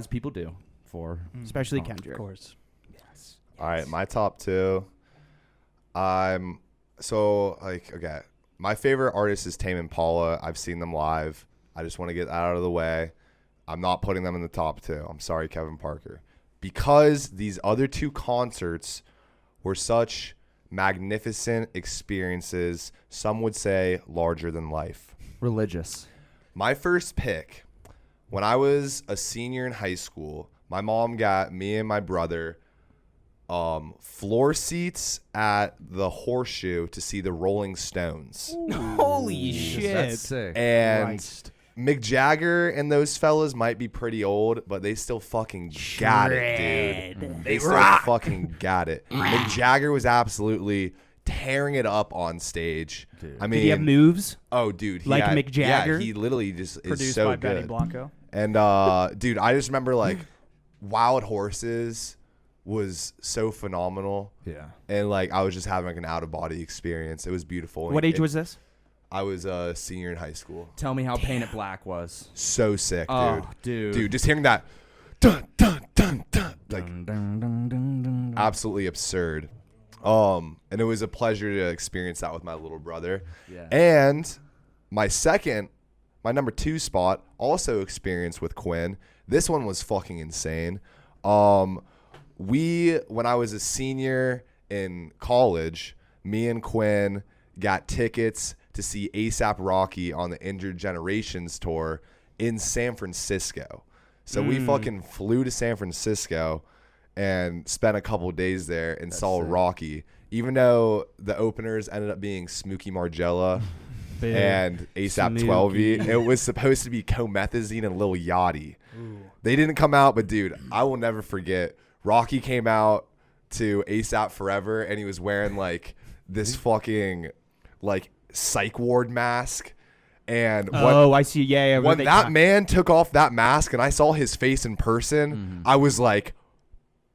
Speaker 1: people do for.
Speaker 4: Especially Kendrick.
Speaker 3: Of course.
Speaker 1: Yes.
Speaker 2: All right, my top 2. Okay. My favorite artist is Tame Impala. I've seen them live. I just want to get that out of the way. I'm not putting them in the top 2. I'm sorry, Kevin Parker. Because these other 2 concerts were such magnificent experiences, some would say larger than life.
Speaker 1: Religious.
Speaker 2: My first pick, when I was a senior in high school, my mom got me and my brother floor seats at the Horseshoe to see the Rolling Stones.
Speaker 4: Holy shit.
Speaker 1: That's sick.
Speaker 2: And
Speaker 4: Christ.
Speaker 2: Mick Jagger and those fellas might be pretty old, but they still fucking got it, dude. They still fucking got it. Mick Jagger was absolutely tearing it up on stage.
Speaker 1: Dude.
Speaker 2: I mean,
Speaker 4: Did he have moves?
Speaker 2: oh, dude,
Speaker 4: Like Mick Jagger?
Speaker 2: Yeah, he literally just is
Speaker 3: Produced
Speaker 2: so
Speaker 3: by
Speaker 2: good.
Speaker 3: Benny Blanco.
Speaker 2: And dude, I just remember like Wild Horses was so phenomenal.
Speaker 1: Yeah.
Speaker 2: And like I was just having like an out of body experience. It was beautiful.
Speaker 4: What age was this?
Speaker 2: I was a senior in high school.
Speaker 1: Tell me how Paint It Black was.
Speaker 2: So sick, dude.
Speaker 1: Oh, dude.
Speaker 2: Dude, just hearing that dun dun dun dun like
Speaker 1: Dun, dun, dun, dun, dun.
Speaker 2: absolutely absurd. And it was a pleasure to experience that with my little brother.
Speaker 1: Yeah.
Speaker 2: And my number 2 spot, also experienced with Quinn. This one was fucking insane. When I was a senior in college, me and Quinn got tickets to see A$AP Rocky on the Injured Generations tour in San Francisco. So we fucking flew to San Francisco and spent a couple days there and saw
Speaker 1: sick.
Speaker 2: Rocky. Even though the openers ended up being Smokey Margella and A$AP 12E, it was supposed to be Comethazine and Lil Yachty.
Speaker 3: Ooh.
Speaker 2: They didn't come out, but dude, I will never forget. Rocky came out to A$AP Forever, and he was wearing like this fucking like psych ward mask. And
Speaker 4: I see. Yeah.
Speaker 2: when that man took off that mask and I saw his face in person, I was like,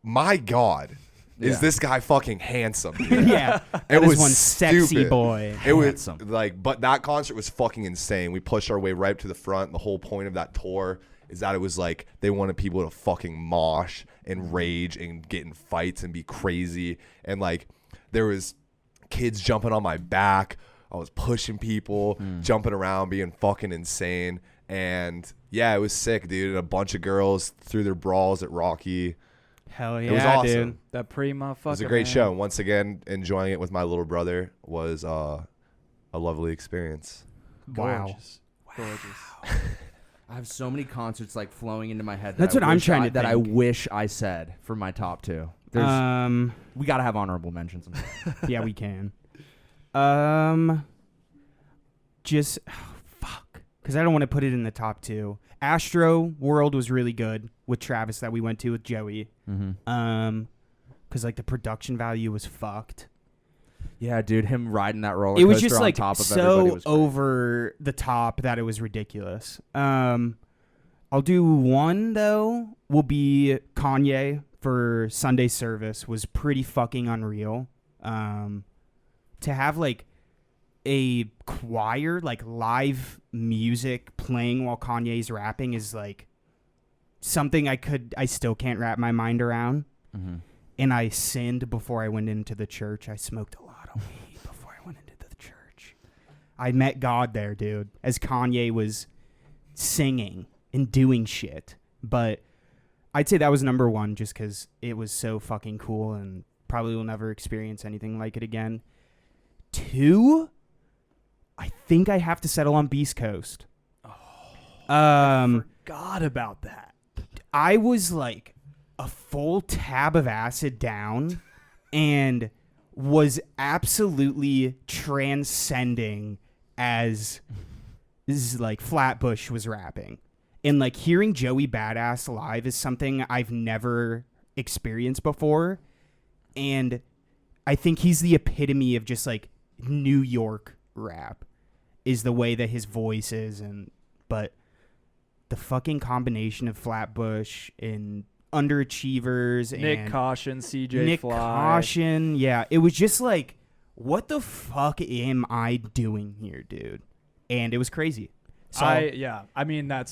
Speaker 2: my God, is this guy fucking handsome? Dude?
Speaker 4: Yeah.
Speaker 2: It
Speaker 4: That is
Speaker 2: was
Speaker 4: one sexy
Speaker 2: stupid.
Speaker 4: boy.
Speaker 2: It was
Speaker 1: Handsome.
Speaker 2: like, but that concert was fucking insane. We pushed our way right to the front. The whole point of that tour is that it was like they wanted people to fucking mosh and rage and get in fights and be crazy. And like there was kids jumping on my back. I was pushing people, jumping around, being fucking insane. And yeah, it was sick, dude. And a bunch of girls threw their brawls at Rocky.
Speaker 4: Hell yeah,
Speaker 2: It was awesome.
Speaker 4: dude.
Speaker 3: That motherfucker.
Speaker 2: It was a great show. And once again, enjoying it with my little brother was a lovely experience.
Speaker 4: Wow.
Speaker 3: Gorgeous.
Speaker 1: I have so many concerts like flowing into my head.
Speaker 4: That's what I'm trying to
Speaker 1: that I
Speaker 4: think.
Speaker 1: wish I said for my top 2. We gotta have honorable mentions.
Speaker 4: Yeah, we can. Fuck. Because I don't want to put it in the top 2. Astro World was really good with Travis that we went to with Joey. Because like the production value was fucked.
Speaker 1: Yeah, dude, him riding that roller
Speaker 4: It
Speaker 1: coaster
Speaker 4: was just
Speaker 1: on
Speaker 4: like
Speaker 1: top of everybody
Speaker 4: so
Speaker 1: was great.
Speaker 4: over the top that it was ridiculous. I'll do one though. Will be Kanye for Sunday service was pretty fucking unreal. To have like a choir, like live music playing while Kanye's rapping is like something I still can't wrap my mind around. And I sinned before I went into the church. I smoked a lot of weed before I went into the church. I met God there, dude, as Kanye was singing and doing shit. But I'd say that was number 1 just because it was so fucking cool and probably will never experience anything like it again. 2, I think I have to settle on Beast Coast.
Speaker 3: Forgot about that.
Speaker 4: I was like a full tab of acid down and was absolutely transcending as like Flatbush was rapping. And like hearing Joey Badass live is something I've never experienced before. And I think he's the epitome of just like New York rap is the way that his voice is. But the fucking combination of Flatbush and Underachievers
Speaker 3: Nick
Speaker 4: and
Speaker 3: Caution, CJ
Speaker 4: Nick
Speaker 3: Fly.
Speaker 4: Caution, yeah, it was just like, what the fuck am I doing here, dude? And it was crazy. So
Speaker 3: I mean that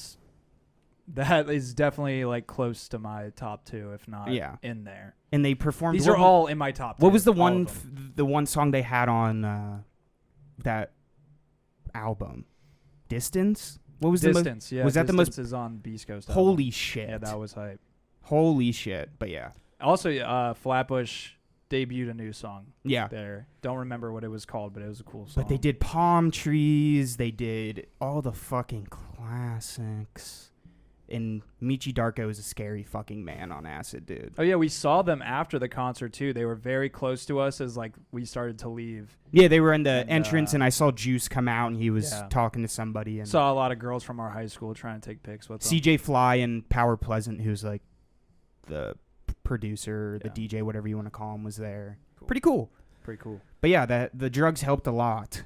Speaker 3: is definitely like close to my top 2, if not in there.
Speaker 4: And they performed.
Speaker 3: These are all in my top 2.
Speaker 4: What was the one song they had on that album? Distance. What was
Speaker 3: Distance?
Speaker 4: Was that the most?
Speaker 3: Distance is on Beast Coast.
Speaker 4: Holy
Speaker 3: album.
Speaker 4: shit!
Speaker 3: Yeah, that was hype.
Speaker 4: Holy shit! But yeah.
Speaker 3: Also, Flatbush debuted a new song.
Speaker 4: Yeah.
Speaker 3: There. Don't remember what it was called, but it was a cool song.
Speaker 4: But they did Palm Trees. They did all the fucking classics. And Michi Darko is a scary fucking man on acid, dude.
Speaker 3: Oh yeah, we saw them after the concert too. They were very close to us as like we started to leave.
Speaker 4: Yeah, they were in the entrance, and I saw Juice come out, and he was talking to somebody. And
Speaker 3: saw a lot of girls from our high school trying to take pics with them.
Speaker 4: CJ Fly and Power Pleasant, who's like the producer, the DJ, whatever you want to call him, was there. Cool. Pretty cool.
Speaker 3: Pretty cool.
Speaker 4: But yeah, the drugs helped a lot.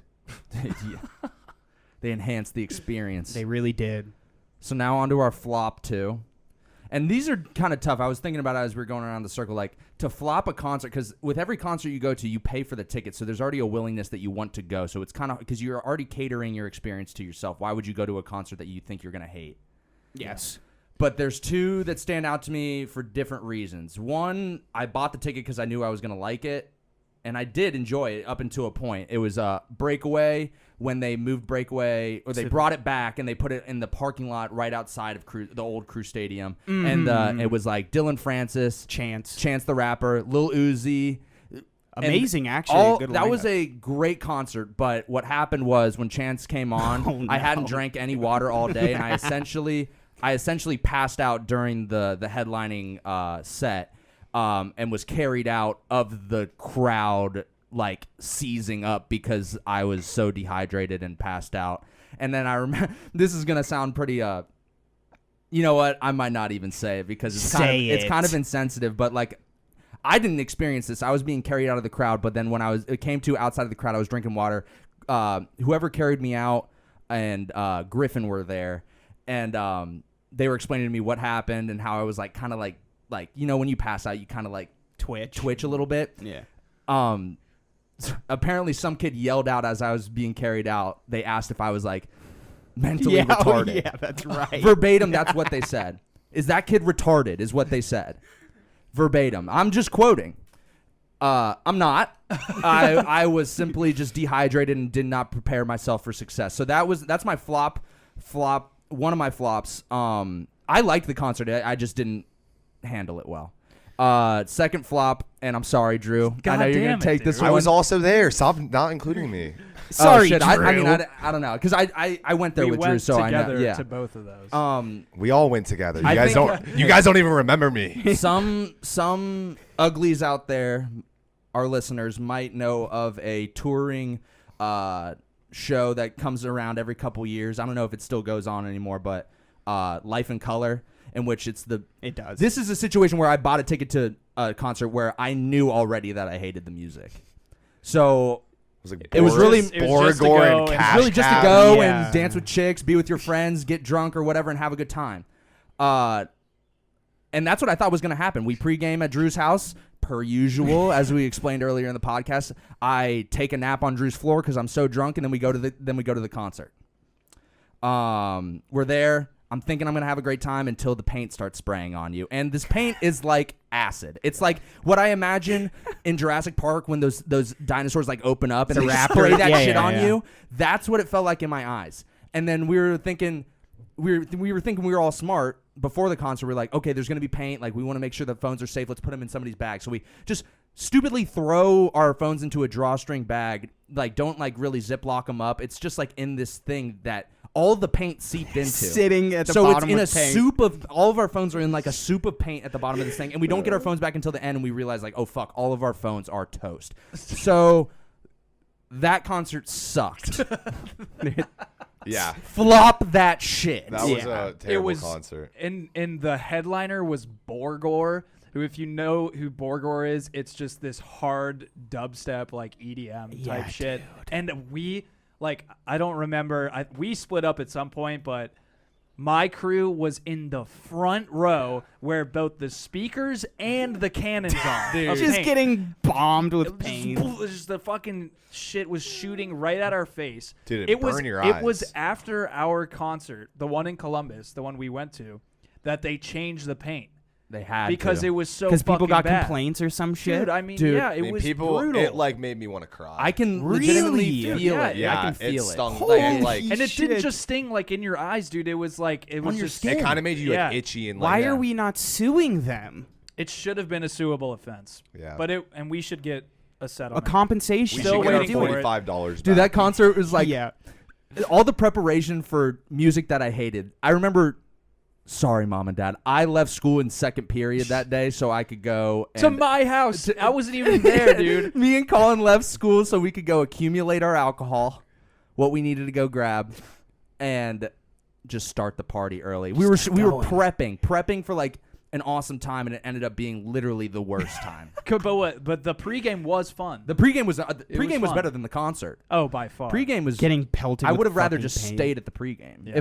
Speaker 1: They enhanced the experience.
Speaker 4: They really did.
Speaker 1: So now on to our flop 2. And these are kind of tough. I was thinking about it as we were going around the circle, like to flop a concert, because with every concert you go to, you pay for the ticket. So there's already a willingness that you want to go. So it's kind of because you're already catering your experience to yourself. Why would you go to a concert that you think you're going to hate?
Speaker 4: Yes.
Speaker 1: But there's 2 that stand out to me for different reasons. One, I bought the ticket because I knew I was going to like it. And I did enjoy it up until a point. It was Breakaway when they moved Breakaway, or they brought it back and they put it in the parking lot right outside of the old Crew Stadium. Mm-hmm. And it was like Dylan Francis, Chance the Rapper, Lil Uzi.
Speaker 4: Amazing, actually. Good
Speaker 1: that
Speaker 4: lineup.
Speaker 1: was a great concert. But what happened was when Chance came on, I hadn't drank any water all day, and I essentially passed out during the headlining set. And was carried out of the crowd, like seizing up because I was so dehydrated and passed out. And then I remember, this is gonna sound pretty, you know what? I might not even say it because it's kind of insensitive. But like, I didn't experience this. I was being carried out of the crowd, but then when it came to outside of the crowd, I was drinking water. Whoever carried me out and Griffin were there, and they were explaining to me what happened and how I was like kind of like you know when you pass out you kind of like twitch a little bit.
Speaker 4: Yeah.
Speaker 1: Apparently some kid yelled out as I was being carried out. They asked if I was like mentally retarded.
Speaker 4: Oh, yeah, that's right.
Speaker 1: Verbatim, that's what they said. Is that kid retarded? Is what they said. Verbatim. I'm just quoting. I'm not. I was simply just dehydrated and did not prepare myself for success. So that's my flop. One of my flops. I liked the concert. I just didn't handle it well. Second flop, and I'm sorry, Drew.
Speaker 3: God
Speaker 1: I know you're
Speaker 3: damn
Speaker 1: gonna take
Speaker 3: it,
Speaker 1: this
Speaker 3: dude.
Speaker 1: one.
Speaker 2: I was also there. Stop not including me.
Speaker 4: Sorry,
Speaker 1: shit.
Speaker 4: Drew.
Speaker 1: I mean, I don't know, because I went there
Speaker 3: We
Speaker 1: with
Speaker 3: went
Speaker 1: Drew, so I know.
Speaker 3: together
Speaker 1: Yeah.
Speaker 3: to both of those.
Speaker 2: We all went together. You
Speaker 1: I
Speaker 2: guys
Speaker 1: think-
Speaker 2: You guys don't even remember me.
Speaker 1: Some uglies out there, our listeners, might know of a touring show that comes around every couple years. I don't know if it still goes on anymore, but Life in Color, in which it does. This is a situation where I bought a ticket to a concert where I knew already that I hated the music. So it was really
Speaker 3: just to go
Speaker 2: and
Speaker 3: and-
Speaker 2: Cash
Speaker 1: really just to
Speaker 2: Cab.
Speaker 1: go
Speaker 4: Yeah.
Speaker 1: and dance with chicks, be with your friends, get drunk or whatever, and have a good time. And that's what I thought was going to happen. We pregame at Drew's house, per usual, as we explained earlier in the podcast. I take a nap on Drew's floor because I'm so drunk, and then we go to the concert. We're there. I'm thinking I'm going to have a great time until the paint starts spraying on you. And this paint is like acid. It's like what I imagine in Jurassic Park when those dinosaurs like open up and they spray that shit on you. That's what it felt like in my eyes. And then we were thinking we were all smart before the concert. We're like, okay, there's going to be paint. Like, we want to make sure the phones are safe. Let's put them in somebody's bag. So we just stupidly throw our phones into a drawstring bag, like don't like really ziplock them up. It's just like in this thing that all the paint seeped into.
Speaker 4: Sitting at the
Speaker 1: so
Speaker 4: bottom
Speaker 1: it's in
Speaker 4: with
Speaker 1: a
Speaker 4: paint.
Speaker 1: soup of all of our phones are in like a soup of paint at the bottom of this thing, and we don't get our phones back until the end, and we realize like, oh fuck, all of our phones are toast. So that concert sucked.
Speaker 2: Yeah.
Speaker 1: Flop that shit.
Speaker 2: That was a terrible concert.
Speaker 3: And the headliner was Borgore, who, if you know who Borgore is, it's just this hard dubstep like EDM type shit.
Speaker 4: Dude.
Speaker 3: And we like, I don't remember, we split up at some point, but my crew was in the front row where both the speakers and the cannons are. of
Speaker 4: Just
Speaker 3: paint.
Speaker 4: getting bombed with
Speaker 3: It
Speaker 4: paint.
Speaker 3: just the fucking shit was shooting right at our face.
Speaker 2: Dude, it
Speaker 3: was
Speaker 2: burned your
Speaker 3: It was
Speaker 2: eyes.
Speaker 3: after our concert, the one in Columbus, the one we went to, that they changed the paint
Speaker 1: They had
Speaker 3: because
Speaker 1: to.
Speaker 3: it was so
Speaker 4: Because people
Speaker 3: fucking
Speaker 4: got
Speaker 3: bad.
Speaker 4: complaints or some shit.
Speaker 3: Dude, I mean,
Speaker 1: Dude,
Speaker 3: yeah, it
Speaker 2: I mean,
Speaker 3: was
Speaker 2: people,
Speaker 3: brutal.
Speaker 2: it like made me want to cry.
Speaker 1: I can
Speaker 4: Really?
Speaker 1: legitimately feel
Speaker 3: Yeah,
Speaker 1: it.
Speaker 2: yeah,
Speaker 1: I can feel
Speaker 2: it
Speaker 1: it.
Speaker 2: stung.
Speaker 4: Holy
Speaker 2: like
Speaker 3: and it
Speaker 4: shit.
Speaker 3: didn't just sting like in your eyes, dude. It was like it was
Speaker 4: your
Speaker 3: just
Speaker 4: skin.
Speaker 2: it kind of made you
Speaker 3: Yeah.
Speaker 2: like itchy and like.
Speaker 4: Why
Speaker 3: yeah.
Speaker 4: are we not suing them?
Speaker 3: It should have been a suable offense.
Speaker 2: Yeah.
Speaker 3: But we should get a
Speaker 4: A
Speaker 3: settlement.
Speaker 4: compensation.
Speaker 2: We
Speaker 3: Still
Speaker 2: should get our
Speaker 3: waiting for it.
Speaker 2: $45
Speaker 1: Dude,
Speaker 2: back.
Speaker 1: that concert was like
Speaker 4: yeah.
Speaker 1: all the preparation for music that I hated. I remember. Sorry, mom and dad. I left school in second period that day so I could go
Speaker 3: to
Speaker 1: and
Speaker 3: my house. I wasn't even there, dude.
Speaker 1: Me and Colin left school so we could go accumulate our alcohol, what we needed to go grab, and just start the party early. We were prepping for like an awesome time, and it ended up being literally the worst time.
Speaker 3: But the pregame was fun.
Speaker 1: The pregame was
Speaker 3: fun.
Speaker 1: better than the concert.
Speaker 3: Oh, by far.
Speaker 1: Pregame was
Speaker 4: Getting pelted.
Speaker 1: I
Speaker 4: with
Speaker 1: would have rather
Speaker 4: fucking
Speaker 1: just
Speaker 4: paint.
Speaker 1: stayed at the pregame
Speaker 3: Yeah.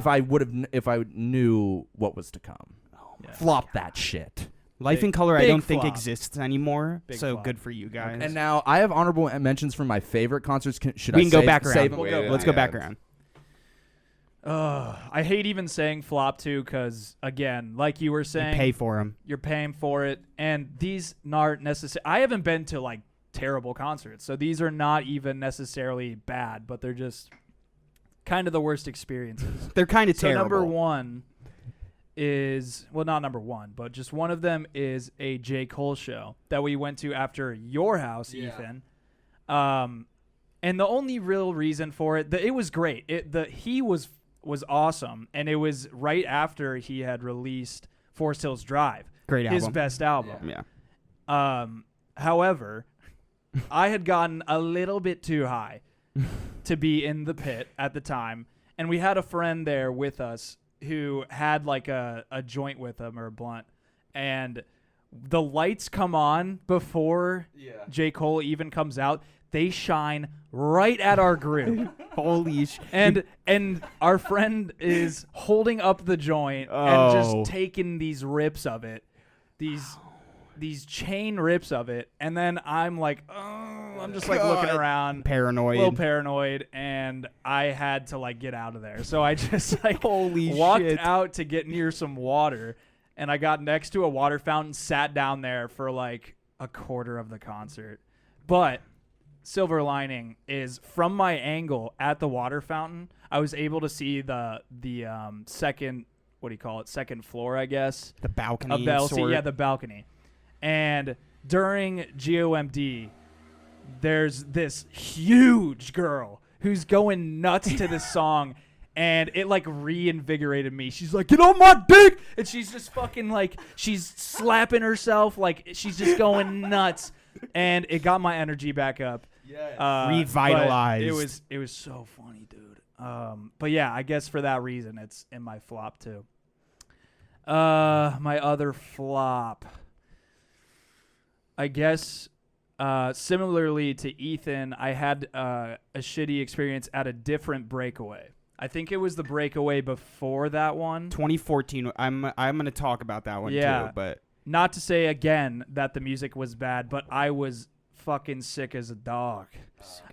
Speaker 1: if I knew what was to come.
Speaker 3: Yeah.
Speaker 1: Flop that shit.
Speaker 4: Life
Speaker 3: Big-
Speaker 4: in Color, I
Speaker 3: big
Speaker 4: don't think
Speaker 3: flop.
Speaker 4: exists anymore.
Speaker 3: Big
Speaker 4: so
Speaker 3: flop.
Speaker 4: good for you guys.
Speaker 1: And now I have honorable mentions for my favorite concerts. Should
Speaker 4: we
Speaker 1: I
Speaker 4: can go
Speaker 1: save-
Speaker 4: back around.
Speaker 1: save them?
Speaker 2: We'll go-
Speaker 4: Let's go
Speaker 2: yeah.
Speaker 4: back around.
Speaker 3: I hate even saying flop too, because again, like you were
Speaker 4: You
Speaker 3: saying,
Speaker 4: pay for them.
Speaker 3: you're paying for it, and these aren't necessary. I haven't been to like terrible concerts, so these are not even necessarily bad, but they're just kind of the worst experiences.
Speaker 4: They're kind of
Speaker 3: So
Speaker 4: terrible.
Speaker 3: number one is, well, not number one, but just one of them is a J. Cole show that we went to after your house, Ethan. And the only real reason for it, it was great. He was awesome, and it was right after he had released Forest Hills Drive,
Speaker 4: Great
Speaker 3: his
Speaker 4: album.
Speaker 3: best album.
Speaker 4: Yeah.
Speaker 3: However, I had gotten a little bit too high to be in the pit at the time, and we had a friend there with us who had like a joint with him or a blunt, and the lights come on before J. Cole even comes out. They shine right at our group.
Speaker 4: Holy sh!
Speaker 3: And our friend is holding up the joint and
Speaker 4: Oh.
Speaker 3: just taking these rips of it, these chain rips of it, and then I'm like, oh, I'm just like looking around,
Speaker 4: Paranoid.
Speaker 3: a little paranoid, and I had to like get out of there. So I just like
Speaker 4: Holy
Speaker 3: walked
Speaker 4: shit.
Speaker 3: out to get near some water, and I got next to a water fountain, sat down there for like a quarter of the concert, but. Silver lining is from my angle at the water fountain, I was able to see the second, what do you call it? Second floor, I guess.
Speaker 4: The balcony.
Speaker 3: Of the
Speaker 4: sort.
Speaker 3: yeah, the balcony. And during GOMD, there's this huge girl who's going nuts to this song. And it like reinvigorated me. She's like, get on my dick! And she's just fucking like, she's slapping herself. Like, she's just going nuts. And it got my energy back up.
Speaker 4: Revitalized.
Speaker 3: But it was so funny, dude. But yeah, I guess for that reason, it's in my flop too. My other flop, I guess, similarly to Ethan, I had a shitty experience at a different breakaway. I think it was the breakaway before that one.
Speaker 4: 2014. I'm going to talk about that one
Speaker 3: Yeah.
Speaker 4: too, but
Speaker 3: Not to say again that the music was bad, but I was fucking sick as a dog.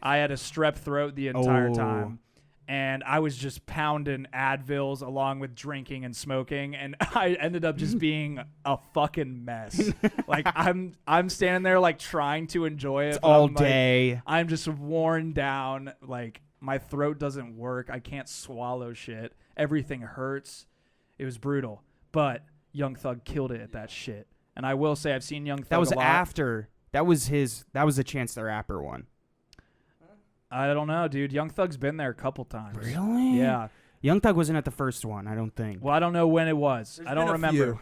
Speaker 3: I had a strep throat the entire
Speaker 4: Oh.
Speaker 3: time, and I was just pounding Advils along with drinking and smoking, and I ended up just being a fucking mess. Like I'm standing there like trying to enjoy it but
Speaker 4: all
Speaker 3: I'm, like,
Speaker 4: day.
Speaker 3: I'm just worn down. Like my throat doesn't work. I can't swallow shit. Everything hurts. It was brutal, but Young Thug killed it at that shit. And I will say I've seen Young Thug
Speaker 4: That was
Speaker 3: a lot.
Speaker 4: after That was the Chance the Rapper one.
Speaker 3: I don't know, dude. Young Thug's been there a couple times.
Speaker 4: Really?
Speaker 3: Yeah.
Speaker 4: Young Thug wasn't at the first one, I don't think.
Speaker 3: Well, I don't know when it was. I don't remember.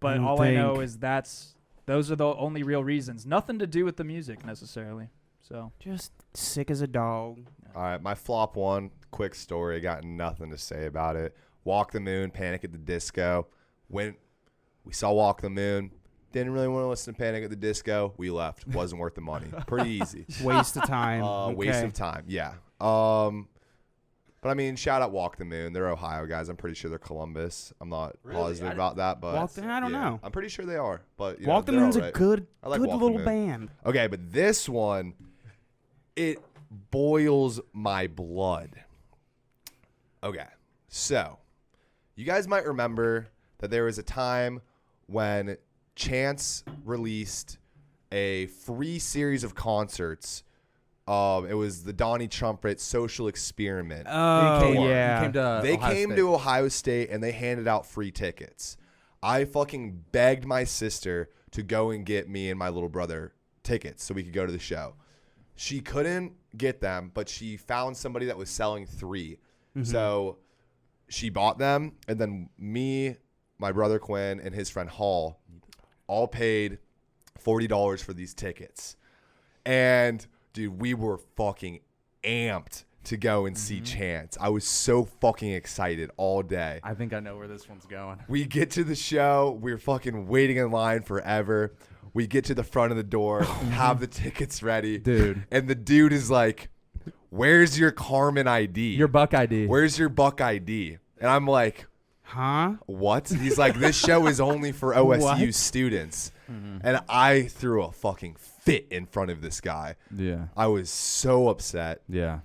Speaker 3: But
Speaker 4: I don't
Speaker 3: all I know
Speaker 4: think.
Speaker 3: is those are the only real reasons. Nothing to do with the music necessarily. So
Speaker 4: Just sick as a dog.
Speaker 2: All right, my flop one, quick story. Got nothing to say about it. Walk the Moon, Panic at the Disco. We saw Walk the Moon. Didn't really want to listen to Panic at the Disco. We left. Wasn't worth the money. Pretty easy.
Speaker 4: Waste of time.
Speaker 2: Waste of time. Yeah. But I mean, shout out Walk the Moon. They're Ohio guys. I'm pretty sure they're Columbus. I'm not positive about that, but
Speaker 4: I don't know.
Speaker 2: I'm pretty sure they are. But
Speaker 4: Walk the Moon's a good
Speaker 2: I like
Speaker 4: good
Speaker 2: Walk the
Speaker 4: little
Speaker 2: Moon.
Speaker 4: band.
Speaker 2: Okay, but this one, it boils my blood. Okay, so you guys might remember that there was a time when Chance released a free series of concerts. It was the Donnie Trumpet Social Experiment.
Speaker 4: Oh,
Speaker 1: He came to
Speaker 2: Ohio State and they handed out free tickets. I fucking begged my sister to go and get me and my little brother tickets so we could go to the show. She couldn't get them, but she found somebody that was selling 3.
Speaker 4: Mm-hmm.
Speaker 2: So she bought them, and then me, my brother Quinn, and his friend Hall all paid $40 for these tickets. And dude, we were fucking amped to go and see Chance. I was so fucking excited all day.
Speaker 1: I think I know where this one's going.
Speaker 2: We get to the show. We're fucking waiting in line forever. We get to the front of the door, have the tickets ready.
Speaker 1: Dude.
Speaker 2: And the dude is like, where's your Carmen ID?
Speaker 1: Your Buck ID.
Speaker 2: Where's your Buck ID? And I'm like,
Speaker 4: Huh?
Speaker 2: what? He's like, this show is only for OSU
Speaker 4: What?
Speaker 2: students. And I threw a fucking fit in front of this guy.
Speaker 1: Yeah.
Speaker 2: I was so upset,
Speaker 1: Yeah.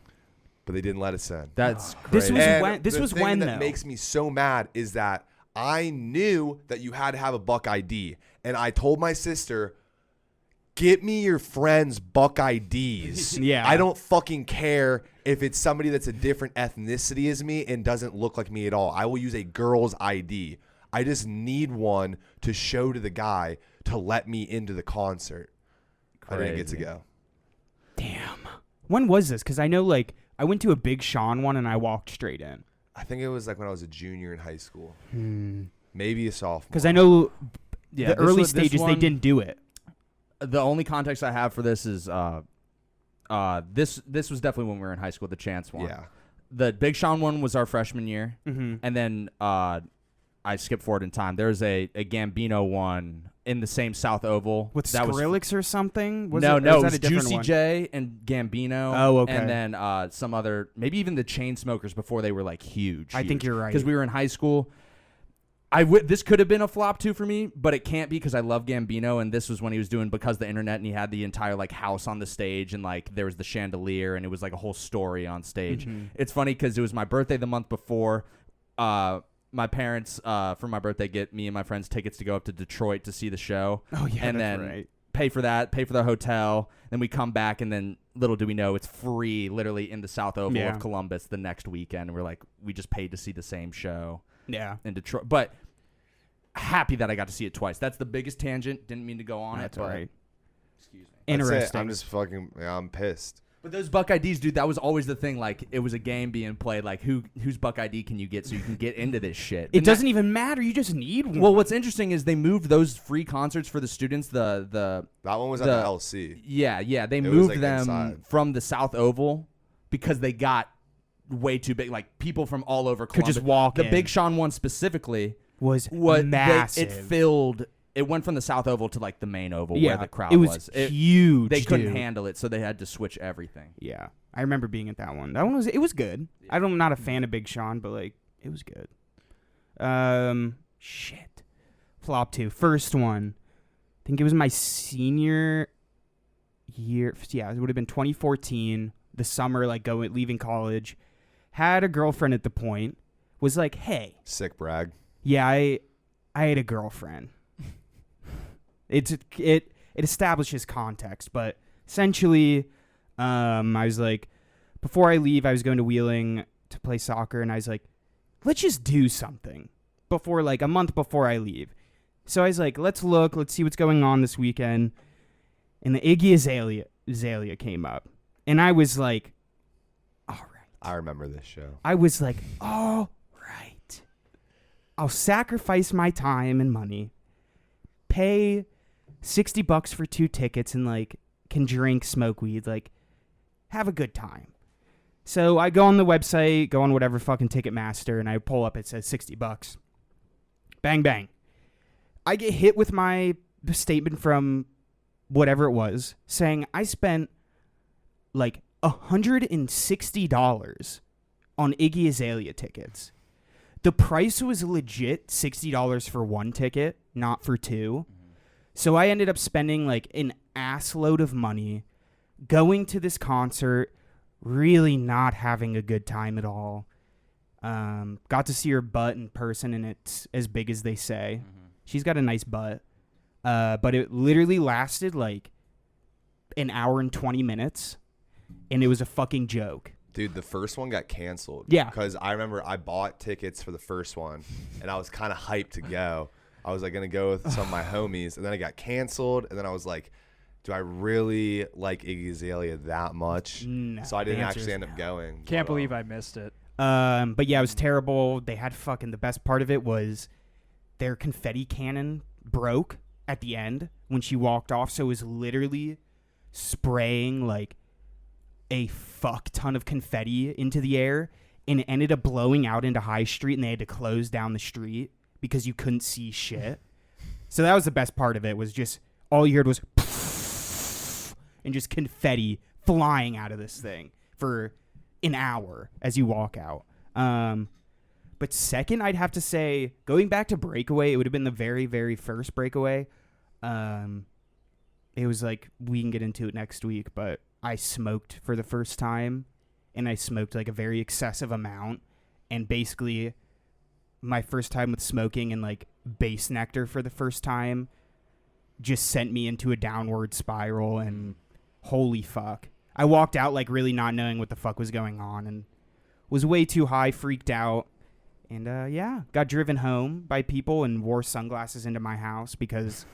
Speaker 2: but they didn't let us in.
Speaker 1: That's
Speaker 4: This
Speaker 1: crazy.
Speaker 4: was
Speaker 2: And
Speaker 4: when- this
Speaker 2: the
Speaker 4: was
Speaker 2: thing
Speaker 4: when,
Speaker 2: that
Speaker 4: though?
Speaker 2: makes me so mad is that I knew that you had to have a Buck ID, and I told my sister, get me your friends' Buck IDs.
Speaker 4: Yeah.
Speaker 2: I don't fucking care if it's somebody that's a different ethnicity as me and doesn't look like me at all. I will use a girl's ID. I just need one to show to the guy to let me into the concert. I didn't get to
Speaker 1: Crazy.
Speaker 2: go.
Speaker 4: Damn. When was this? Because I know, like, I went to a Big Sean one and I walked straight in.
Speaker 2: I think it was like when I was a junior in high school. Maybe a sophomore.
Speaker 4: Because I know
Speaker 1: Yeah,
Speaker 4: the
Speaker 1: this
Speaker 4: early
Speaker 1: was- this
Speaker 4: stages, they
Speaker 1: one-
Speaker 4: didn't do it.
Speaker 1: The only context I have for this is this was definitely when we were in high school, the Chance one.
Speaker 2: Yeah.
Speaker 1: The Big Sean one was our freshman year.
Speaker 4: Mm-hmm.
Speaker 1: And then I skipped forward in time. There was a Gambino one in the same South Oval.
Speaker 4: With
Speaker 1: that was
Speaker 4: Skrillex or something? Was
Speaker 1: no,
Speaker 4: it, or
Speaker 1: no,
Speaker 4: was
Speaker 1: it
Speaker 4: that
Speaker 1: was
Speaker 4: a different
Speaker 1: Juicy
Speaker 4: one?
Speaker 1: J and Gambino.
Speaker 4: Oh, okay.
Speaker 1: And then some other, maybe even the Chainsmokers before they were like huge.
Speaker 4: I think you're right.
Speaker 1: Because we were in high school. This could have been a flop too for me, but it can't be because I love Gambino, and this was when he was doing Because the Internet, and he had the entire like house on the stage, and like there was the chandelier, and it was like a whole story on stage.
Speaker 4: Mhm.
Speaker 1: It's funny because it was my birthday the month before. My parents, for my birthday, get me and my friends tickets to go up to Detroit to see the show.
Speaker 4: Oh, yeah,
Speaker 1: and
Speaker 4: that's
Speaker 1: then
Speaker 4: right.
Speaker 1: pay for that, pay for the hotel. Then we come back, and then little do we know, it's free, literally in the South Oval
Speaker 4: Yeah.
Speaker 1: of Columbus the next weekend. And we're like, we just paid to see the same show
Speaker 4: Yeah.
Speaker 1: in Detroit. But happy that I got to see it twice. That's the biggest tangent. Didn't mean to go on
Speaker 4: That's
Speaker 1: it,
Speaker 4: all
Speaker 1: but
Speaker 4: right.
Speaker 1: excuse me.
Speaker 2: That's it.
Speaker 4: Interesting.
Speaker 2: I'm just fucking, I'm pissed.
Speaker 1: But those Buck IDs, dude, that was always the thing. Like, it was a game being played. Like, whose Buck ID can you get so you can get into this shit?
Speaker 4: It
Speaker 1: And
Speaker 4: doesn't even matter. You just need one.
Speaker 1: Well, what's interesting is they moved those free concerts for the students. The
Speaker 2: That one was at
Speaker 1: The-
Speaker 2: the LC.
Speaker 1: yeah, they
Speaker 2: was,
Speaker 1: moved
Speaker 2: like,
Speaker 1: them
Speaker 2: inside.
Speaker 1: from the South Oval because they got way too big. Like, people from all over
Speaker 4: Could
Speaker 1: Columbus.
Speaker 4: just walk
Speaker 1: The
Speaker 4: in.
Speaker 1: Big Sean one specifically
Speaker 4: was
Speaker 1: was
Speaker 4: massive.
Speaker 1: It filled. It went from the South Oval to like the main oval
Speaker 4: yeah,
Speaker 1: where the crowd
Speaker 4: it was
Speaker 1: It-
Speaker 4: huge.
Speaker 1: They couldn't
Speaker 4: dude.
Speaker 1: handle it, so they had to switch everything.
Speaker 4: Yeah, I remember being at that one. That one was good. I'm not a fan of Big Sean, but like it was good. Shit. Flop 2. First one. I think it was my senior year. Yeah, it would have been 2014. The summer, like leaving college. Had a girlfriend at the point. Was like, hey,
Speaker 2: Sick brag.
Speaker 4: yeah, I had a girlfriend. It establishes context, but essentially, I was like, before I leave, I was going to Wheeling to play soccer, and I was like, let's just do something before, like, a month before I leave. So I was like, let's see what's going on this weekend. and the Iggy Azalea came up, and I was like, all right.
Speaker 2: I remember this show.
Speaker 4: I was like, all right. I'll sacrifice my time and money, pay $60 for 2 tickets, and like can drink, smoke weed, like have a good time. So I go on the website, go on whatever fucking Ticketmaster, and I pull up, it says $60. Bang, bang. I get hit with my statement from whatever it was saying I spent like $160 on Iggy Azalea tickets. The price was legit $60 for 1 ticket, not for 2. So I ended up spending like an ass load of money going to this concert, really not having a good time at all. Got to see her butt in person, and it's as big as they say. She's got a nice butt. But it literally lasted like an hour and 20 minutes, and it was a fucking joke.
Speaker 2: Dude, the first one got canceled.
Speaker 4: Yeah.
Speaker 2: Because I remember I bought tickets for the first one, and I was kind of hyped to go. I was like going to go with some of my homies, and then it got canceled, and then I was like, do I really like Iggy Azalea that much?
Speaker 4: No,
Speaker 2: so I didn't
Speaker 4: the answer
Speaker 2: actually
Speaker 4: is
Speaker 2: end up
Speaker 4: no.
Speaker 2: going.
Speaker 3: Can't
Speaker 2: But,
Speaker 3: believe I missed it.
Speaker 4: But yeah, it was terrible. They had fucking, the best part of it was their confetti cannon broke at the end when she walked off. So it was literally spraying like a fuck ton of confetti into the air, and it ended up blowing out into High Street, and they had to close down the street because you couldn't see shit. So that was the best part of it, was just all you heard was and just confetti flying out of this thing for an hour as you walk out. But second, I'd have to say, going back to Breakaway, it would have been the very, very first Breakaway. It was like, we can get into it next week, but I smoked for the first time, and I smoked like a very excessive amount. And basically, my first time with smoking and like base nectar for the first time just sent me into a downward spiral, and holy fuck. I walked out like really not knowing what the fuck was going on, and was way too high, freaked out. And yeah, got driven home by people and wore sunglasses into my house because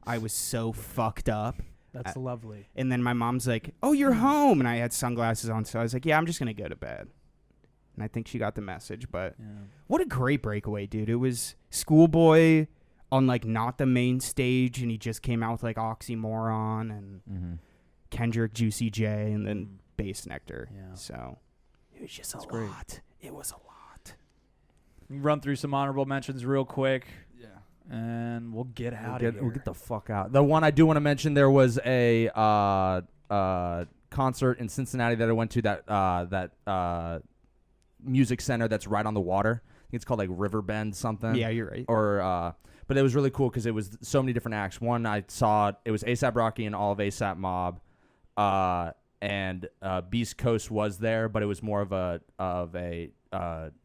Speaker 4: I was so fucked up.
Speaker 3: That's lovely.
Speaker 4: And then my mom's like, oh, you're home. And I had sunglasses on, so I was like, yeah, I'm just going to go to bed. And I think she got the message. But what a great Breakaway, dude. It was Schoolboy on like not the main stage, and he just came out with like Oxymoron and Kendrick, Juicy J, and then Bass Nectar. Yeah. So it was just a lot. It was a lot.
Speaker 3: Run through some honorable mentions real quick.
Speaker 1: Yeah.
Speaker 3: And we'll get out of here.
Speaker 1: We'll get the fuck out. The one I do want to mention, there was a concert in Cincinnati that I went to, that music center that's right on the water. I think it's called like Riverbend something.
Speaker 4: Yeah, you're right.
Speaker 1: But it was really cool because it was so many different acts. One, I saw it was A$AP Rocky and all of A$AP Mob, and Beast Coast was there, but it was more of a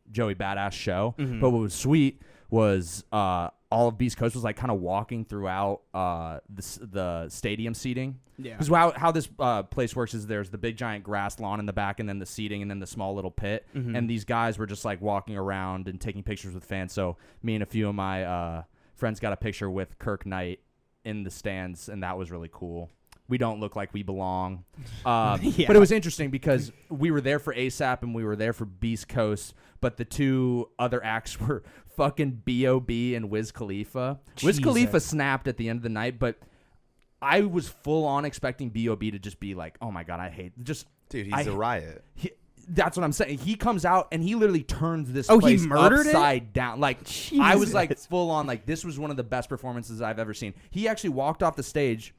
Speaker 1: Joey Badass show. But what was sweet was all of Beast Coast was like kind of walking throughout the stadium seating. Yeah. Because how this place works is there's the big giant grass lawn in the back, and then the seating, and then the small little pit. And these guys were just like walking around and taking pictures with fans. So me and a few of my friends got a picture with Kirk Knight in the stands, and that was really cool. We don't look like we belong. But it was interesting because we were there for A$AP and we were there for Beast Coast, but the two other acts were fucking B.O.B. and Wiz Khalifa. Wiz Khalifa snapped at the end of the night, but I was full on expecting B.O.B. to just be like, oh my God, I hate just.
Speaker 2: Dude, he's a riot.
Speaker 1: That's what I'm saying. He comes out and he literally turns this place upside down. Like, Jesus. I was like full on, like, this was one of the best performances I've ever seen. He actually walked off the stage,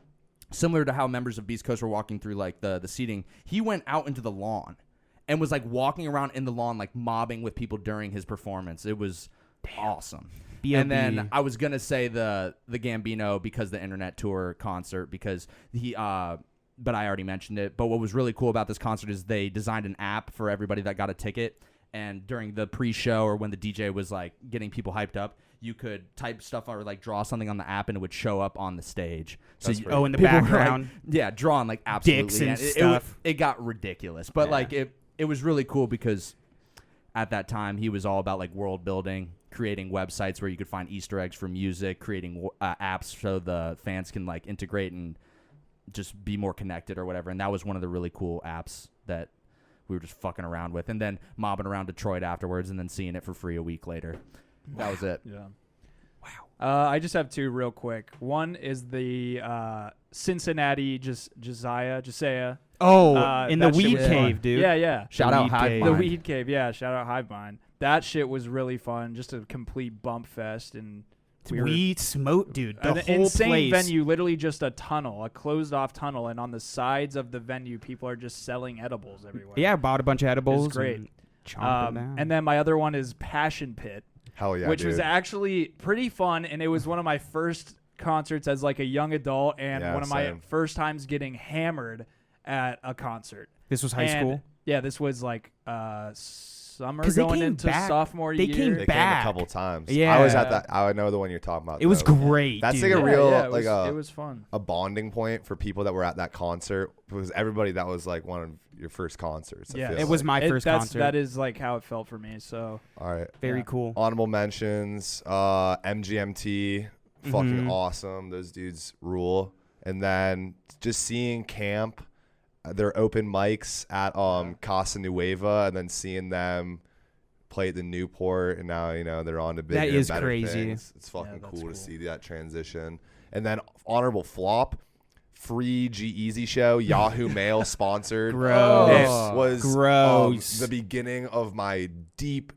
Speaker 1: similar to how members of Beast Coast were walking through like the seating. He went out into the lawn and was like walking around in the lawn, like mobbing with people during his performance. It was awesome. B.O.B. And then I was gonna say the Gambino because the internet tour concert, because he but I already mentioned it. But what was really cool about this concert is they designed an app for everybody that got a ticket, and during the pre-show or when the DJ was like getting people hyped up, you could type stuff or like draw something on the app and it would show up on the stage. So
Speaker 4: in the background,
Speaker 1: like, drawing like absolutely
Speaker 4: dicks and stuff.
Speaker 1: It got ridiculous, but like it was really cool because at that time he was all about like world building, creating websites where you could find Easter eggs for music, creating apps so the fans can like integrate and just be more connected or whatever. And that was one of the really cool apps that we were just fucking around with, and then mobbing around Detroit afterwards, and then seeing it for free a week later. That was it.
Speaker 3: Yeah. Wow. I just have two real quick. One is the Cincinnati Josiah.
Speaker 4: Oh, in the
Speaker 3: that shit
Speaker 4: weed
Speaker 3: was
Speaker 4: cave,
Speaker 3: fun.
Speaker 4: dude.
Speaker 3: Yeah.
Speaker 1: Shout
Speaker 4: The
Speaker 1: out
Speaker 4: weed
Speaker 1: Hive
Speaker 4: cave.
Speaker 3: The
Speaker 1: Mind.
Speaker 3: weed cave. Yeah. Shout out Hive Mind. That shit was really fun. Just a complete bump fest, and
Speaker 4: Weed smoke, dude. The
Speaker 3: an
Speaker 4: whole
Speaker 3: insane
Speaker 4: place.
Speaker 3: venue. Literally just a tunnel, a closed off tunnel, and on the sides of the venue, people are just selling edibles everywhere.
Speaker 4: Yeah, I bought a bunch of edibles.
Speaker 3: great.
Speaker 4: And chomped them down.
Speaker 3: And then my other one is Passion Pit.
Speaker 2: Hell yeah,
Speaker 3: which
Speaker 2: dude.
Speaker 3: was actually pretty fun, and it was one of my first concerts as like a young adult, and
Speaker 2: Yeah,
Speaker 3: one of my
Speaker 2: same.
Speaker 3: first times getting hammered at a concert.
Speaker 4: This was high
Speaker 3: And,
Speaker 4: school.
Speaker 3: Yeah, this was like summer
Speaker 4: 'Cause they
Speaker 3: going
Speaker 4: came
Speaker 3: into
Speaker 4: back-
Speaker 3: sophomore
Speaker 4: they
Speaker 3: year.
Speaker 4: came
Speaker 2: They
Speaker 4: back.
Speaker 2: came a couple times.
Speaker 4: Yeah.
Speaker 2: I was at that. I know the one you're talking about.
Speaker 4: It was
Speaker 2: though.
Speaker 4: great.
Speaker 2: That's
Speaker 4: dude.
Speaker 2: like a
Speaker 3: Yeah,
Speaker 2: real
Speaker 3: yeah, it
Speaker 2: like
Speaker 3: was, it was fun.
Speaker 2: a bonding point for people that were at that concert, because everybody that was like one of your first concerts. I
Speaker 3: Yeah,
Speaker 2: feel
Speaker 4: It was
Speaker 2: like.
Speaker 4: my first concert.
Speaker 3: That is like how it felt for me. So
Speaker 2: All right.
Speaker 4: Very
Speaker 3: yeah.
Speaker 4: cool.
Speaker 2: Honorable mentions, MGMT, fucking
Speaker 4: Mhm.
Speaker 2: awesome. Those dudes rule. And then just seeing Camp, their open mics at Casa Nueva, and then seeing them play at the Newport, and now they're on to bigger
Speaker 4: That is
Speaker 2: and better
Speaker 4: crazy.
Speaker 2: things. It's fucking
Speaker 3: that's
Speaker 2: cool
Speaker 3: cool.
Speaker 2: to see that transition. And then honorable flop, free G-Eazy show, Yahoo Mail sponsored.
Speaker 4: Gross.
Speaker 2: It was
Speaker 4: Gross.
Speaker 2: the beginning of my deep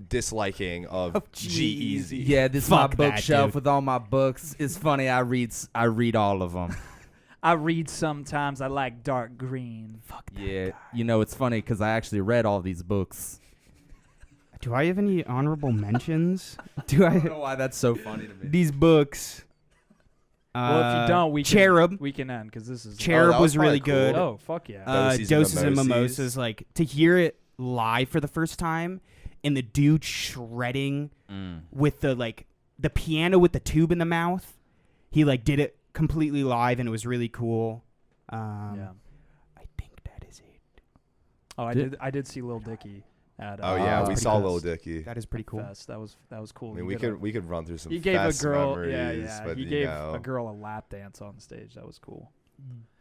Speaker 2: disliking of G-Eazy.
Speaker 1: Yeah, this
Speaker 4: Fuck
Speaker 1: is my
Speaker 4: that,
Speaker 1: bookshelf
Speaker 4: dude.
Speaker 1: with all my books. It's funny. I read all of them.
Speaker 3: I read sometimes. I like dark green.
Speaker 4: Fuck that
Speaker 1: Yeah,
Speaker 4: guy.
Speaker 1: it's funny because I actually read all these books.
Speaker 4: Do I have any honorable mentions?
Speaker 1: I don't know why that's so funny to me.
Speaker 4: These books.
Speaker 3: Well, if you don't, we
Speaker 4: Cherub.
Speaker 3: can end because this is
Speaker 4: Cherub
Speaker 2: that
Speaker 4: was
Speaker 2: was
Speaker 4: really
Speaker 2: probably
Speaker 4: good.
Speaker 2: cool.
Speaker 3: Oh fuck yeah!
Speaker 2: Doses and
Speaker 4: Doses and
Speaker 2: Mimosas.
Speaker 4: Mimosas. Like to hear it live for the first time, and the dude shredding with the piano with the tube in the mouth. He did it completely live, and it was really cool.
Speaker 3: Yeah.
Speaker 4: I think that is it.
Speaker 3: Oh, I did see Lil Dicky at.
Speaker 2: Oh yeah, we
Speaker 4: pretty
Speaker 2: saw
Speaker 4: cool.
Speaker 2: Lil Dicky.
Speaker 4: That is pretty cool.
Speaker 3: Fest. That was cool.
Speaker 2: I mean,
Speaker 3: He did
Speaker 2: we could run through some
Speaker 3: He gave a
Speaker 2: fest
Speaker 3: girl,
Speaker 2: memories,
Speaker 3: yeah.
Speaker 2: but
Speaker 3: He gave a girl a lap dance on stage. That was cool.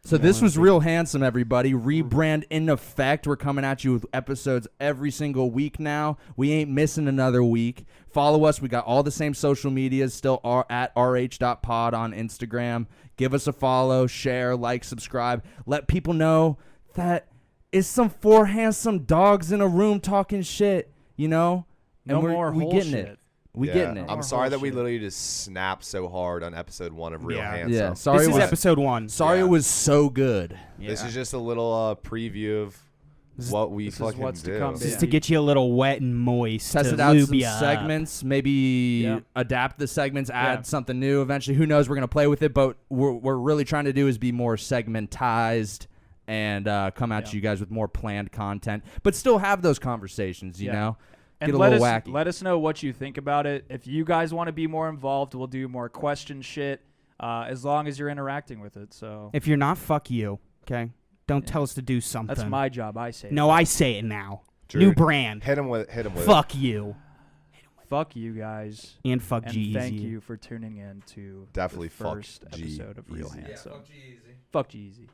Speaker 1: So this was Real Handsome, everybody. Rebrand in effect. We're coming at you with episodes every single week now. We ain't missing another week. Follow us. We got all the same social medias still at rh.pod on Instagram. Give us a follow, share, like, subscribe. Let people know that it's some four handsome dogs in a room talking shit, And
Speaker 3: No
Speaker 1: we're
Speaker 3: more
Speaker 1: we
Speaker 3: whole
Speaker 1: getting
Speaker 3: shit.
Speaker 1: it. We
Speaker 2: Yeah.
Speaker 1: getting it.
Speaker 2: I'm
Speaker 3: More
Speaker 2: sorry that we
Speaker 3: bullshit.
Speaker 2: literally just snapped so hard on episode 1 of Real
Speaker 4: Yeah.
Speaker 2: Handsome.
Speaker 1: Yeah, sorry.
Speaker 4: This
Speaker 1: it
Speaker 4: is
Speaker 1: was,
Speaker 4: episode 1.
Speaker 1: sorry
Speaker 2: Yeah.
Speaker 1: it was so good.
Speaker 2: This is just a little preview of what we
Speaker 3: this is
Speaker 2: fucking
Speaker 3: what's to
Speaker 2: do.
Speaker 3: come,
Speaker 4: This is
Speaker 3: Yeah.
Speaker 4: to get you a little wet and moist.
Speaker 1: Test
Speaker 4: to
Speaker 1: it out
Speaker 4: lube
Speaker 1: some
Speaker 4: ya up.
Speaker 1: segments, maybe
Speaker 3: Yeah.
Speaker 1: adapt the segments, add
Speaker 3: Yeah.
Speaker 1: something new eventually. Who knows? We're going to play with it, but what we're really trying to do is be more segmentized and come at
Speaker 3: Yeah.
Speaker 1: you guys with more planned content, but still have those conversations, you
Speaker 3: Yeah.
Speaker 1: know?
Speaker 3: And
Speaker 1: Get a
Speaker 3: let
Speaker 1: little
Speaker 3: us
Speaker 1: wacky.
Speaker 3: let us know what you think about it. If you guys want to be more involved, we'll do more question shit. As long as you're interacting with it. So
Speaker 4: If you're not, fuck you. Okay? Don't tell us to do something.
Speaker 3: that's my job. I say.
Speaker 4: No,
Speaker 3: that.
Speaker 4: I say it now.
Speaker 2: Drew,
Speaker 4: New brand.
Speaker 2: Hit him with it.
Speaker 4: Fuck you.
Speaker 3: Fuck you guys.
Speaker 4: And fuck
Speaker 3: And
Speaker 4: G-Eazy.
Speaker 3: thank you for tuning in to
Speaker 2: Definitely
Speaker 3: the
Speaker 2: fuck
Speaker 3: first episode of Real
Speaker 2: G-Eazy.
Speaker 3: Handsome. Fuck G-Eazy.